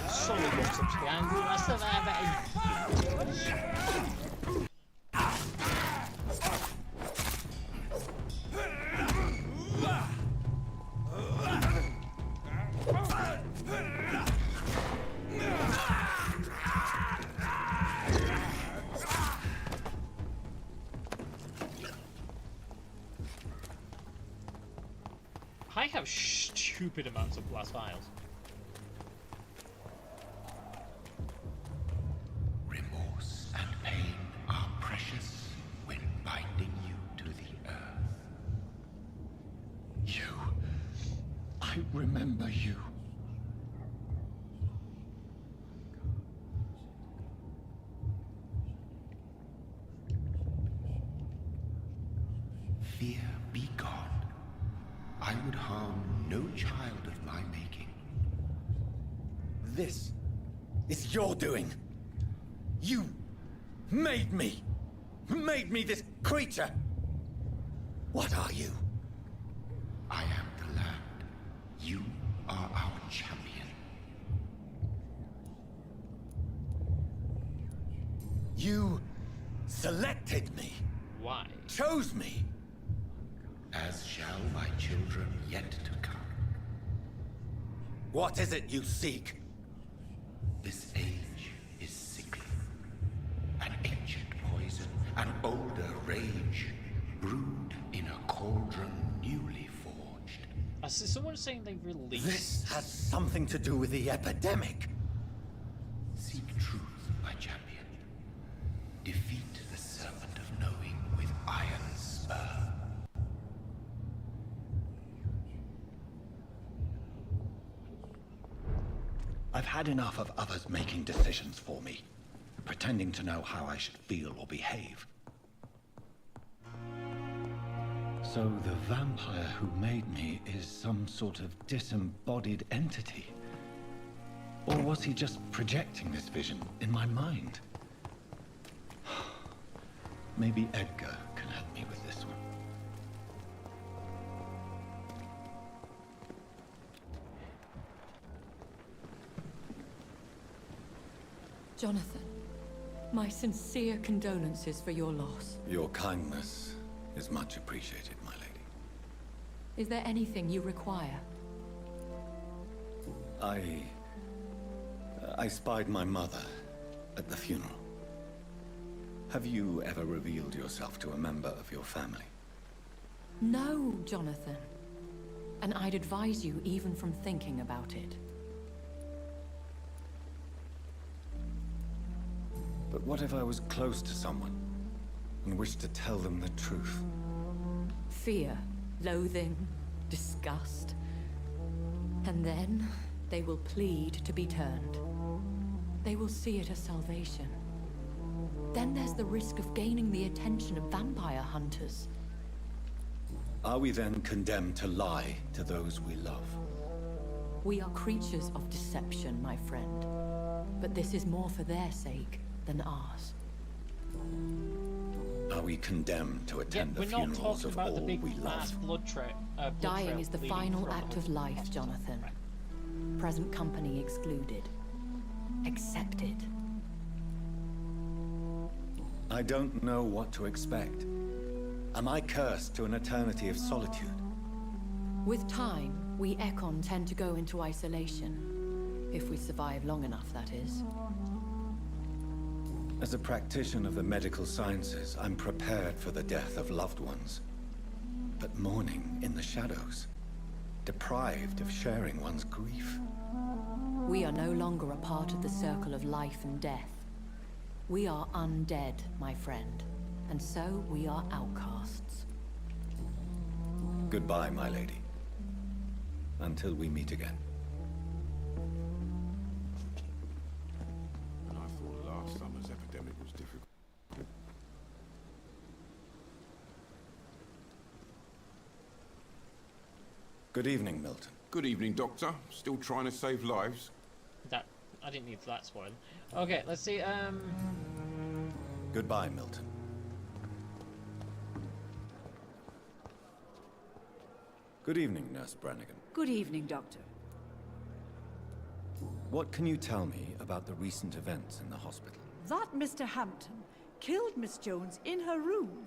Solid walks up to the angle. I still have I have stupid amounts of glass vials. Remorse and pain are precious when binding you to the earth. You. I remember you. Fear be gone. I would harm no child of my making. This is your doing. You made me this creature. What are you? I am the land. You are our champion. You selected me. Why? Chose me. As shall my children yet to come. What is it you seek? This age is sickly. An ancient poison, an older rage, brewed in a cauldron newly forged. I see someone saying they released. This has something to do with the epidemic. Seek truth, my champion. Defeat the serpent of knowing with iron spur. I've had enough of others making decisions for me, pretending to know how I should feel or behave. So the vampire who made me is some sort of disembodied entity? Or was he just projecting this vision in my mind? Maybe Edgar can help me with this one. Jonathan, my sincere condolences for your loss. Your kindness is much appreciated, my lady. Is there anything you require? I spied my mother at the funeral. Have you ever revealed yourself to a member of your family? No, Jonathan. And I'd advise you even from thinking about it. But what if I was close to someone and wished to tell them the truth? Fear, loathing, disgust. And then they will plead to be turned. They will see it as salvation. Then there's the risk of gaining the attention of vampire hunters. Are we then condemned to lie to those we love? We are creatures of deception, my friend. But this is more for their sake than ours. Are we condemned to attend the we're not funerals talking of about all the big we mass love? blood trail. Dying is the final act of life, Jonathan. Present company excluded. Accepted. I don't know what to expect. Am I cursed to an eternity of solitude? With time, we Ekon tend to go into isolation. If we survive long enough, that is. As a practitioner of the medical sciences, I'm prepared for the death of loved ones. But mourning in the shadows, deprived of sharing one's grief. We are no longer a part of the circle of life and death. We are undead, my friend, and so we are outcasts. Goodbye, my lady. Until we meet again. And I thought last summer's epidemic was difficult. Good evening, Milton. Good evening, Doctor. Still trying to save lives? That I didn't need that spoiler. Okay, let's see. Goodbye, Milton. Good evening, Nurse Brannigan. Good evening, Doctor. What can you tell me about the recent events in the hospital? That Mr. Hampton killed Miss Jones in her room,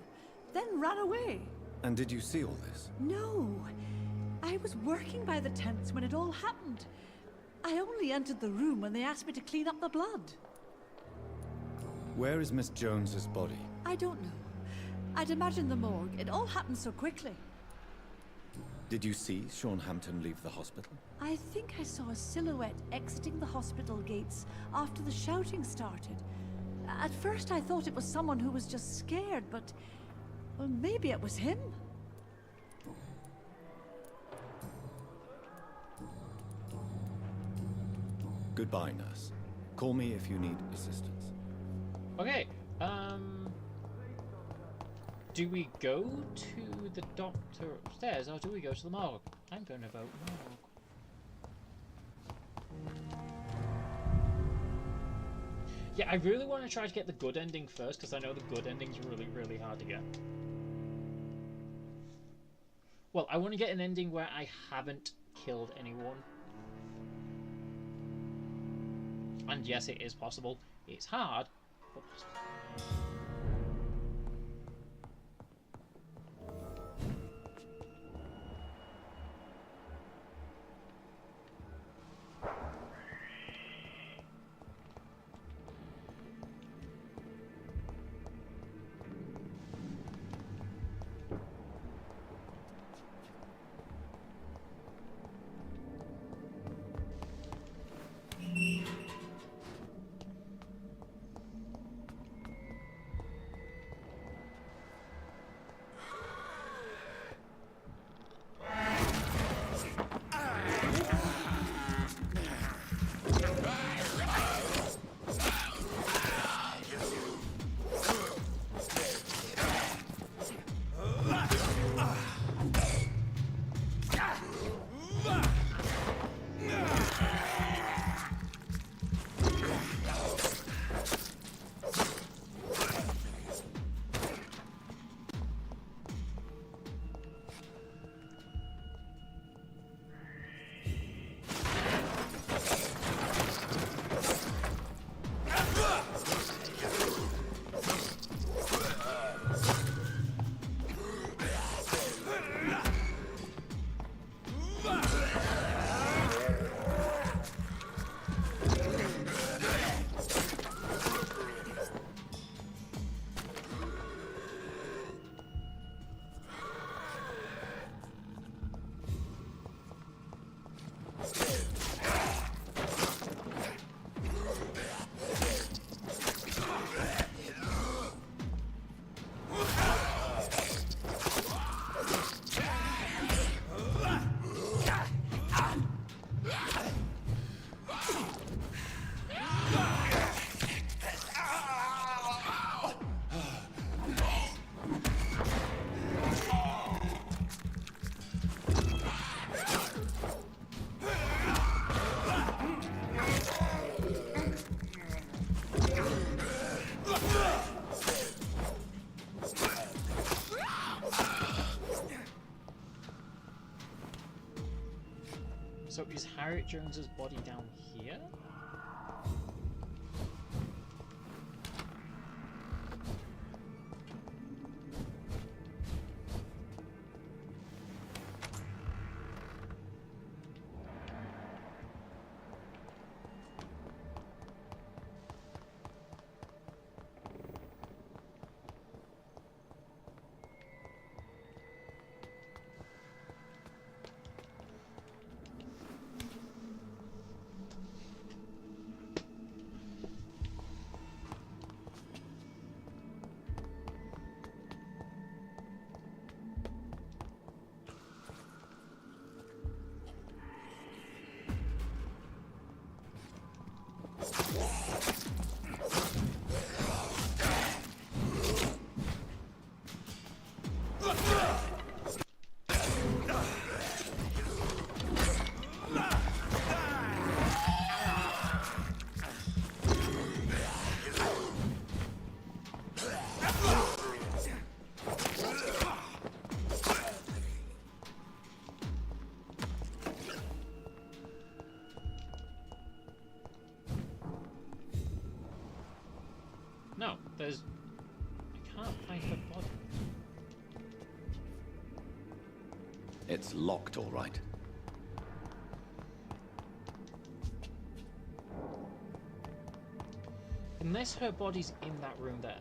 then ran away. And did you see all this? No. I was working by the tents when it all happened. I only entered the room when they asked me to clean up the blood. Where is Miss Jones's body? I don't know. I'd imagine the morgue. It all happened so quickly. Did you see Sean Hampton leave the hospital? I think I saw a silhouette exiting the hospital gates after the shouting started. At first I thought it was someone who was just scared, but... well, maybe it was him. Goodbye, nurse. Call me if you need assistance. Okay, do we go to the doctor upstairs, or do we go to the morgue? I'm going to vote morgue. Yeah, I really want to try to get the good ending first, because I know the good ending's really, really hard to get. Well, I want to get an ending where I haven't killed anyone. And yes, it is possible. It's hard, but possible. So is Harriet Jones's body down here? There's... I can't find her body. It's locked, all right. Unless her body's in that room there.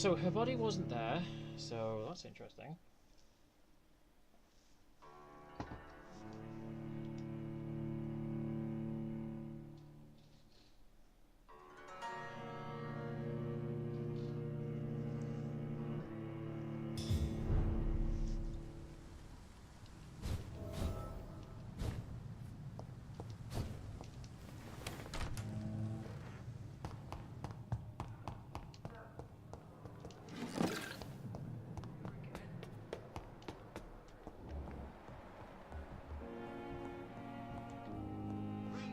So her body wasn't there, so that's interesting.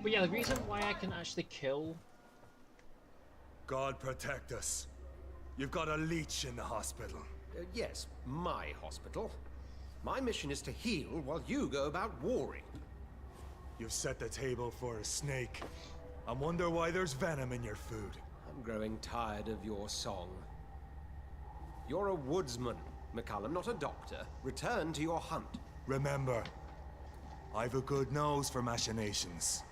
But yeah, the reason why I can actually kill... God protect us. You've got a leech in the hospital. Yes, my hospital. My mission is to heal while you go about warring. You've set the table for a snake. I wonder why there's venom in your food. I'm growing tired of your song. You're a woodsman, McCullum, not a doctor. Return to your hunt. Remember, I've a good nose for machinations.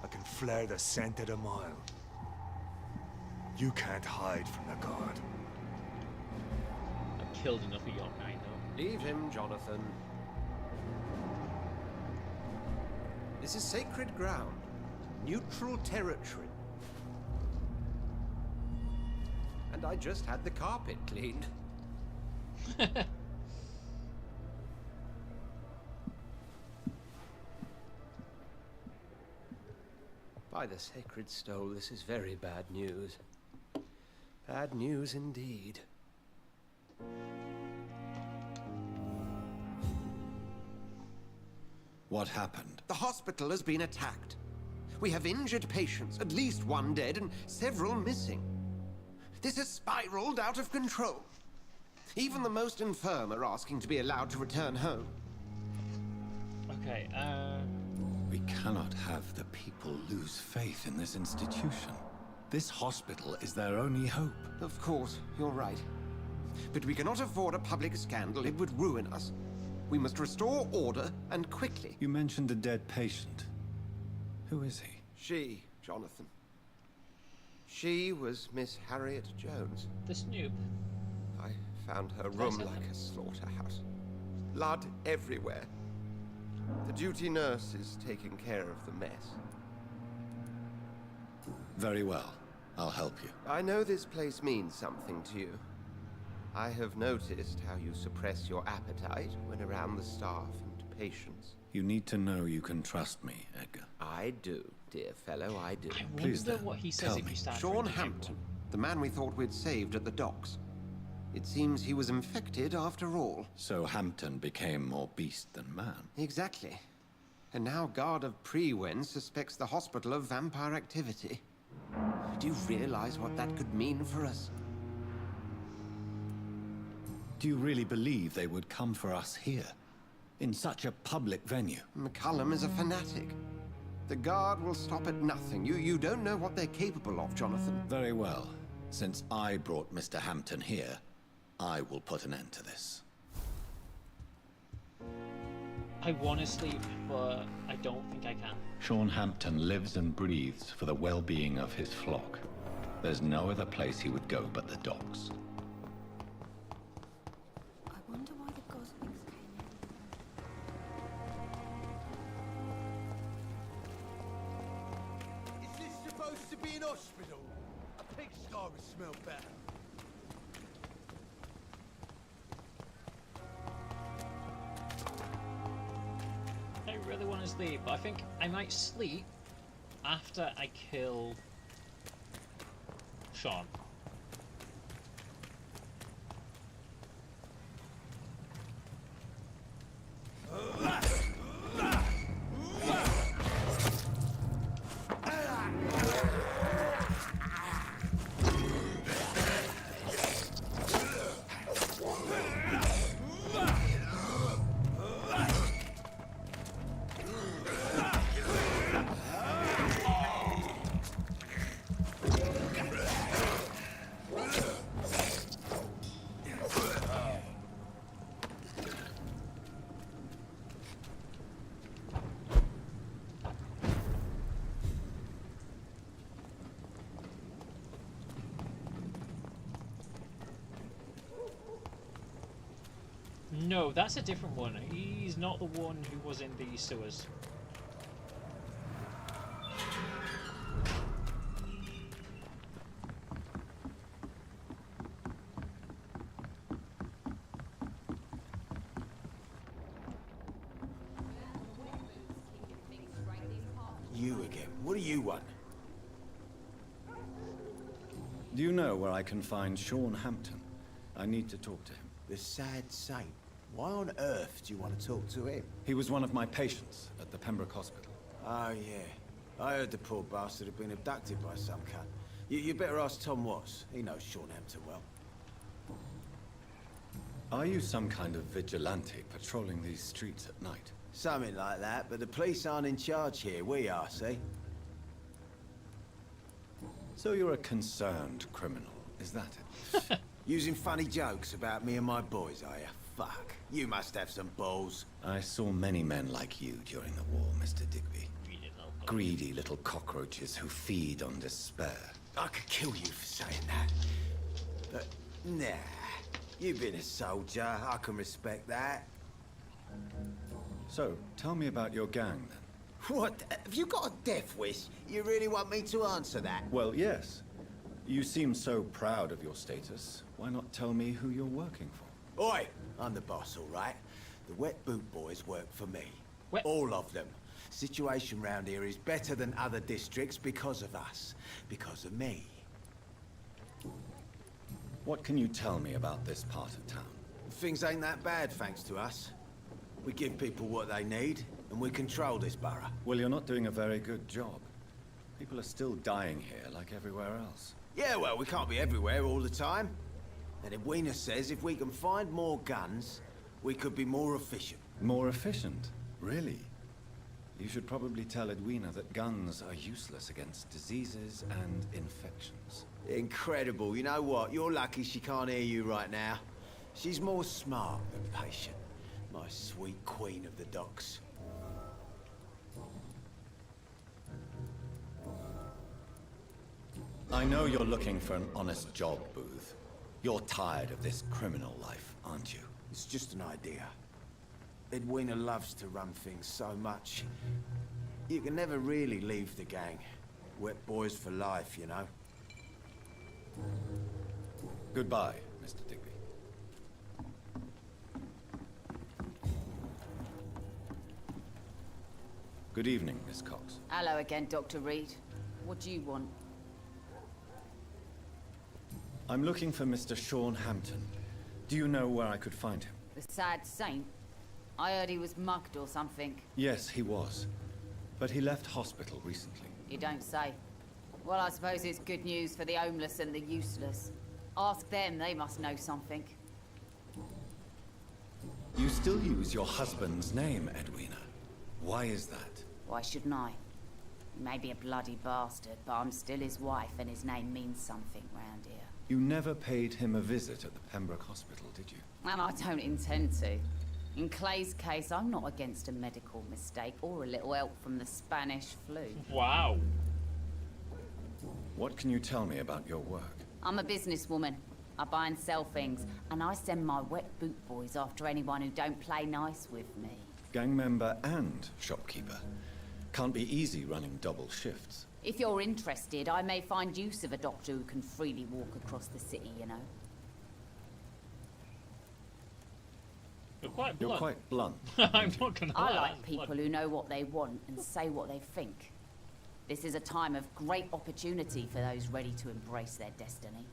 I can flare the scent at a mile. You can't hide from the god. I've killed enough of your kind, though. Leave him, Jonathan. This is sacred ground. Neutral territory. And I just had the carpet cleaned. By the sacred stole, this is very bad news. Bad news indeed. What happened? The hospital has been attacked. We have injured patients, at least one dead and several missing. This has spiraled out of control. Even the most infirm are asking to be allowed to return home. Okay, We cannot have the people lose faith in this institution. This hospital is their only hope. Of course, you're right. But we cannot afford a public scandal. It would ruin us. We must restore order, and quickly. You mentioned a dead patient. Who is he? She, Jonathan. She was Miss Harriet Jones. The Snoop. I found her room like a slaughterhouse. Blood everywhere. The duty nurse is taking care of the mess. Very well. I'll help you. I know this place means something to you. I have noticed how you suppress your appetite when around the staff and patients. You need to know you can trust me, Edgar. I do, dear fellow, I do. I wonder what he says if you start Sean drinking Hampton, the man we thought we'd saved at the docks. It seems he was infected after all. So Hampton became more beast than man. Exactly. And now Guard of Prewen suspects the hospital of vampire activity. Do you realize what that could mean for us? Do you really believe they would come for us here? In such a public venue? McCullum is a fanatic. The Guard will stop at nothing. You don't know what they're capable of, Jonathan. Very well. Since I brought Mr. Hampton here, I will put an end to this. I want to sleep, but I don't think I can. Sean Hampton lives and breathes for the well-being of his flock. There's no other place he would go but the docks. I wonder why the Goslings came Is this supposed to be an hospital? A pigsty would smell better. really want to sleep, but I think I might sleep after I kill Sean. No, that's a different one. He's not the one who was in the sewers. You again. What do you want? Do you know where I can find Sean Hampton? I need to talk to him. The sad saint. Why on earth do you want to talk to him? He was one of my patients at the Pembroke Hospital. Oh, yeah. I heard the poor bastard had been abducted by some cunt. You better ask Tom Watts. He knows Sean Hampton well. Are you some kind of vigilante patrolling these streets at night? Something like that, but the police aren't in charge here. We are, see? So you're a concerned criminal, is that it? Using funny jokes about me and my boys, are you? Fuck. You must have some balls. I saw many men like you during the war, Mr. Digby. Greedy little cockroaches who feed on despair. I could kill you for saying that. But, nah. You've been a soldier. I can respect that. So, tell me about your gang, then. What? Have you got a death wish? You really want me to answer that? Well, yes. You seem so proud of your status. Why not tell me who you're working for? Oi! I'm the boss, all right? The Wet Boot Boys work for me. All of them. Situation round here is better than other districts because of us. Because of me. What can you tell me about this part of town? Things ain't that bad, thanks to us. We give people what they need, and we control this borough. Well, you're not doing a very good job. People are still dying here, like everywhere else. Yeah, well, we can't be everywhere all the time. And Edwina says if we can find more guns, we could be more efficient. More efficient? Really? You should probably tell Edwina that guns are useless against diseases and infections. Incredible. You know what? You're lucky she can't hear you right now. She's more smart than patient. My sweet queen of the docks. I know you're looking for an honest job, Booth. You're tired of this criminal life, aren't you? It's just an idea. Edwina loves to run things so much. You can never really leave the gang. Wet boys for life, you know. Goodbye, Mr. Digby. Good evening, Miss Cox. Hello again, Dr. Reed. What do you want? I'm looking for Mr. Sean Hampton. Do you know where I could find him? The sad saint? I heard he was mugged or something. Yes, he was. But he left hospital recently. You don't say. Well, I suppose it's good news for the homeless and the useless. Ask them, they must know something. You still use your husband's name, Edwina. Why is that? Why shouldn't I? He may be a bloody bastard, but I'm still his wife and his name means something round here. You never paid him a visit at the Pembroke Hospital, did you? And I don't intend to. In Clay's case, I'm not against a medical mistake or a little help from the Spanish flu. Wow. What can you tell me about your work? I'm a businesswoman. I buy and sell things, and I send my wet boot boys after anyone who don't play nice with me. Gang member and shopkeeper. Can't be easy running double shifts. If you're interested, I may find use of a doctor who can freely walk across the city, you know. You're quite You're blunt. quite blunt. I'm not gonna lie. I like that's people blunt. who know what they want and say what they think. This is a time of great opportunity for those ready to embrace their destiny.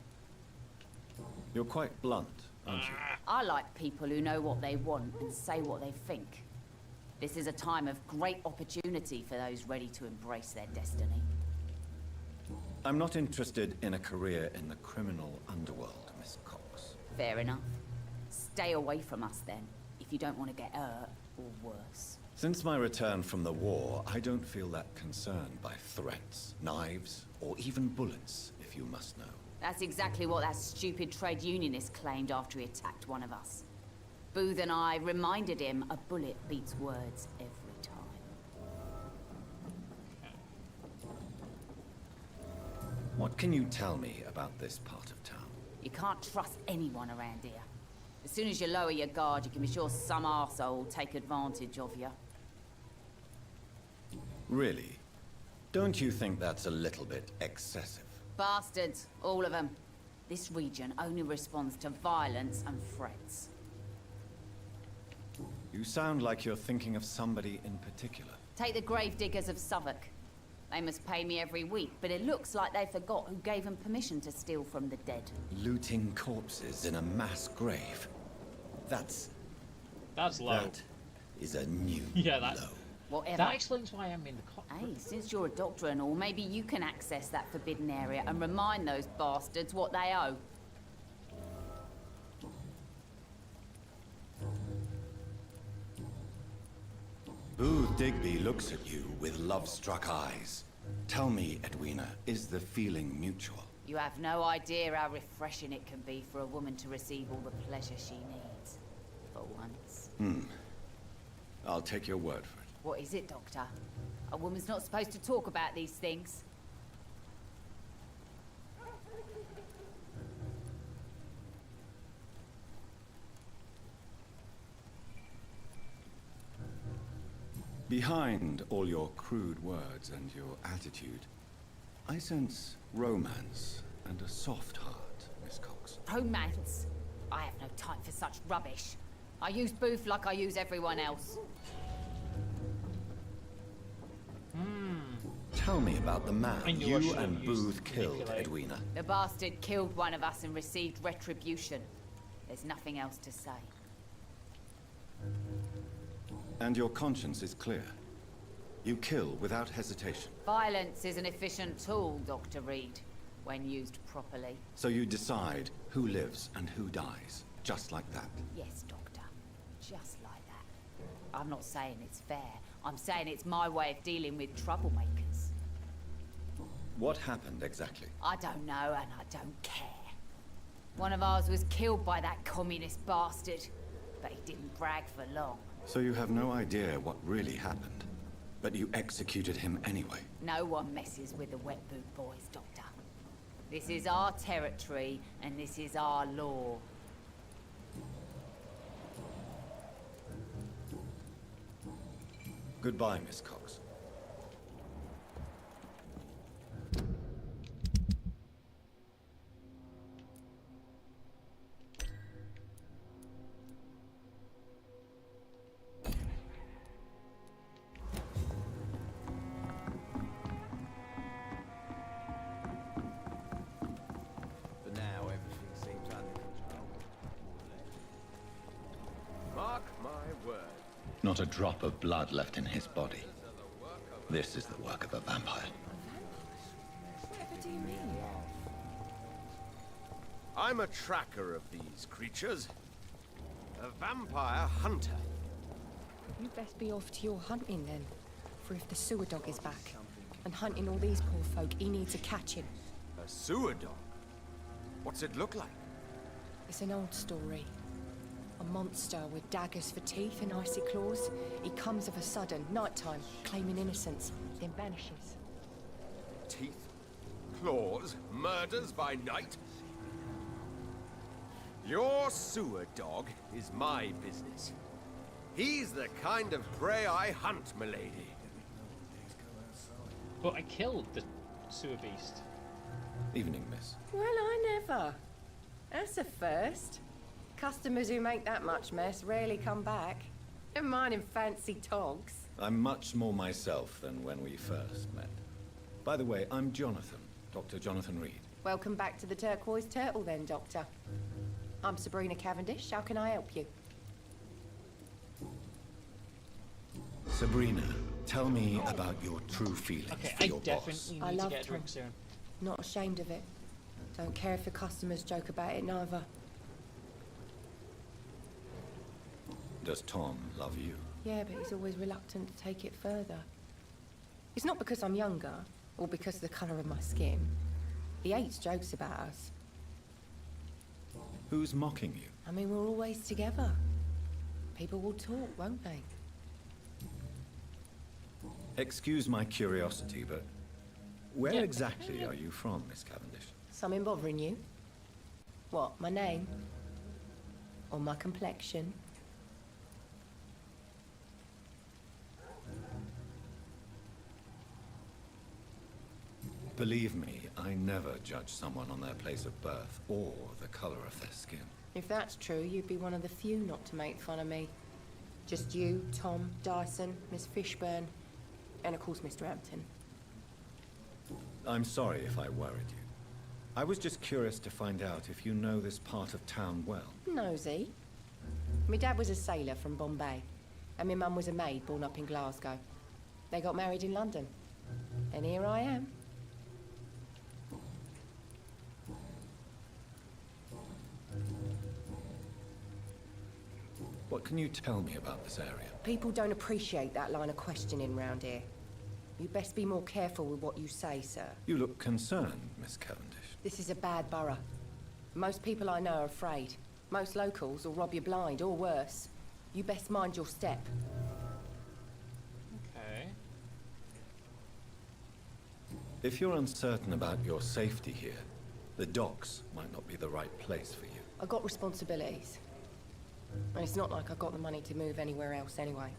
You're quite blunt, aren't you? I like people who know what they want and say what they think. This is a time of great opportunity for those ready to embrace their destiny. I'm not interested in a career in the criminal underworld, Miss Cox. Fair enough. Stay away from us then, if you don't want to get hurt or worse. Since my return from the war, I don't feel that concerned by threats, knives, or even bullets, if you must know. That's exactly what that stupid trade unionist claimed after he attacked one of us. Booth and I reminded him a bullet beats words every time. What can you tell me about this part of town? You can't trust anyone around here. As soon as you lower your guard, you can be sure some arsehole will take advantage of you. Really? Don't you think that's a little bit excessive? Bastards, all of them. This region only responds to violence and threats. You sound like you're thinking of somebody in particular. Take the gravediggers of Southwark. They must pay me every week, but it looks like they forgot who gave them permission to steal from the dead. Looting corpses in a mass grave. That's low. That is a new Yeah, that. low. Whatever. That explains why I'm in the cop. Hey, since you're a doctor and all, maybe you can access that forbidden area and remind those bastards what they owe. Booth Digby looks at you with love-struck eyes. Tell me, Edwina, is the feeling mutual? You have no idea how refreshing it can be for a woman to receive all the pleasure she needs. For once. I'll take your word for it. What is it, Doctor? A woman's not supposed to talk about these things. Behind all your crude words and your attitude, I sense romance and a soft heart, Miss Cox. Romance? I have no time for such rubbish. I use Booth like I use everyone else. Tell me about the man I knew I you should have and used Booth killed, manipulate. Edwina. The bastard killed one of us and received retribution. There's nothing else to say. And your conscience is clear. You kill without hesitation. Violence is an efficient tool, Dr. Reed, when used properly. So you decide who lives and who dies, just like that. Yes, Doctor. Just like that. I'm not saying it's fair. I'm saying it's my way of dealing with troublemakers. What happened exactly? I don't know, and I don't care. One of ours was killed by that communist bastard, but he didn't brag for long. So you have no idea what really happened, but you executed him anyway. No one messes with the Wet Boot Boys, Doctor. This is our territory, and this is our law. Goodbye, Miss Cox. For now, everything seems under control. More or less. Mark my word. Not a drop of blood left in his body. This is the work of a vampire. Whatever do you mean? I'm a tracker of these creatures. A vampire hunter. You'd best be off to your hunting then. For if the sewer dog is back and hunting all these poor folk, he needs to catch him. A sewer dog? What's it look like? It's an old story. A monster with daggers for teeth and icy claws. He comes of a sudden, nighttime, claiming innocence, then vanishes. Teeth, claws, murders by night? Your sewer dog is my business. He's the kind of prey I hunt, milady. But I killed the sewer beast. Evening, miss. Well, I never. That's a first. Customers who make that much mess rarely come back. Never mind in fancy togs. I'm much more myself than when we first met. By the way, I'm Jonathan, Dr. Jonathan Reed. Welcome back to the Turquoise Turtle then, Doctor. I'm Sabrina Cavendish. How can I help you? Sabrina, tell me about your true feelings for your boss. I love Tom. Not ashamed of it. Don't care if the customers joke about it neither. Does Tom love you? Yeah, but he's always reluctant to take it further. It's not because I'm younger, or because of the colour of my skin. He hates jokes about us. Who's mocking you? I mean, we're always together. People will talk, won't they? Excuse my curiosity, but where exactly are you from, Miss Cavendish? Something bothering you? What, my name? Or my complexion? Believe me, I never judge someone on their place of birth or the color of their skin. If that's true, you'd be one of the few not to make fun of me. Just you, Tom, Dyson, Miss Fishburne, and of course Mr. Hampton. I'm sorry if I worried you. I was just curious to find out if you know this part of town well. Nosy. My dad was a sailor from Bombay, and my mum was a maid born up in Glasgow. They got married in London, and here I am. What can you tell me about this area? People don't appreciate that line of questioning round here. You best be more careful with what you say, sir. You look concerned, Miss Cavendish. This is a bad borough. Most people I know are afraid. Most locals will rob you blind, or worse. You best mind your step. Okay. If you're uncertain about your safety here, the docks might not be the right place for you. I got responsibilities. And it's not like I got the money to move anywhere else anyway.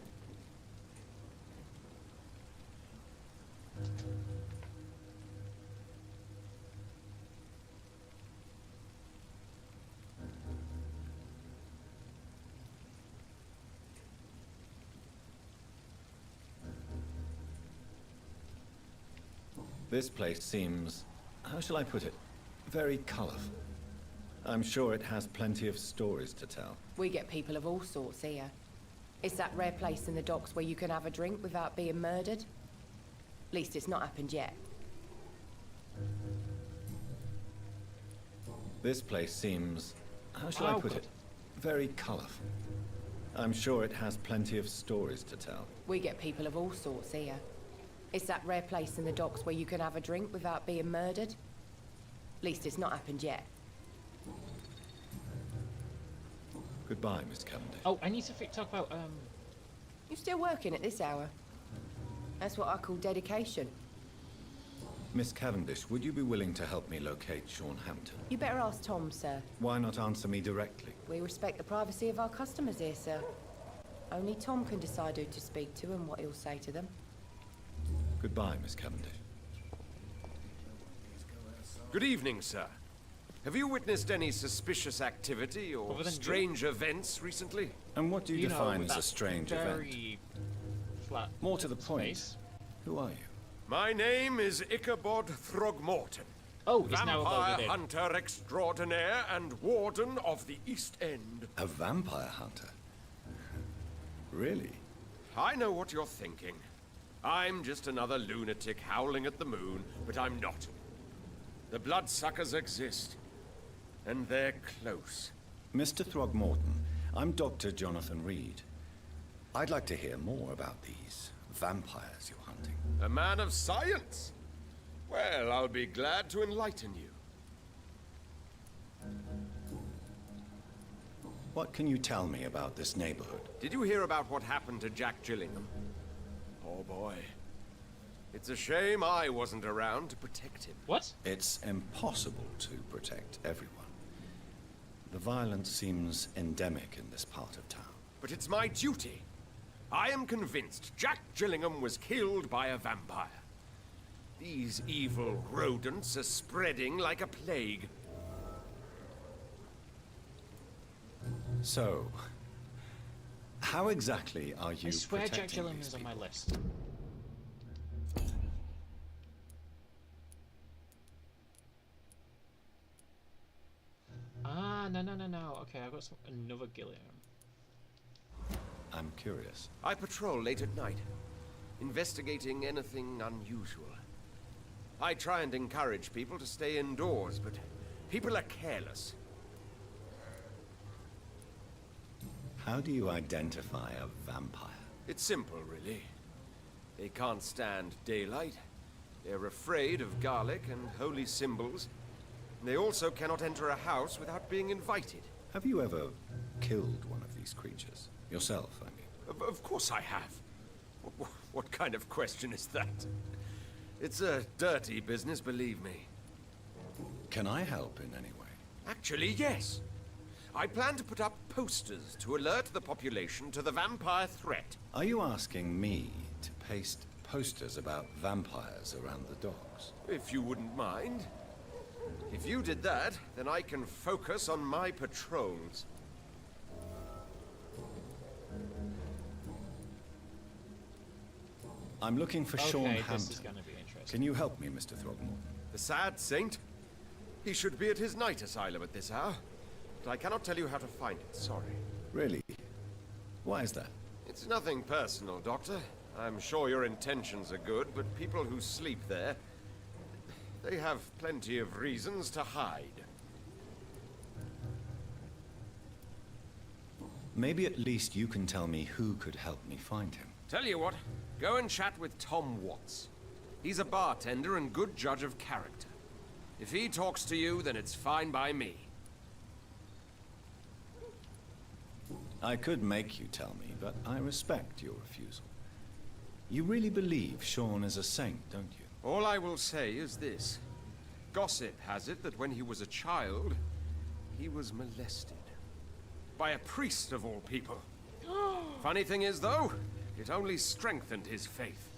This place seems, how shall I put it, very colorful. I'm sure it has plenty of stories to tell. We get people of all sorts here. It's that rare place in the docks where you can have a drink without being murdered. At least it's not happened yet. This place seems, how shall I put it, very colorful. I'm sure it has plenty of stories to tell. We get people of all sorts here. It's that rare place in the docks where you can have a drink without being murdered. At least it's not happened yet. Goodbye, Miss Cavendish. Oh, I need to talk about, You still working at this hour? That's what I call dedication. Miss Cavendish, would you be willing to help me locate Sean Hampton? You better ask Tom, sir. Why not answer me directly? We respect the privacy of our customers here, sir. Only Tom can decide who to speak to and what he'll say to them. Goodbye, Miss Cavendish. Good evening, sir. Have you witnessed any suspicious activity or strange events recently? And what do you define as a strange event? Flat. More to the point, who are you? My name is Ichabod Throgmorton. Oh, he's now Vampire hunter extraordinaire and warden of the East End. A vampire hunter? Really? I know what you're thinking. I'm just another lunatic howling at the moon, but I'm not. The bloodsuckers exist, and they're close. Mr. Throgmorton, I'm Dr. Jonathan Reed. I'd like to hear more about these vampires you're hunting. A man of science? Well, I'll be glad to enlighten you. What can you tell me about this neighborhood? Did you hear about what happened to Jack Gillingham? Oh boy. It's a shame I wasn't around to protect him. What? It's impossible to protect everyone. The violence seems endemic in this part of town. But it's my duty. I am convinced Jack Gillingham was killed by a vampire. These evil rodents are spreading like a plague. So, how exactly are you I swear Jack protecting Gyllenhaal these is on my people? list. Ah, no. Okay, I've got another Gilliam. I'm curious. I patrol late at night, investigating anything unusual. I try and encourage people to stay indoors, but people are careless. How do you identify a vampire? It's simple, really. They can't stand daylight. They're afraid of garlic and holy symbols. They also cannot enter a house without being invited. Have you ever killed one of these creatures? Yourself, I mean. Of course I have. What kind of question is that? It's a dirty business, believe me. Can I help in any way? Actually, yes. I plan to put up posters to alert the population to the vampire threat. Are you asking me to paste posters about vampires around the docks? If you wouldn't mind. If you did that, then I can focus on my patrols. I'm looking for Okay, Sean this is Hampton. gonna be interesting. Can you help me, Mr. Throgmorton? The sad saint? He should be at his night asylum at this hour. But I cannot tell you how to find it, sorry. Really? Why is that? It's nothing personal, Doctor. I'm sure your intentions are good, but people who sleep there, they have plenty of reasons to hide. Maybe at least you can tell me who could help me find him. Tell you what, go and chat with Tom Watts. He's a bartender and good judge of character. If he talks to you, then it's fine by me. I could make you tell me, but I respect your refusal. You really believe Sean is a saint, don't you? All I will say is this. Gossip has it that when he was a child, he was molested. By a priest of all people. Funny thing is, though, it only strengthened his faith.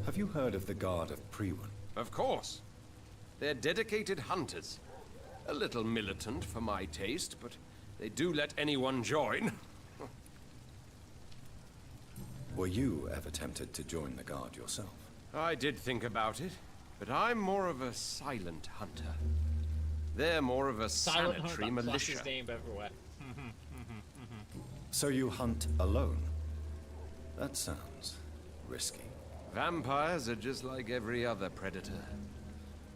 Have you heard of the Guard of Priwen? Of course. They're dedicated hunters. A little militant for my taste, but they do let anyone join. Were you ever tempted to join the Guard yourself? I did think about it, but I'm more of a silent hunter. They're more of a sanitary militia. His name everywhere. So you hunt alone? That sounds risky. Vampires are just like every other predator.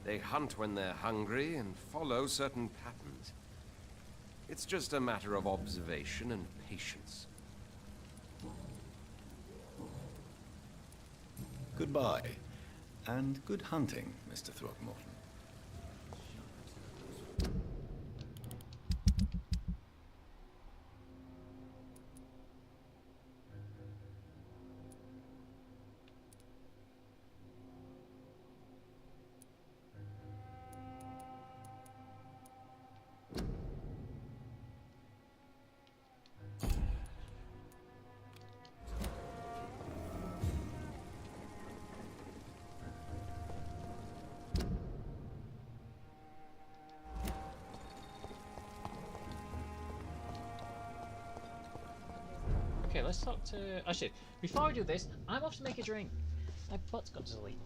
They hunt when they're hungry and follow certain patterns. It's just a matter of observation and patience. Goodbye, and good hunting, Mr. Throgmorton. Okay, let's talk to... Actually, before I do this, I'm off to make a drink. My butt's got to sleep.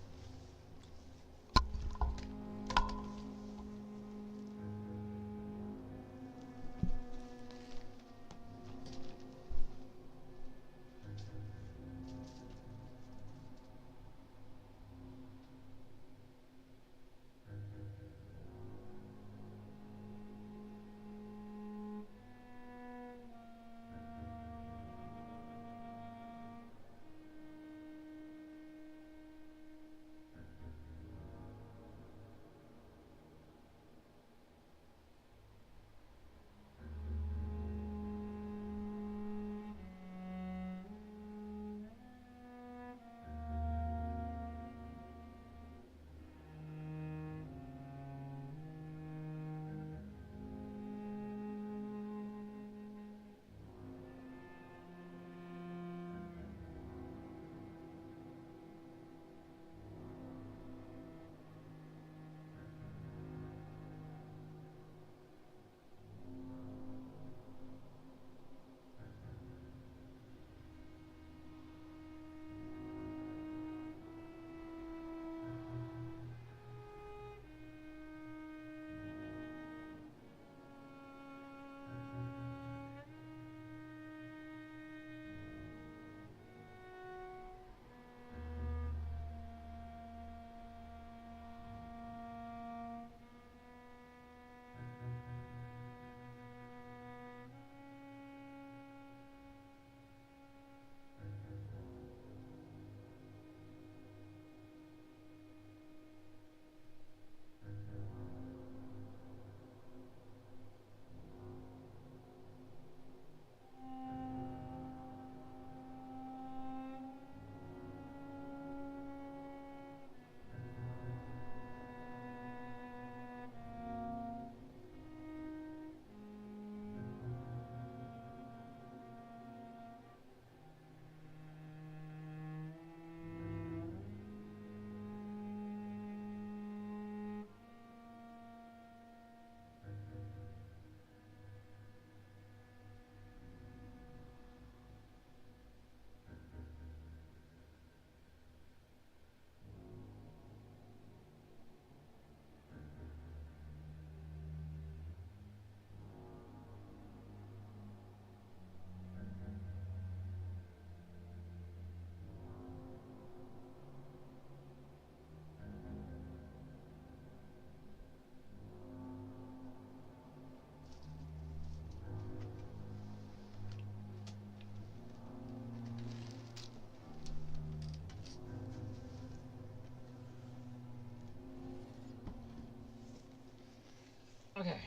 Okay.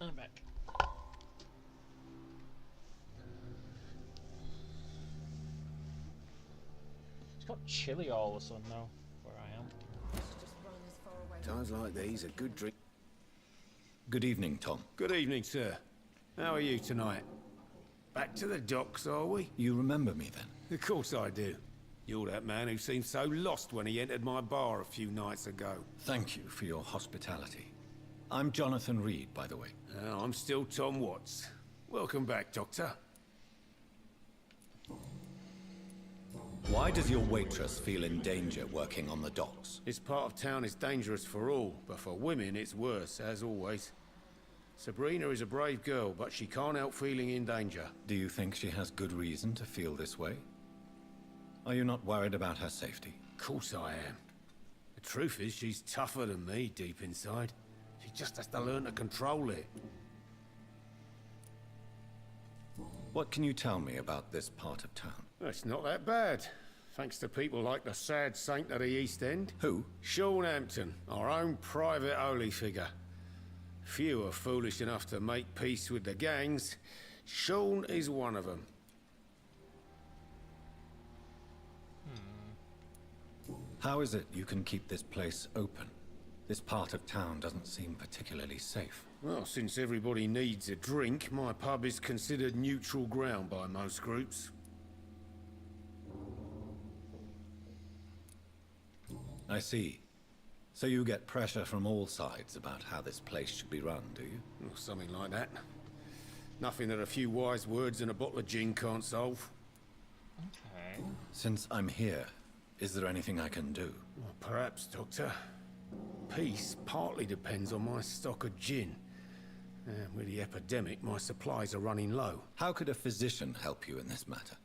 I'm back. It's got chilly all of a sudden though, where I am. Times like these, a good drink. Good evening, Tom. Good evening, sir. How are you tonight? Back to the docks, are we? You remember me then? Of course I do. You're that man who seemed so lost when he entered my bar a few nights ago. Thank you for your hospitality. I'm Jonathan Reed, by the way. I'm still Tom Watts. Welcome back, Doctor. Why does your waitress feel in danger working on the docks? This part of town is dangerous for all, but for women it's worse, as always. Sabrina is a brave girl, but she can't help feeling in danger. Do you think she has good reason to feel this way? Are you not worried about her safety? Of course I am. The truth is, she's tougher than me deep inside. She just has to learn to control it. What can you tell me about this part of town? It's not that bad. Thanks to people like the sad saint at the East End. Who? Sean Hampton, our own private holy figure. Few are foolish enough to make peace with the gangs. Sean is one of them. How is it you can keep this place open? This part of town doesn't seem particularly safe. Well, since everybody needs a drink, my pub is considered neutral ground by most groups. I see. So you get pressure from all sides about how this place should be run, do you? Or something like that. Nothing that a few wise words and a bottle of gin can't solve. Okay. Since I'm here, is there anything I can do? Well, perhaps, Doctor. Peace partly depends on my stock of gin. And with the epidemic, my supplies are running low. How could a physician help you in this matter?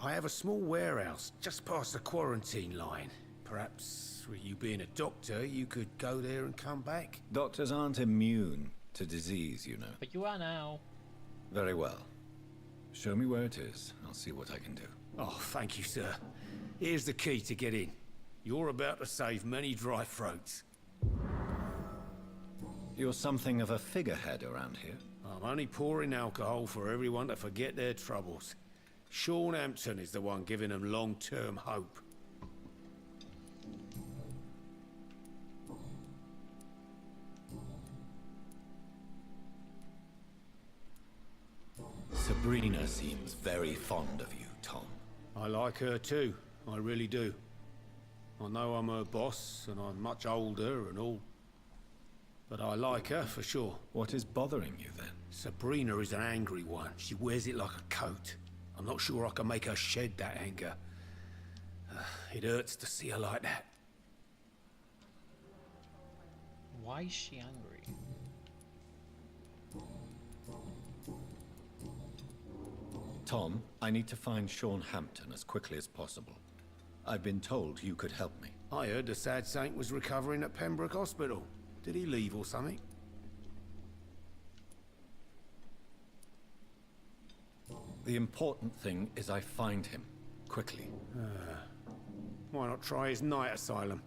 I have a small warehouse just past the quarantine line. Perhaps, with you being a doctor, you could go there and come back? Doctors aren't immune to disease, you know. But you are now. Very well. Show me where it is. I'll see what I can do. Oh, thank you, sir. Here's the key to get in. You're about to save many dry throats. You're something of a figurehead around here. I'm only pouring alcohol for everyone to forget their troubles. Sean Hampton is the one giving them long-term hope. Sabrina seems very fond of you, Tom. I like her too. I really do. I know I'm her boss, and I'm much older and all. But I like her, for sure. What is bothering you, then? Sabrina is an angry one. She wears it like a coat. I'm not sure I can make her shed that anger. It hurts to see her like that. Why is she angry? Tom, I need to find Sean Hampton as quickly as possible. I've been told you could help me. I heard the sad saint was recovering at Pembroke Hospital. Did he leave or something? The important thing is I find him, quickly. Why not try his night asylum?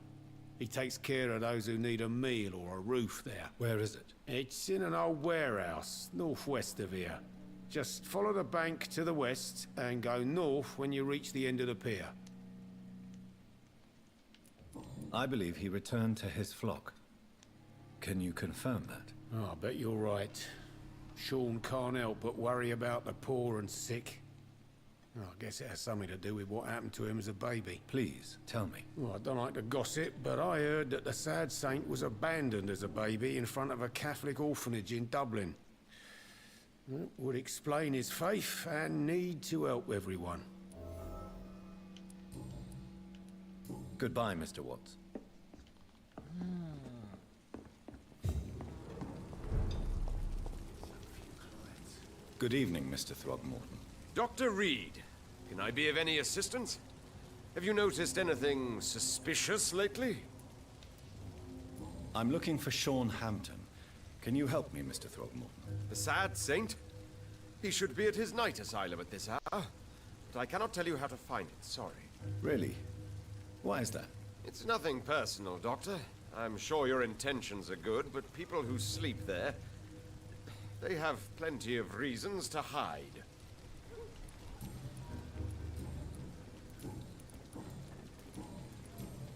He takes care of those who need a meal or a roof there. Where is it? It's in an old warehouse, northwest of here. Just follow the bank to the west and go north when you reach the end of the pier. I believe he returned to his flock. Can you confirm that? Oh, I bet you're right. Sean can't help but worry about the poor and sick. Oh, I guess it has something to do with what happened to him as a baby. Please, tell me. Well, I don't like to gossip, but I heard that the sad saint was abandoned as a baby in front of a Catholic orphanage in Dublin. That would explain his faith and need to help everyone. Goodbye, Mr. Watts. Good evening, Mr. Throgmorton. Dr. Reed, can I be of any assistance? Have you noticed anything suspicious lately? I'm looking for Sean Hampton. Can you help me, Mr. Throgmorton? The sad saint? He should be at his night asylum at this hour. But I cannot tell you how to find it, sorry. Really? Why is that? It's nothing personal, Doctor. I'm sure your intentions are good, but people who sleep there, they have plenty of reasons to hide.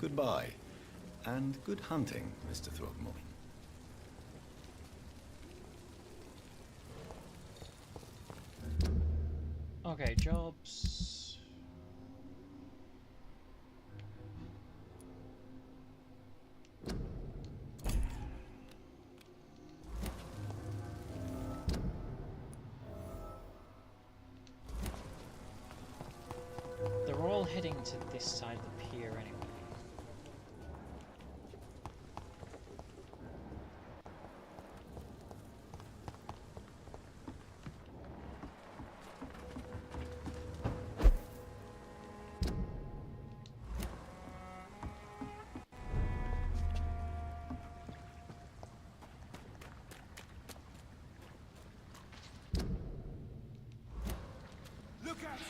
Goodbye, and good hunting, Mr. Throgmorton. Okay, jobs. They're all heading to this side of the pier anyway. Look at it!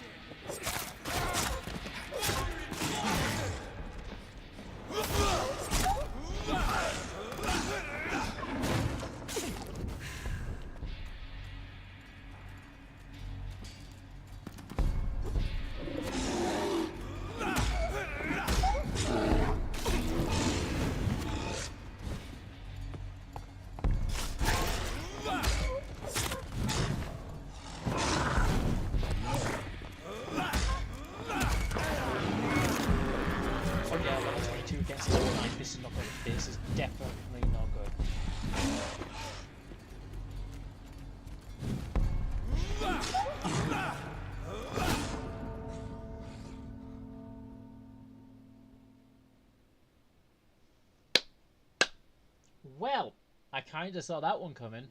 This is not good. This is definitely not good. Well, I kind of saw that one coming.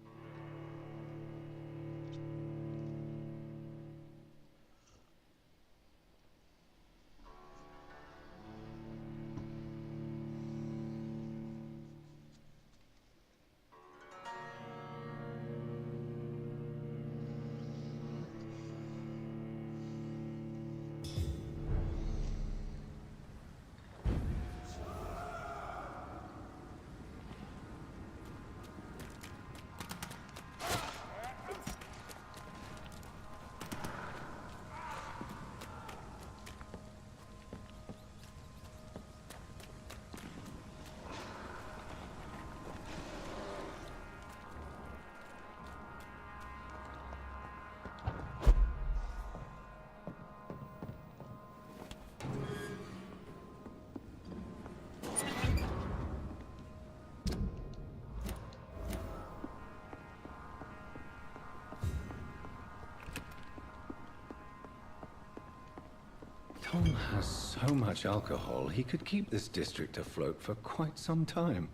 Tom has so much alcohol, he could keep this district afloat for quite some time.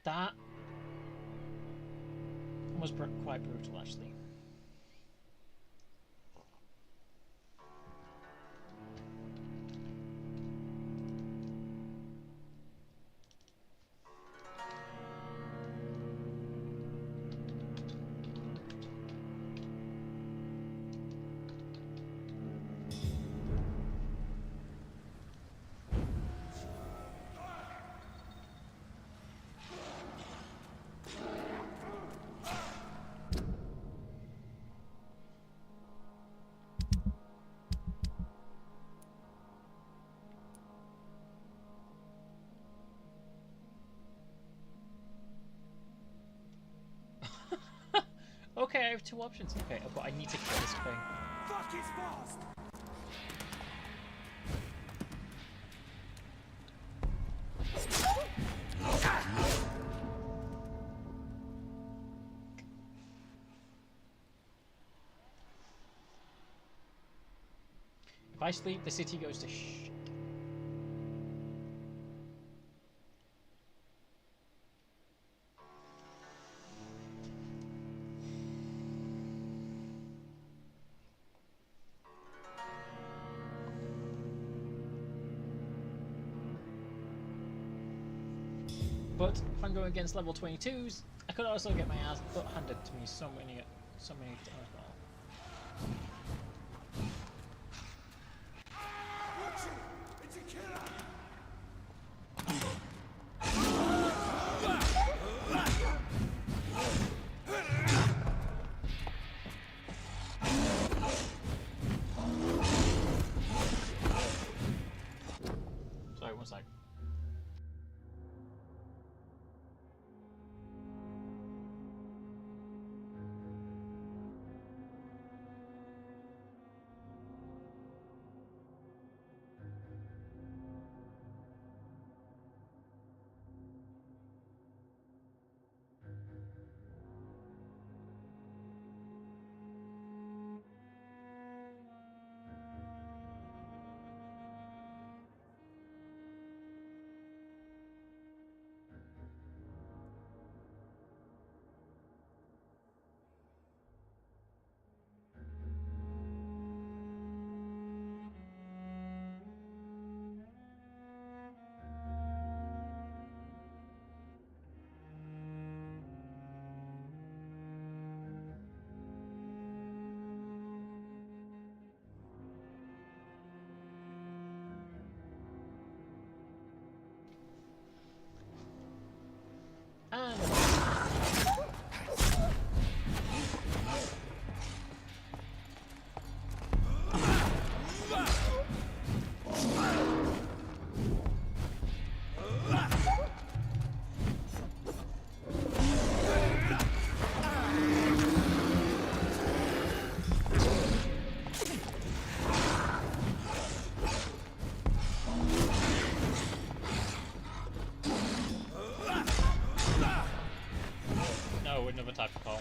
That was quite brutal, actually. Okay, I have two options. Okay, but I need to kill this thing. Fuck is fast! If I sleep, the city goes to shit. But if I'm going against level 22s, I could also get my ass handed to me so many times. It's a killer! Sorry, one sec. No, another type of call.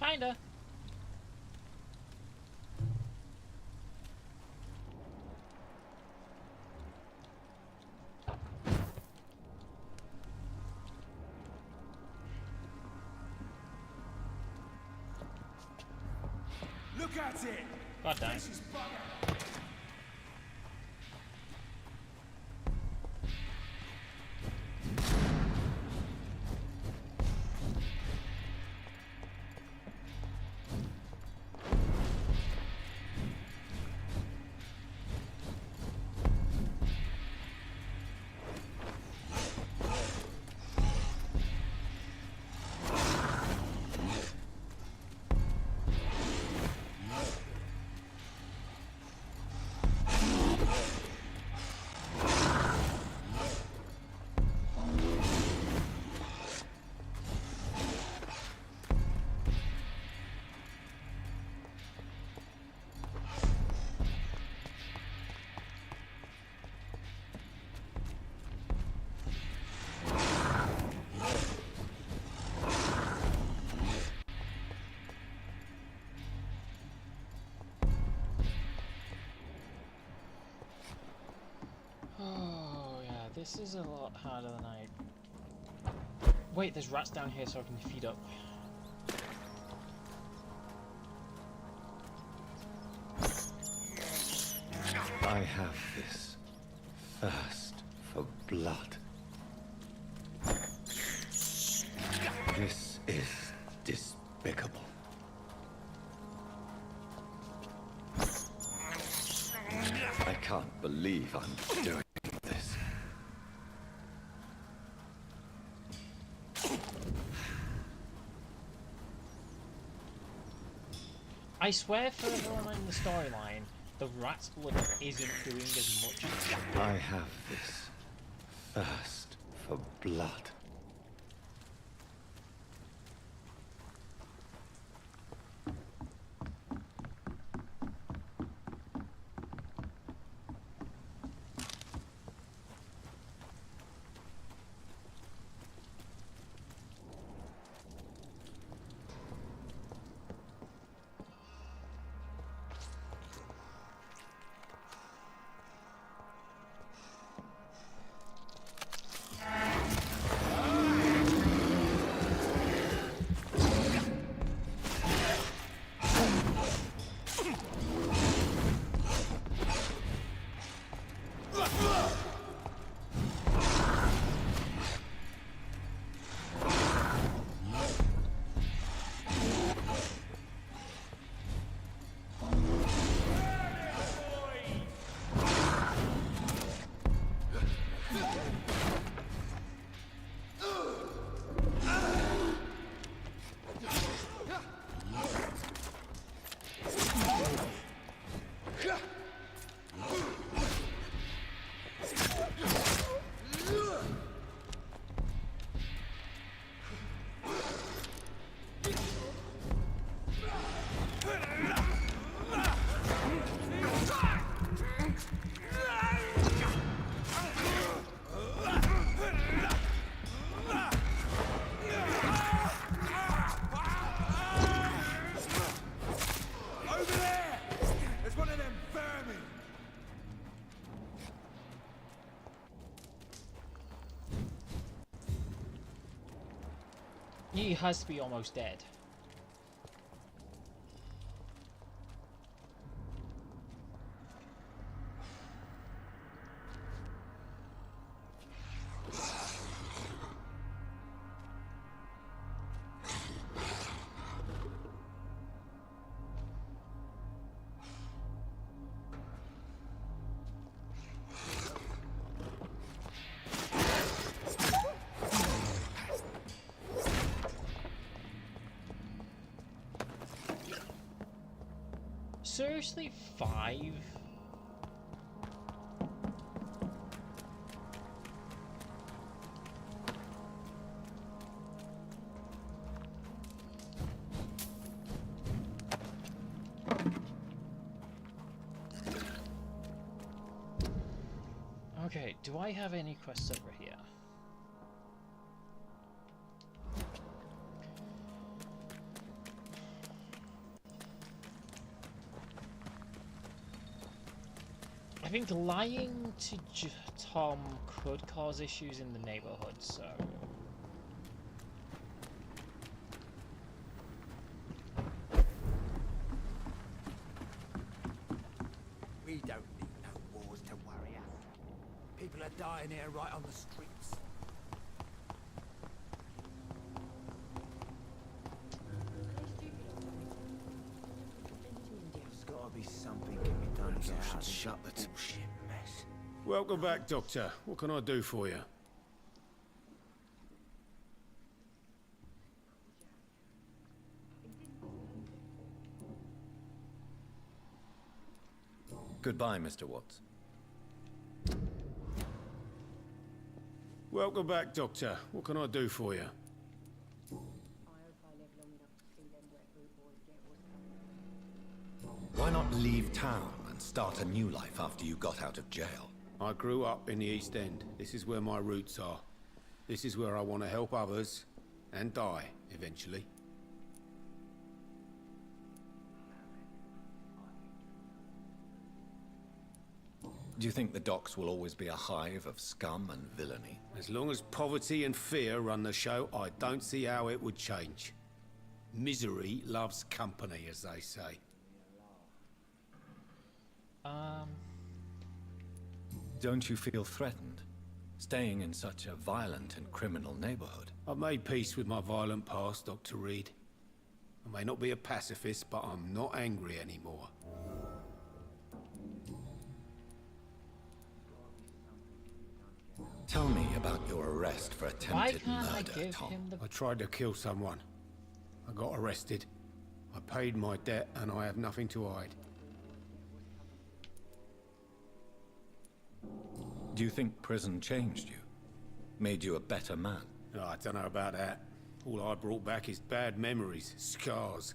Kinda. Look at it! God damn. This is bugger. This is a lot harder than I... Wait, there's rats down here so I can feed up. I have this thirst for blood. This is despicable. I can't believe I'm doing this. I swear further on in the storyline, the rat's blood isn't doing as much. I have this thirst for blood. He has to be almost dead. Seriously, 5? Okay, do I have any quests over here? I think lying to Tom could cause issues in the neighborhood, so... We don't need no wars to worry us. People are dying here right on the streets. There's gotta be something can be done to get out of this bullshit mess. Welcome back, Doctor. What can I do for you? Goodbye, Mr. Watts. Welcome back, Doctor. What can I do for you? Why not leave town and start a new life after you got out of jail? I grew up in the East End. This is where my roots are. This is where I want to help others and die, eventually. Do you think the docks will always be a hive of scum and villainy? As long as poverty and fear run the show, I don't see how it would change. Misery loves company, as they say. Don't you feel threatened, staying in such a violent and criminal neighborhood? I've made peace with my violent past, Dr. Reed. I may not be a pacifist, but I'm not angry anymore. Tell me about your arrest for attempted murder, Tom. I tried to kill someone. I got arrested. I paid my debt, and I have nothing to hide. Do you think prison changed you? Made you a better man? Oh, I don't know about that. All I brought back is bad memories, scars,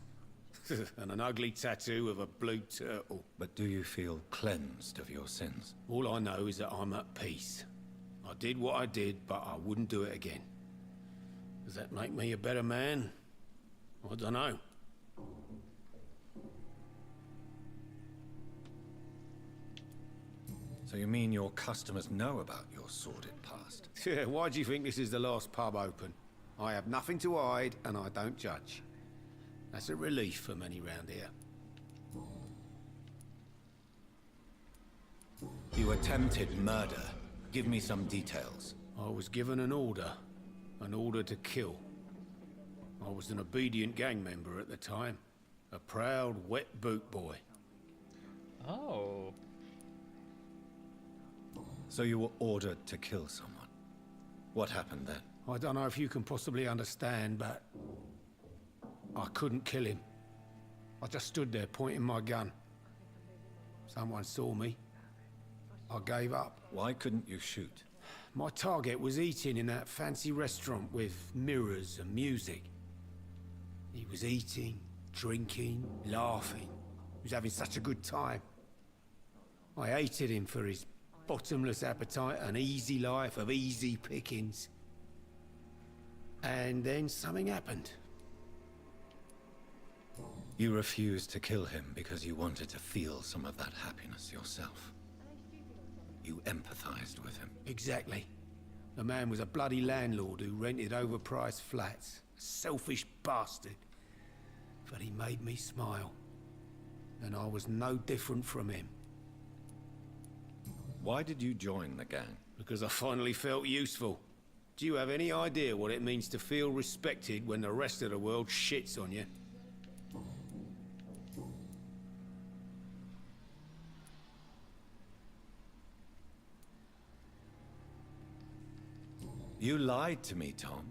and an ugly tattoo of a blue turtle. But do you feel cleansed of your sins? All I know is that I'm at peace. I did what I did, but I wouldn't do it again. Does that make me a better man? I don't know. So you mean your customers know about your sordid past? Yeah, why do you think this is the last pub open? I have nothing to hide, and I don't judge. That's a relief for many round here. You attempted murder. Give me some details. I was given an order to kill. I was an obedient gang member at the time. A proud, wet boot boy. Oh. So you were ordered to kill someone. What happened then? I don't know if you can possibly understand, but I couldn't kill him. I just stood there pointing my gun. Someone saw me. I gave up. Why couldn't you shoot? My target was eating in that fancy restaurant with mirrors and music. He was eating, drinking, laughing. He was having such a good time. I hated him for his bottomless appetite and easy life of easy pickings. And then something happened. You refused to kill him because you wanted to feel some of that happiness yourself. You empathized with him. Exactly. The man was a bloody landlord who rented overpriced flats. A selfish bastard. But he made me smile. And I was no different from him. Why did you join the gang? Because I finally felt useful. Do you have any idea what it means to feel respected when the rest of the world shits on you? You lied to me, Tom.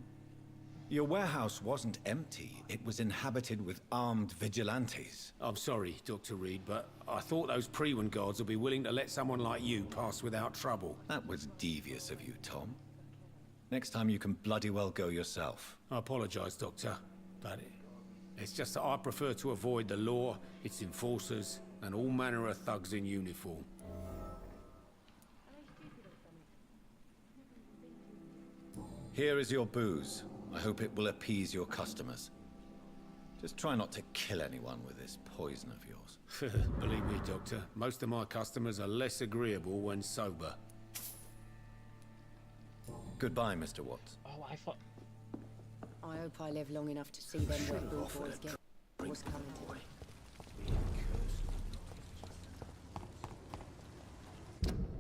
Your warehouse wasn't empty. It was inhabited with armed vigilantes. I'm sorry, Dr. Reed, but I thought those Prewen guards would be willing to let someone like you pass without trouble. That was devious of you, Tom. Next time you can bloody well go yourself. I apologize, Doctor, but it's just that I prefer to avoid the law, its enforcers, and all manner of thugs in uniform. Here is your booze. I hope it will appease your customers. Just try not to kill anyone with this poison of yours. Believe me, Doctor, most of my customers are less agreeable when sober. Goodbye, Mr. Watts. Oh, I thought... I hope I live long enough to see them wet boot boys get what's coming to them.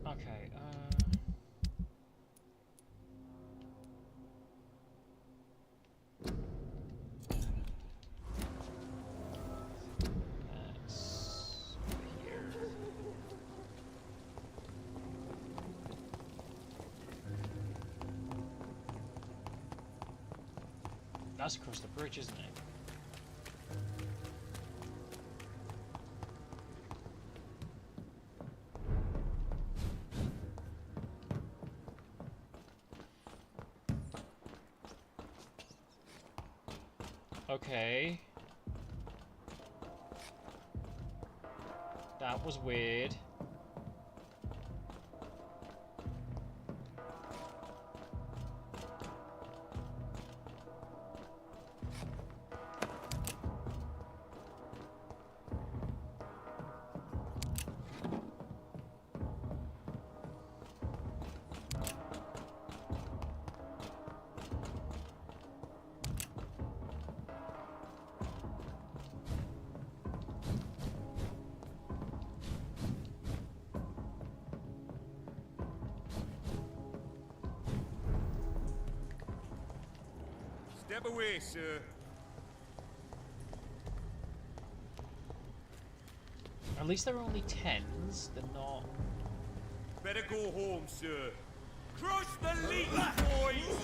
Okay, that's here. That's across the bridge, isn't it? Okay. That was weird. Step away, sir. At least they're only 10s. They're not. Better go home, sir. Crush the leech, boys!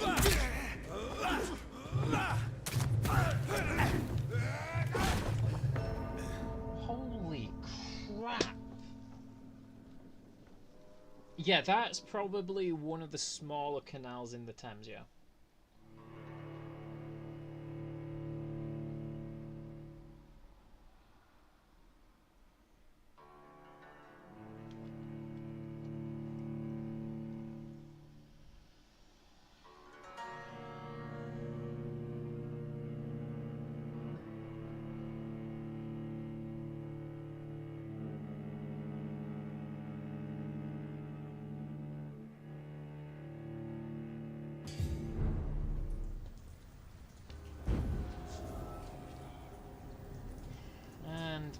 Holy crap. Yeah, that's probably one of the smaller canals in the Thames, yeah.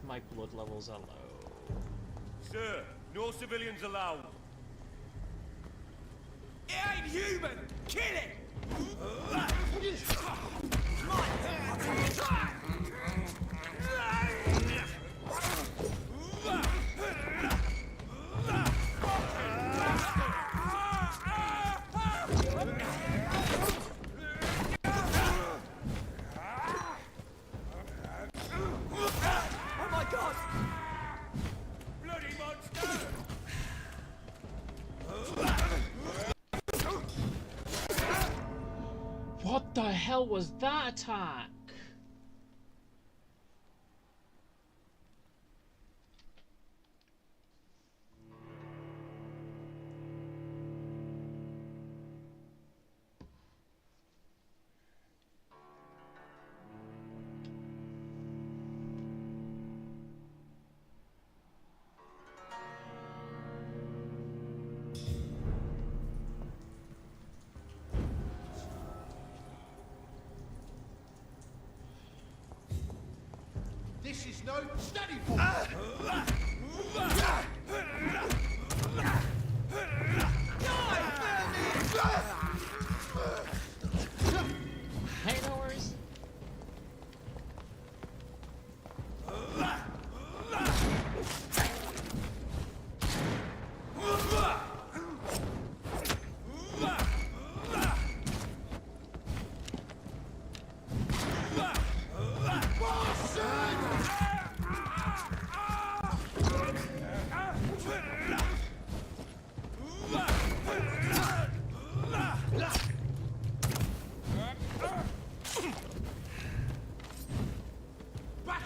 My blood levels are low. Sir, no civilians allowed. It ain't human! Kill it! What the hell was that attack? This is no study for Hey, no worries.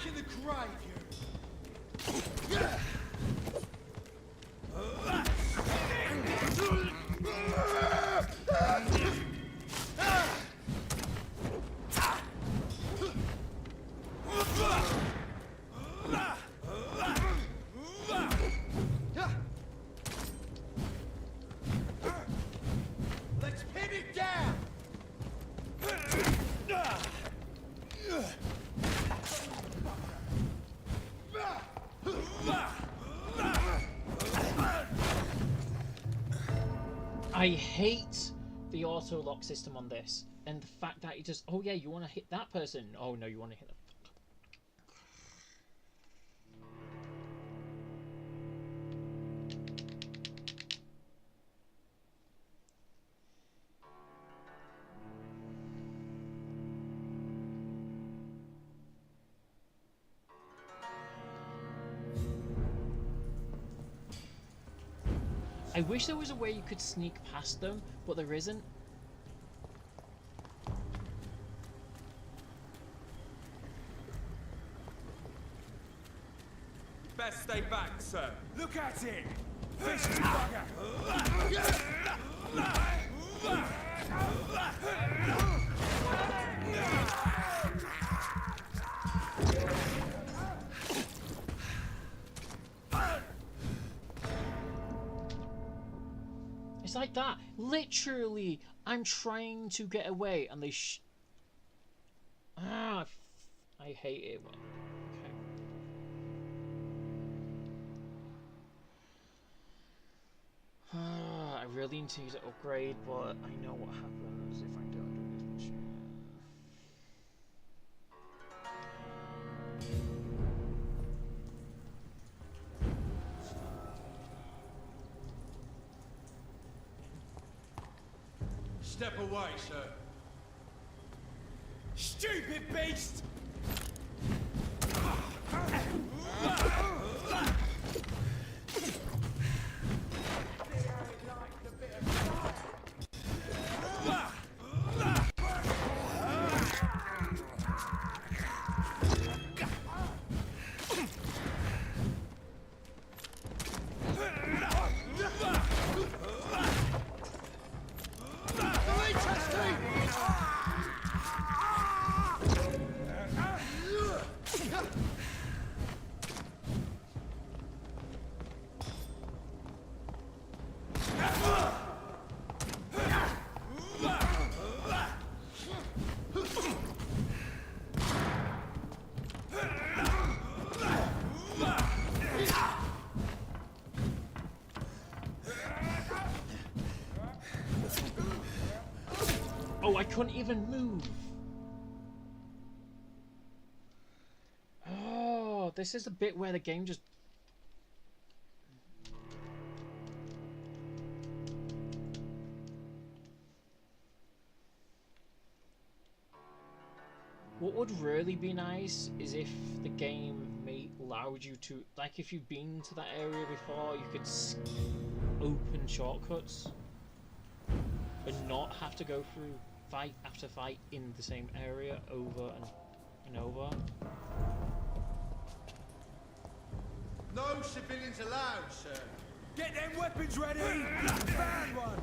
back in the grave, you. Let's pin it down. I hate the auto lock system on this, and the fact that it just, oh yeah, you want to hit that person. Oh no, you want to hit them. I wish there was a way you could sneak past them, but there isn't. Best stay back, sir. Look at it! Vicious bugger! It's like that. Literally, I'm trying to get away, and they I hate it when... Okay. I really need to use an upgrade, but I know what happens if I don't do this mission. step away, sir. Stupid beast! Oh, I couldn't even move. Oh, this is the bit where the game just... What would really be nice is if the game allowed you to, like if you've been to that area before, you could open shortcuts and not have to go through fight after fight in the same area over and over. No civilians allowed, sir. Get them weapons ready! Found one!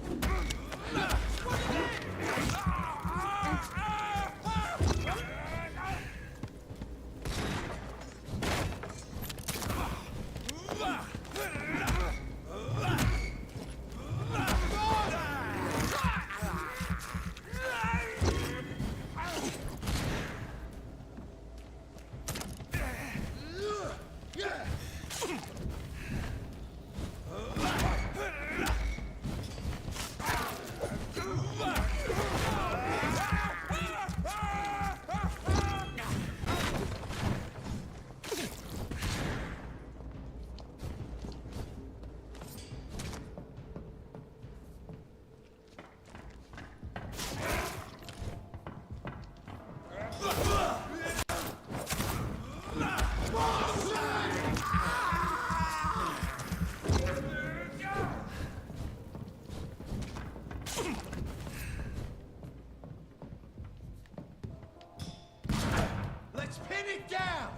Let's pin it down!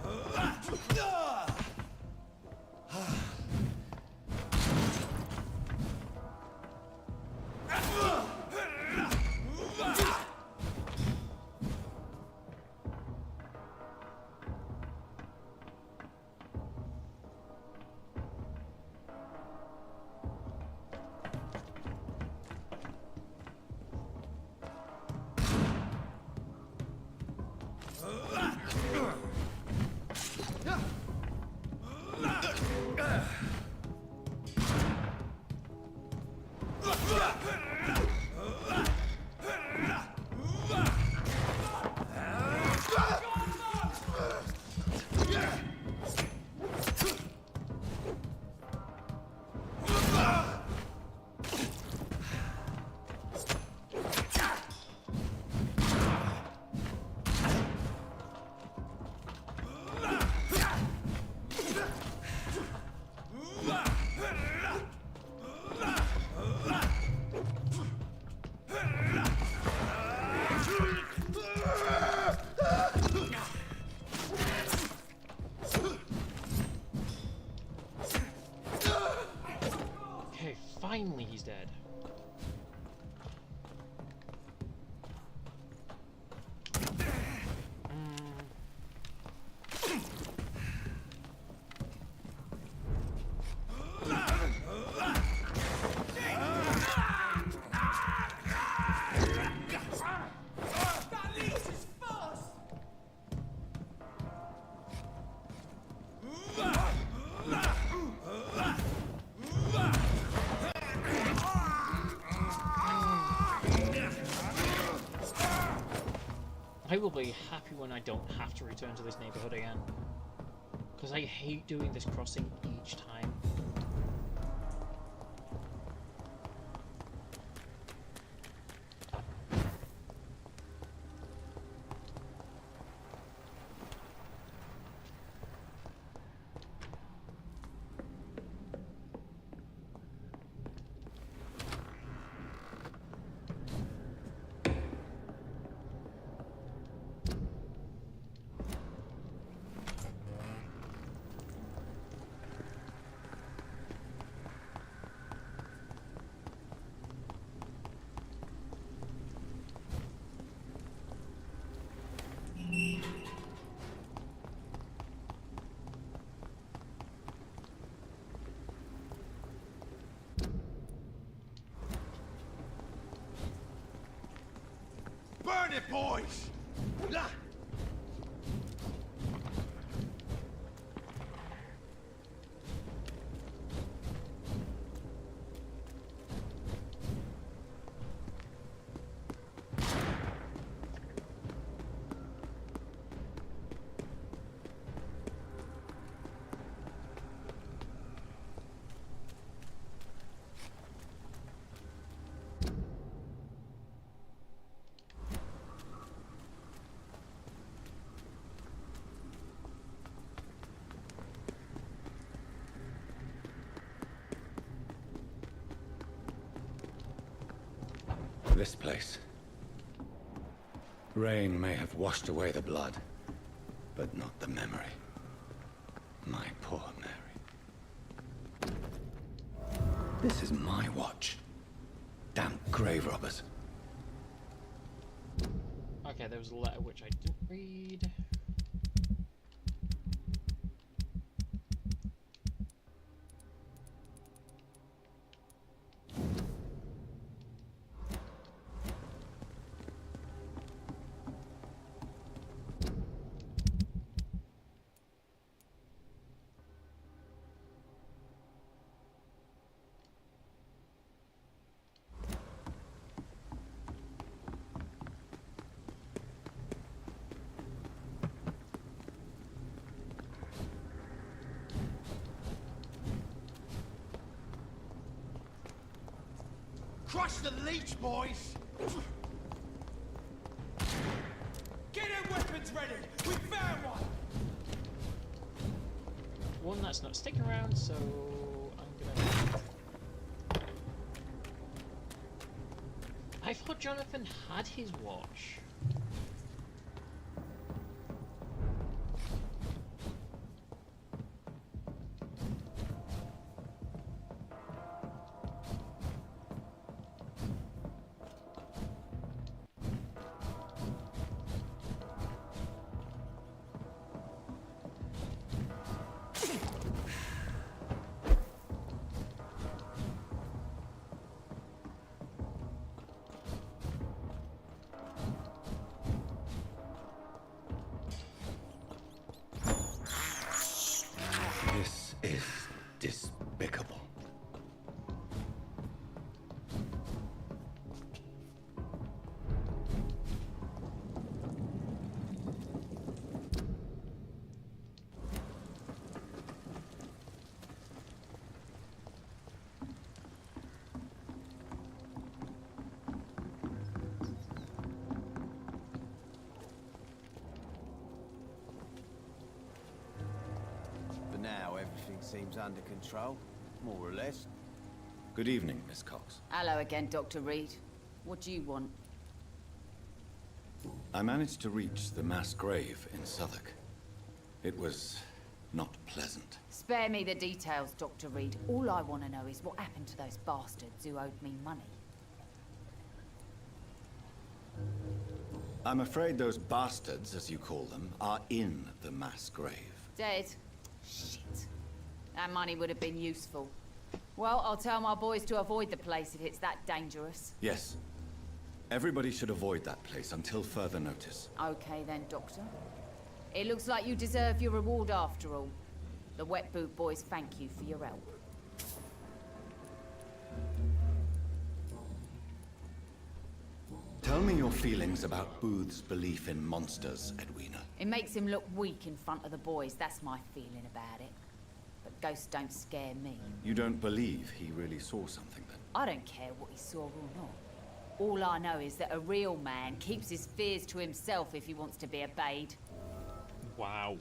Finally, he's dead. I will be happy when I don't have to return to this neighborhood again, because I hate doing this crossing each time. it, boys! This place. Rain may have washed away the blood, but not the memory. My poor Mary. This is my watch. Damn grave robbers. Okay, there was a letter which I didn't read. Crush the leech, boys! Get their weapons ready! We found one! One that's not sticking around, so I'm gonna... I thought Jonathan had his watch. This is despicable. Now everything seems under control, more or less. Good evening, Miss Cox. Hello again, Dr. Reed. What do you want? I managed to reach the mass grave in Southwark. It was not pleasant. Spare me the details, Dr. Reed. All I want to know is what happened to those bastards who owed me money. I'm afraid those bastards, as you call them, are in the mass grave. Dead? Shit. That money would have been useful. Well, I'll tell my boys to avoid the place if it's that dangerous. Yes. Everybody should avoid that place until further notice. Okay then, Doctor. It looks like you deserve your reward after all. The Wet Boot boys thank you for your help. Tell me your feelings about Booth's belief in monsters, Edwina. It makes him look weak in front of the boys, that's my feeling about it. But ghosts don't scare me. You don't believe he really saw something then? I don't care what he saw or not. All I know is that a real man keeps his fears to himself if he wants to be obeyed. Wow.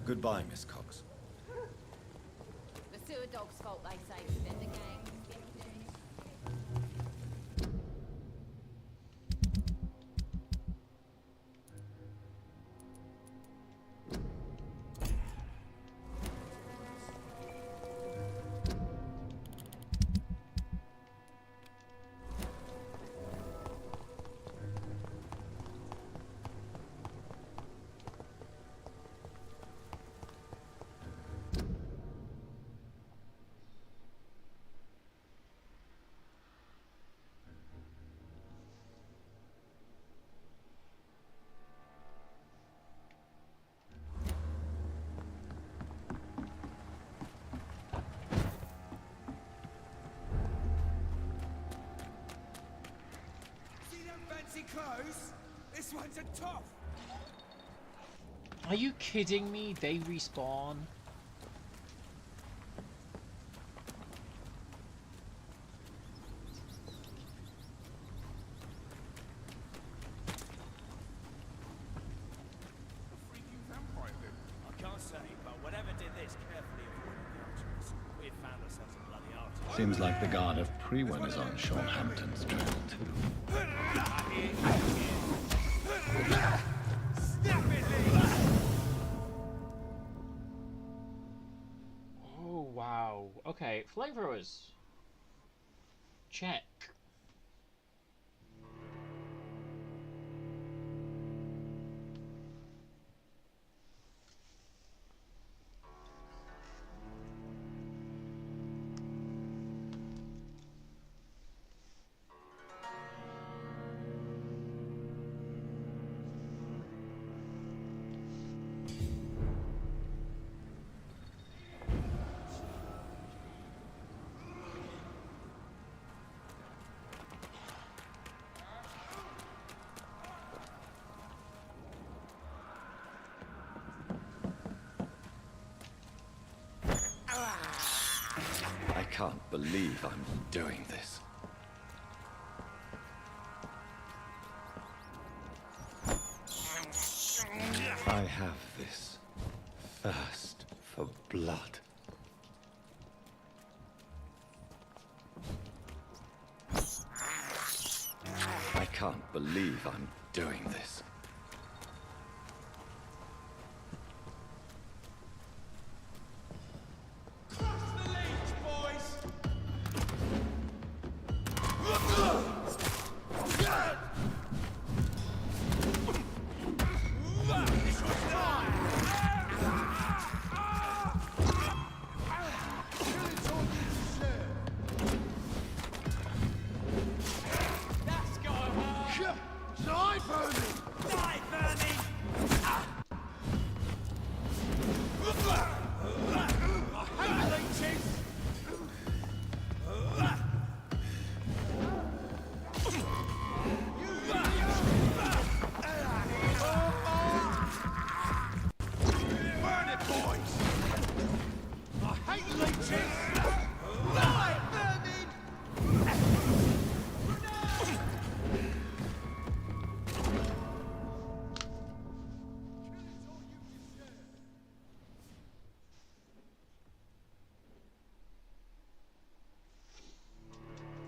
Goodbye, Miss Cox. The sewer dog's fault, they say, within the gang. close. This one's a tough. Are you kidding me? They respawn. I can't say, but whatever did this carefully avoided the archers. We had found ourselves a bloody archer. Seems like the guard of Prewen is on Sean Hampton's trail too. Oh wow. Okay, flamethrowers. Check. I can't believe I'm doing this. I have this thirst for blood. I can't believe I'm doing this.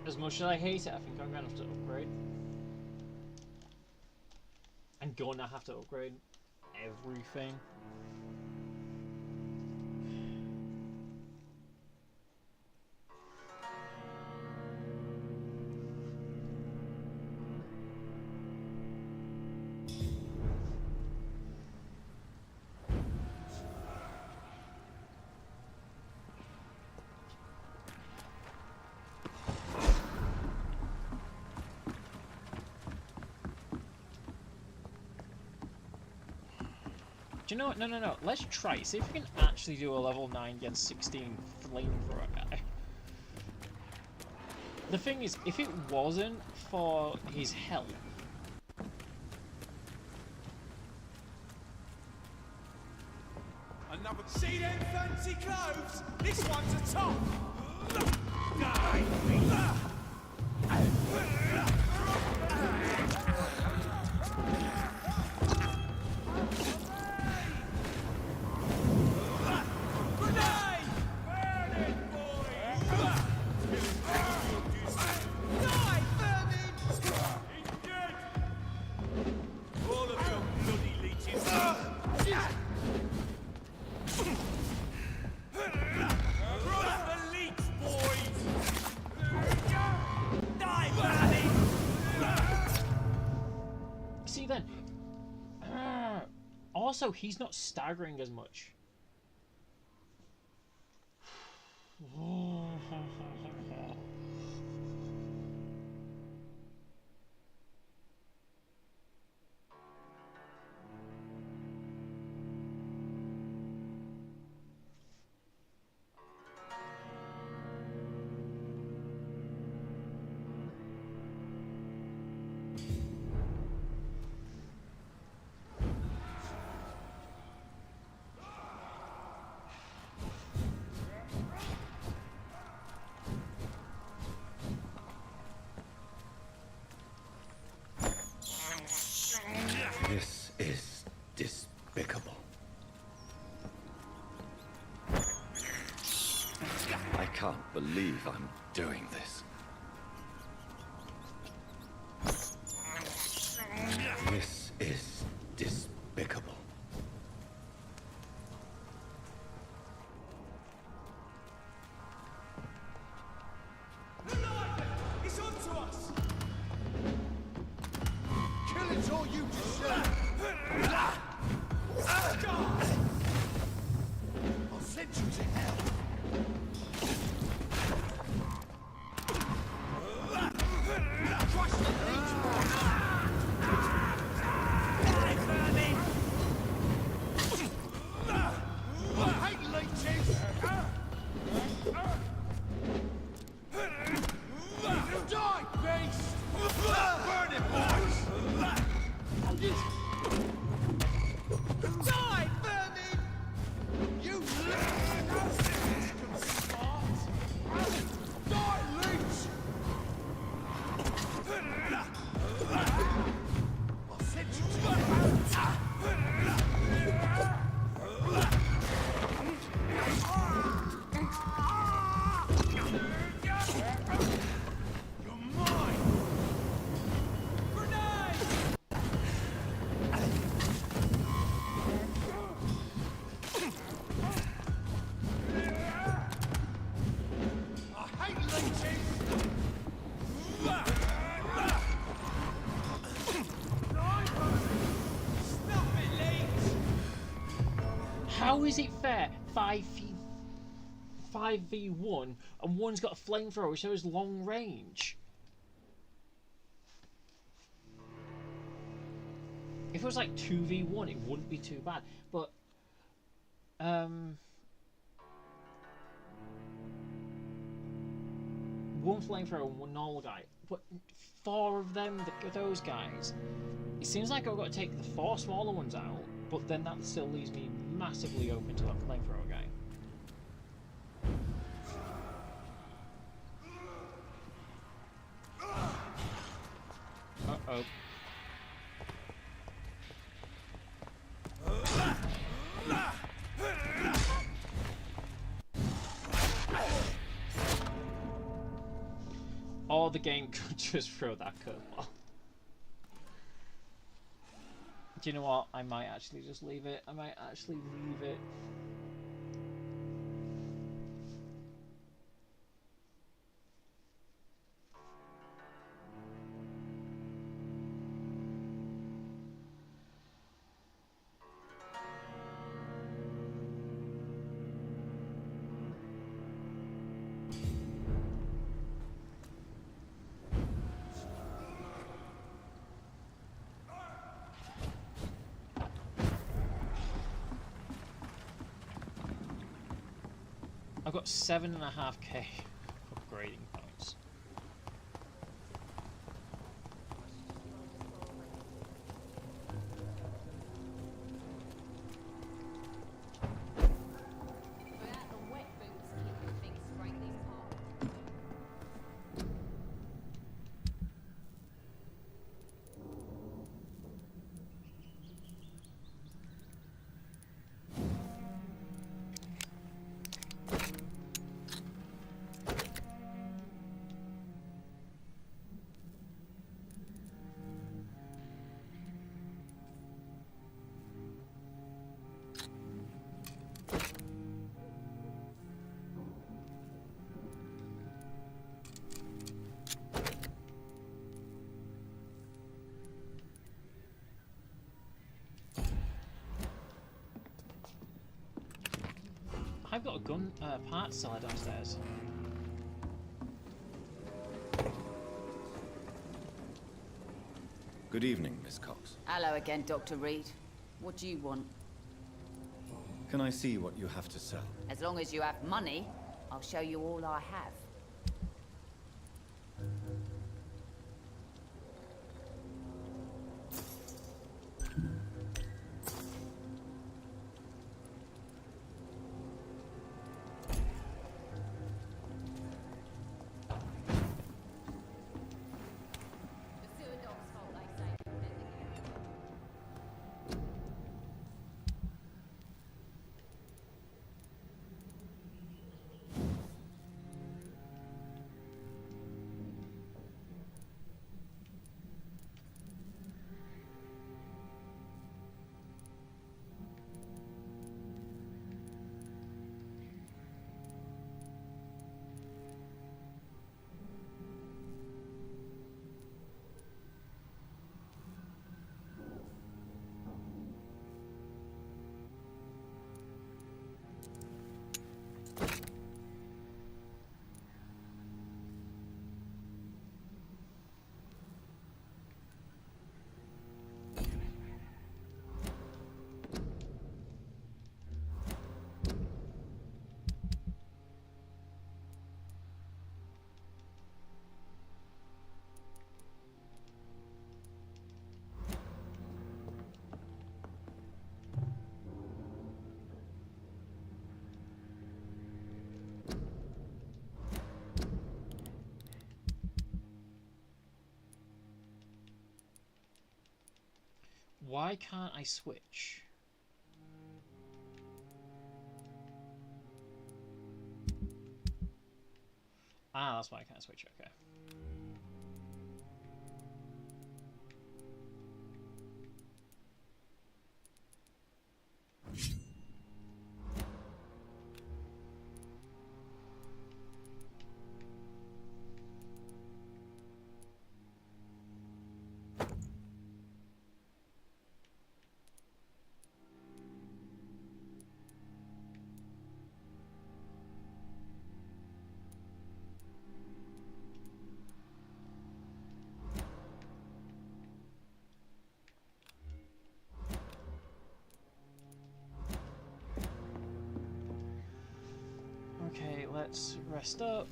As much as I hate it, I think I'm gonna have to upgrade. I'm gonna have to upgrade everything. Do you know what? No. Let's try it. See if we can actually do a level 9 against 16 flamethrower guy. The thing is, if it wasn't for his health... Another. See them fancy clothes? This one's a top. Die. See then, also he's not staggering as much. I can't believe I'm doing this. This is despicable. It's on to us! Kill it all you deserve! I'll send you to hell! Crush the leech! I hate leeches! Die, beast! Burn it, boys! Die, vermin! You smart! Die, leech! I'll send you to You're mine! I hate leeches! Stop it, leech! How is it fair? 5v1 and one's got a flamethrower which shows long range. If it was like 2v1 it wouldn't be too bad, but one flamethrower and one normal guy, but 4 of them, those guys, it seems like I've got to take the 4 smaller ones out, but then that still leaves me massively open to that flamethrower guy. Uh-oh. Or the game could just throw that curveball. Do you know what? I might actually just leave it. I might actually leave it. I've got 7.5k upgrading points. I've got a gun parts cellar downstairs. Good evening, Miss Cox. Hello again, Dr. Reed. What do you want? Can I see what you have to sell? As long as you have money, I'll show you all I have. why can't I switch? Ah, that's why I can't switch, okay. Okay, let's rest up.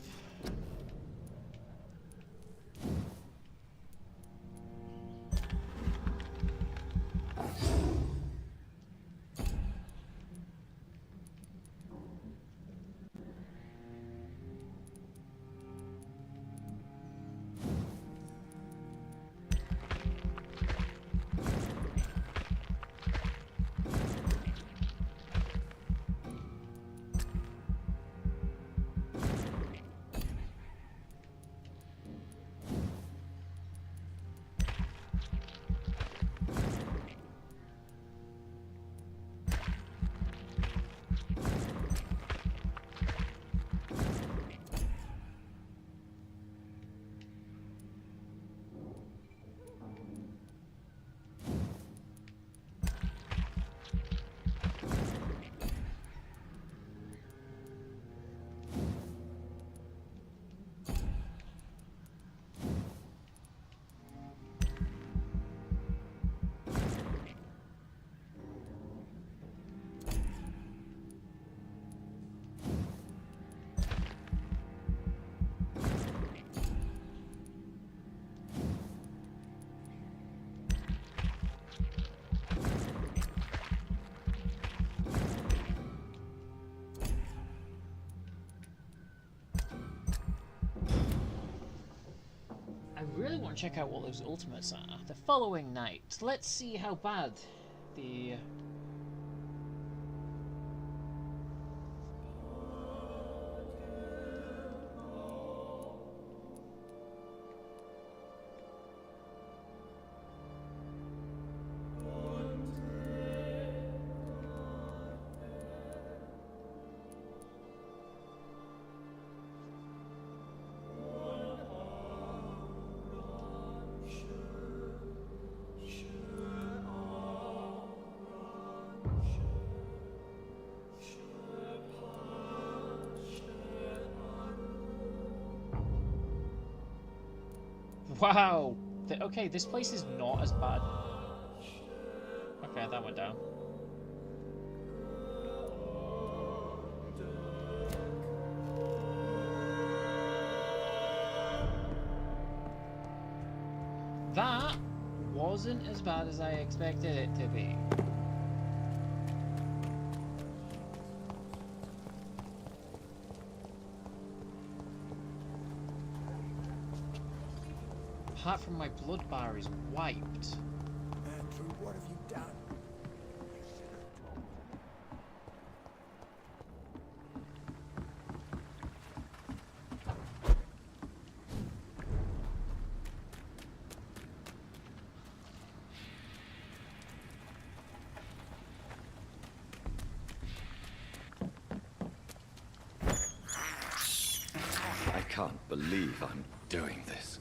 I really want to check out what those ultimates are. The following night, let's see how bad the... Wow! Okay, this place is not as bad. Okay, that went down. That wasn't as bad as I expected it to be. Apart from my blood bar is wiped. Andrew, what have you done? I can't believe I'm doing this.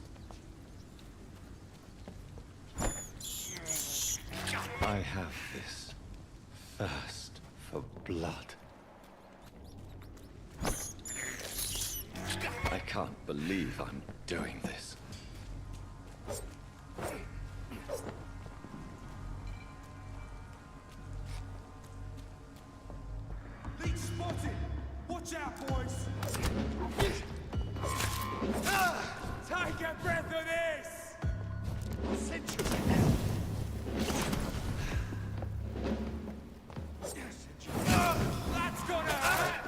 I have this thirst for blood. I can't believe I'm doing this. Leech spotted! Watch out, boys! Take a breath of this! That's gonna hurt!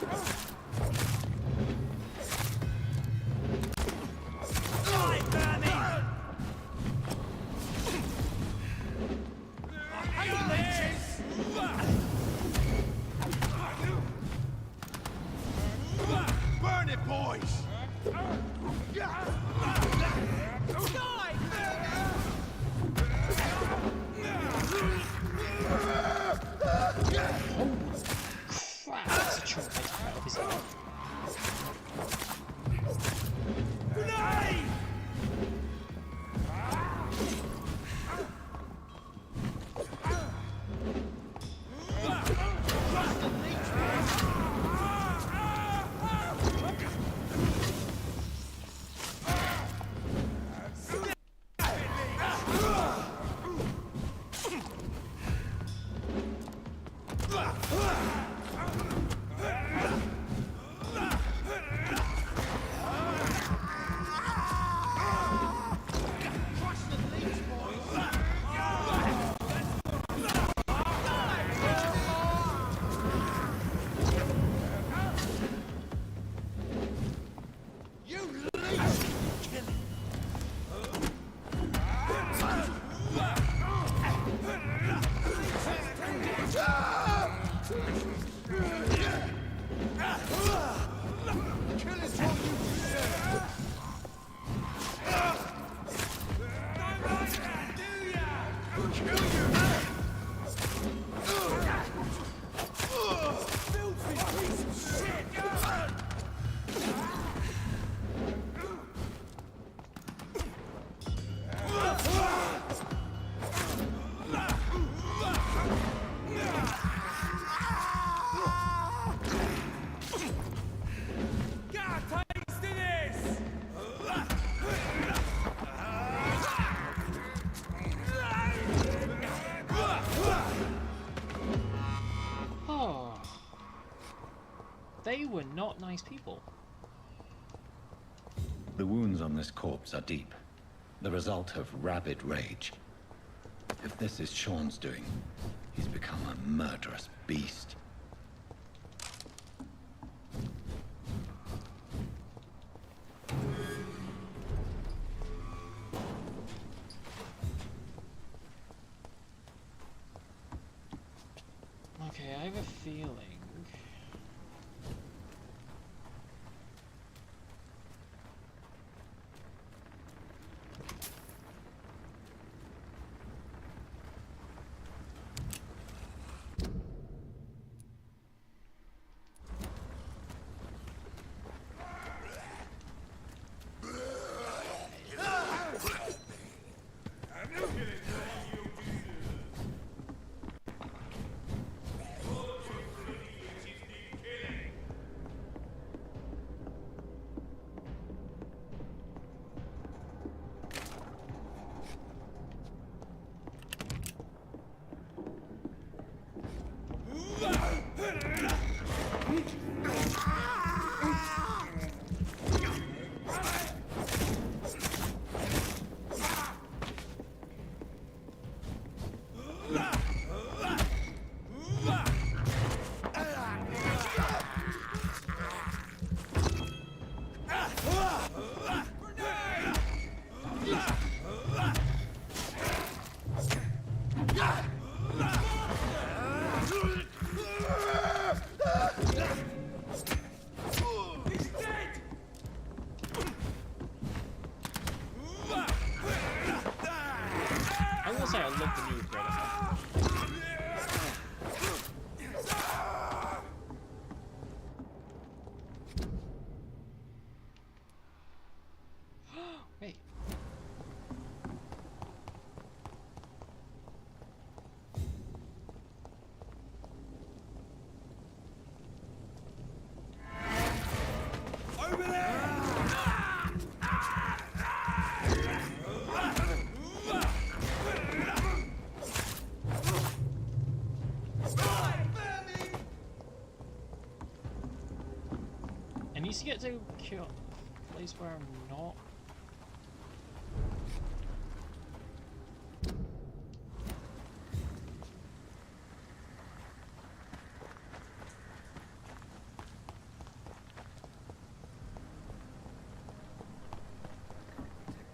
boys! Crap, that's a chunk I took out of his head. They were not nice people. The wounds on this corpse are deep, the result of rabid rage. If this is Sean's doing, he's become a murderous beast. Okay, I have a feeling. I will say I love the new Predator. Wait. Over there! I need to get to a place where I'm not.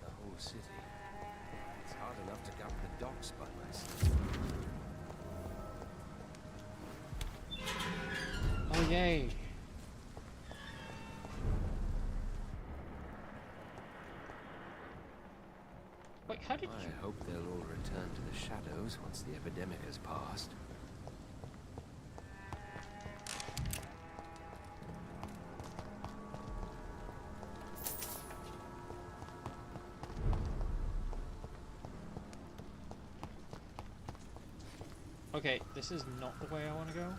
The whole city. It's hard enough to govern the docks by myself. Oh yay! Wait, how did I hope they'll all return to the shadows once the epidemic has passed. Okay, this is not the way I want to go.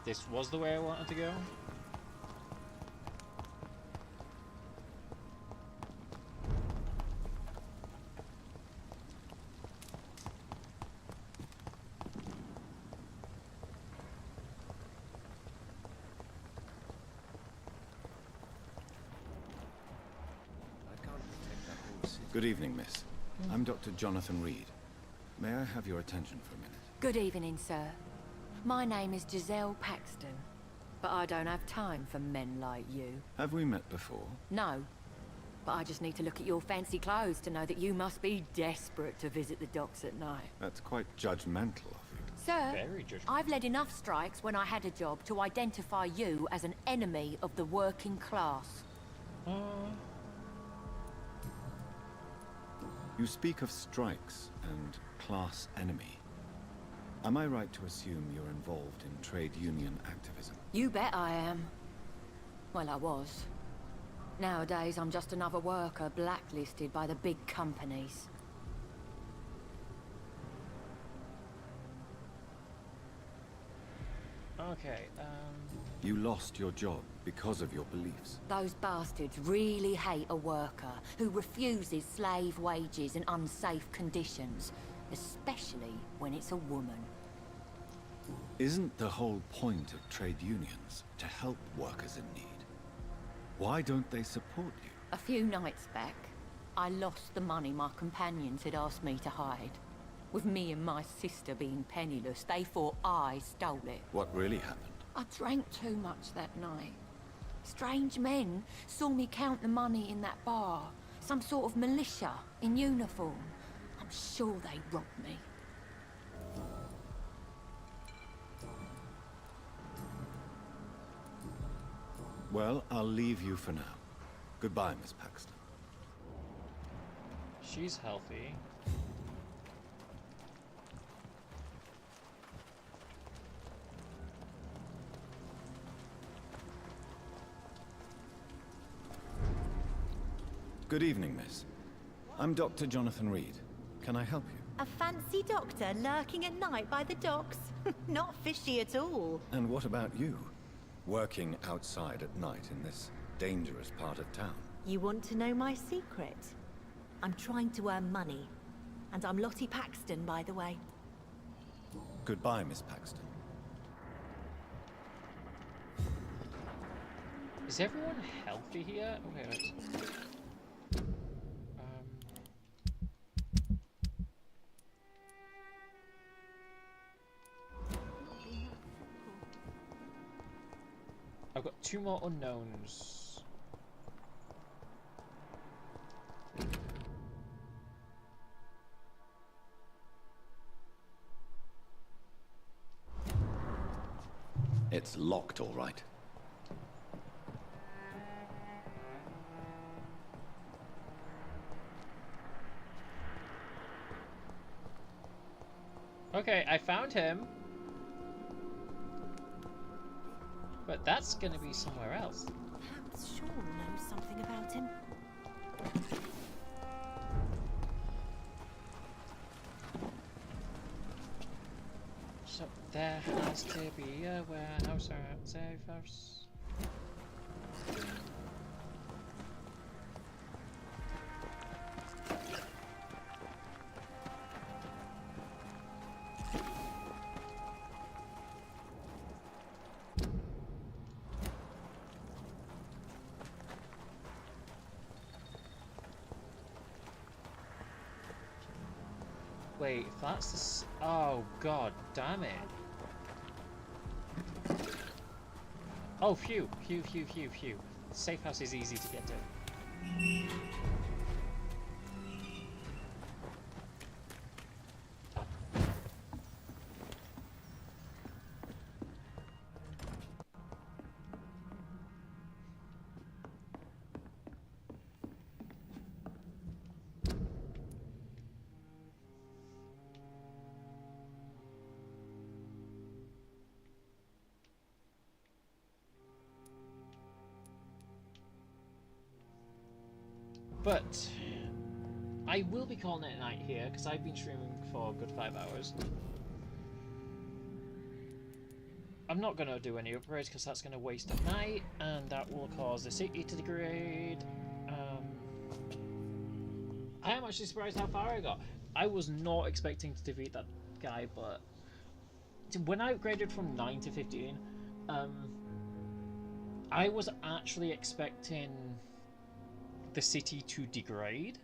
This was the way I wanted to go. Good evening, miss. I'm Dr. Jonathan Reed. May I have your attention for a minute? Good evening, sir. My name is Giselle Paxton, but I don't have time for men like you. Have we met before? No, but I just need to look at your fancy clothes to know that you must be desperate to visit the docks at night. That's quite judgmental of you. Sir, Very judgmental. I've led enough strikes when I had a job to identify you as an enemy of the working class. You speak of strikes and class enemy. Am I right to assume you're involved in trade union activism? You bet I am. Well, I was. Nowadays, I'm just another worker blacklisted by the big companies. Okay, You lost your job because of your beliefs. Those bastards really hate a worker who refuses slave wages and unsafe conditions, especially when it's a woman. Isn't the whole point of trade unions to help workers in need? Why don't they support you? A few nights back, I lost the money my companions had asked me to hide. With me and my sister being penniless, they thought I stole it. What really happened? I drank too much that night. Strange men saw me count the money in that bar. Some sort of militia in uniform. I'm sure they robbed me. Well, I'll leave you for now. Goodbye, Miss Paxton. she's healthy. Good evening, miss. I'm Dr. Jonathan Reed. Can I help you? A fancy doctor lurking at night by the docks? Not fishy at all. And what about you? Working outside at night in this dangerous part of town? You want to know my secret? I'm trying to earn money. And I'm Lottie Paxton, by the way. Goodbye, Miss Paxton. Is everyone healthy here? Okay, let's... I've got 2 more unknowns. It's locked, all right. Okay, I found him. But that's gonna be somewhere else. Perhaps Sean knows something about him. So there has to be a warehouse or a safe house. Wait, if that's the oh god damn it. Oh, phew. Safe house is easy to get to. But I will be calling it a night here because I've been streaming for a good 5 hours. I'm not going to do any upgrades because that's going to waste a night and that will cause the city to degrade. I am actually surprised how far I got. I was not expecting to defeat that guy, but when I upgraded from 9 to 15, I was actually expecting the city to degrade.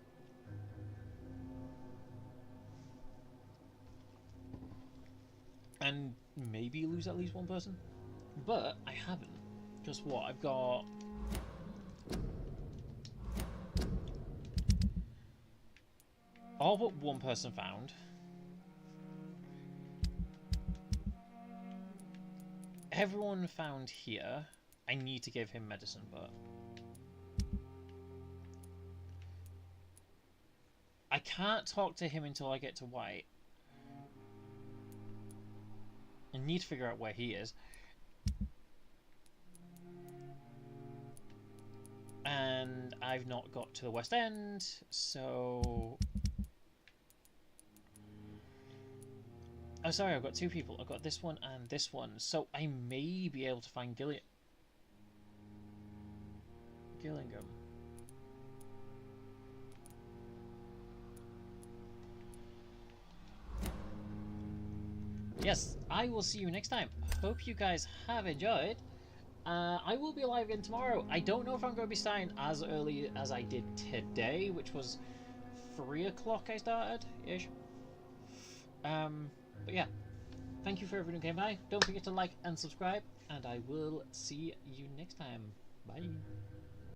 And maybe lose at least one person. But I haven't. Just what? I've got... all but one person found. Everyone found here. I need to give him medicine, but... I can't talk to him until I get to White. I need to figure out where he is. And I've not got to the West End, so... Oh, sorry, I've got two people. I've got this one and this one. So I may be able to find Gillingham. Yes, I will see you next time. Hope you guys have enjoyed. I will be live again tomorrow. I don't know if I'm going to be starting as early as I did today, which was 3 o'clock I started-ish. But yeah, thank you for everyone who came by. Don't forget to like and subscribe, and I will see you next time. Bye.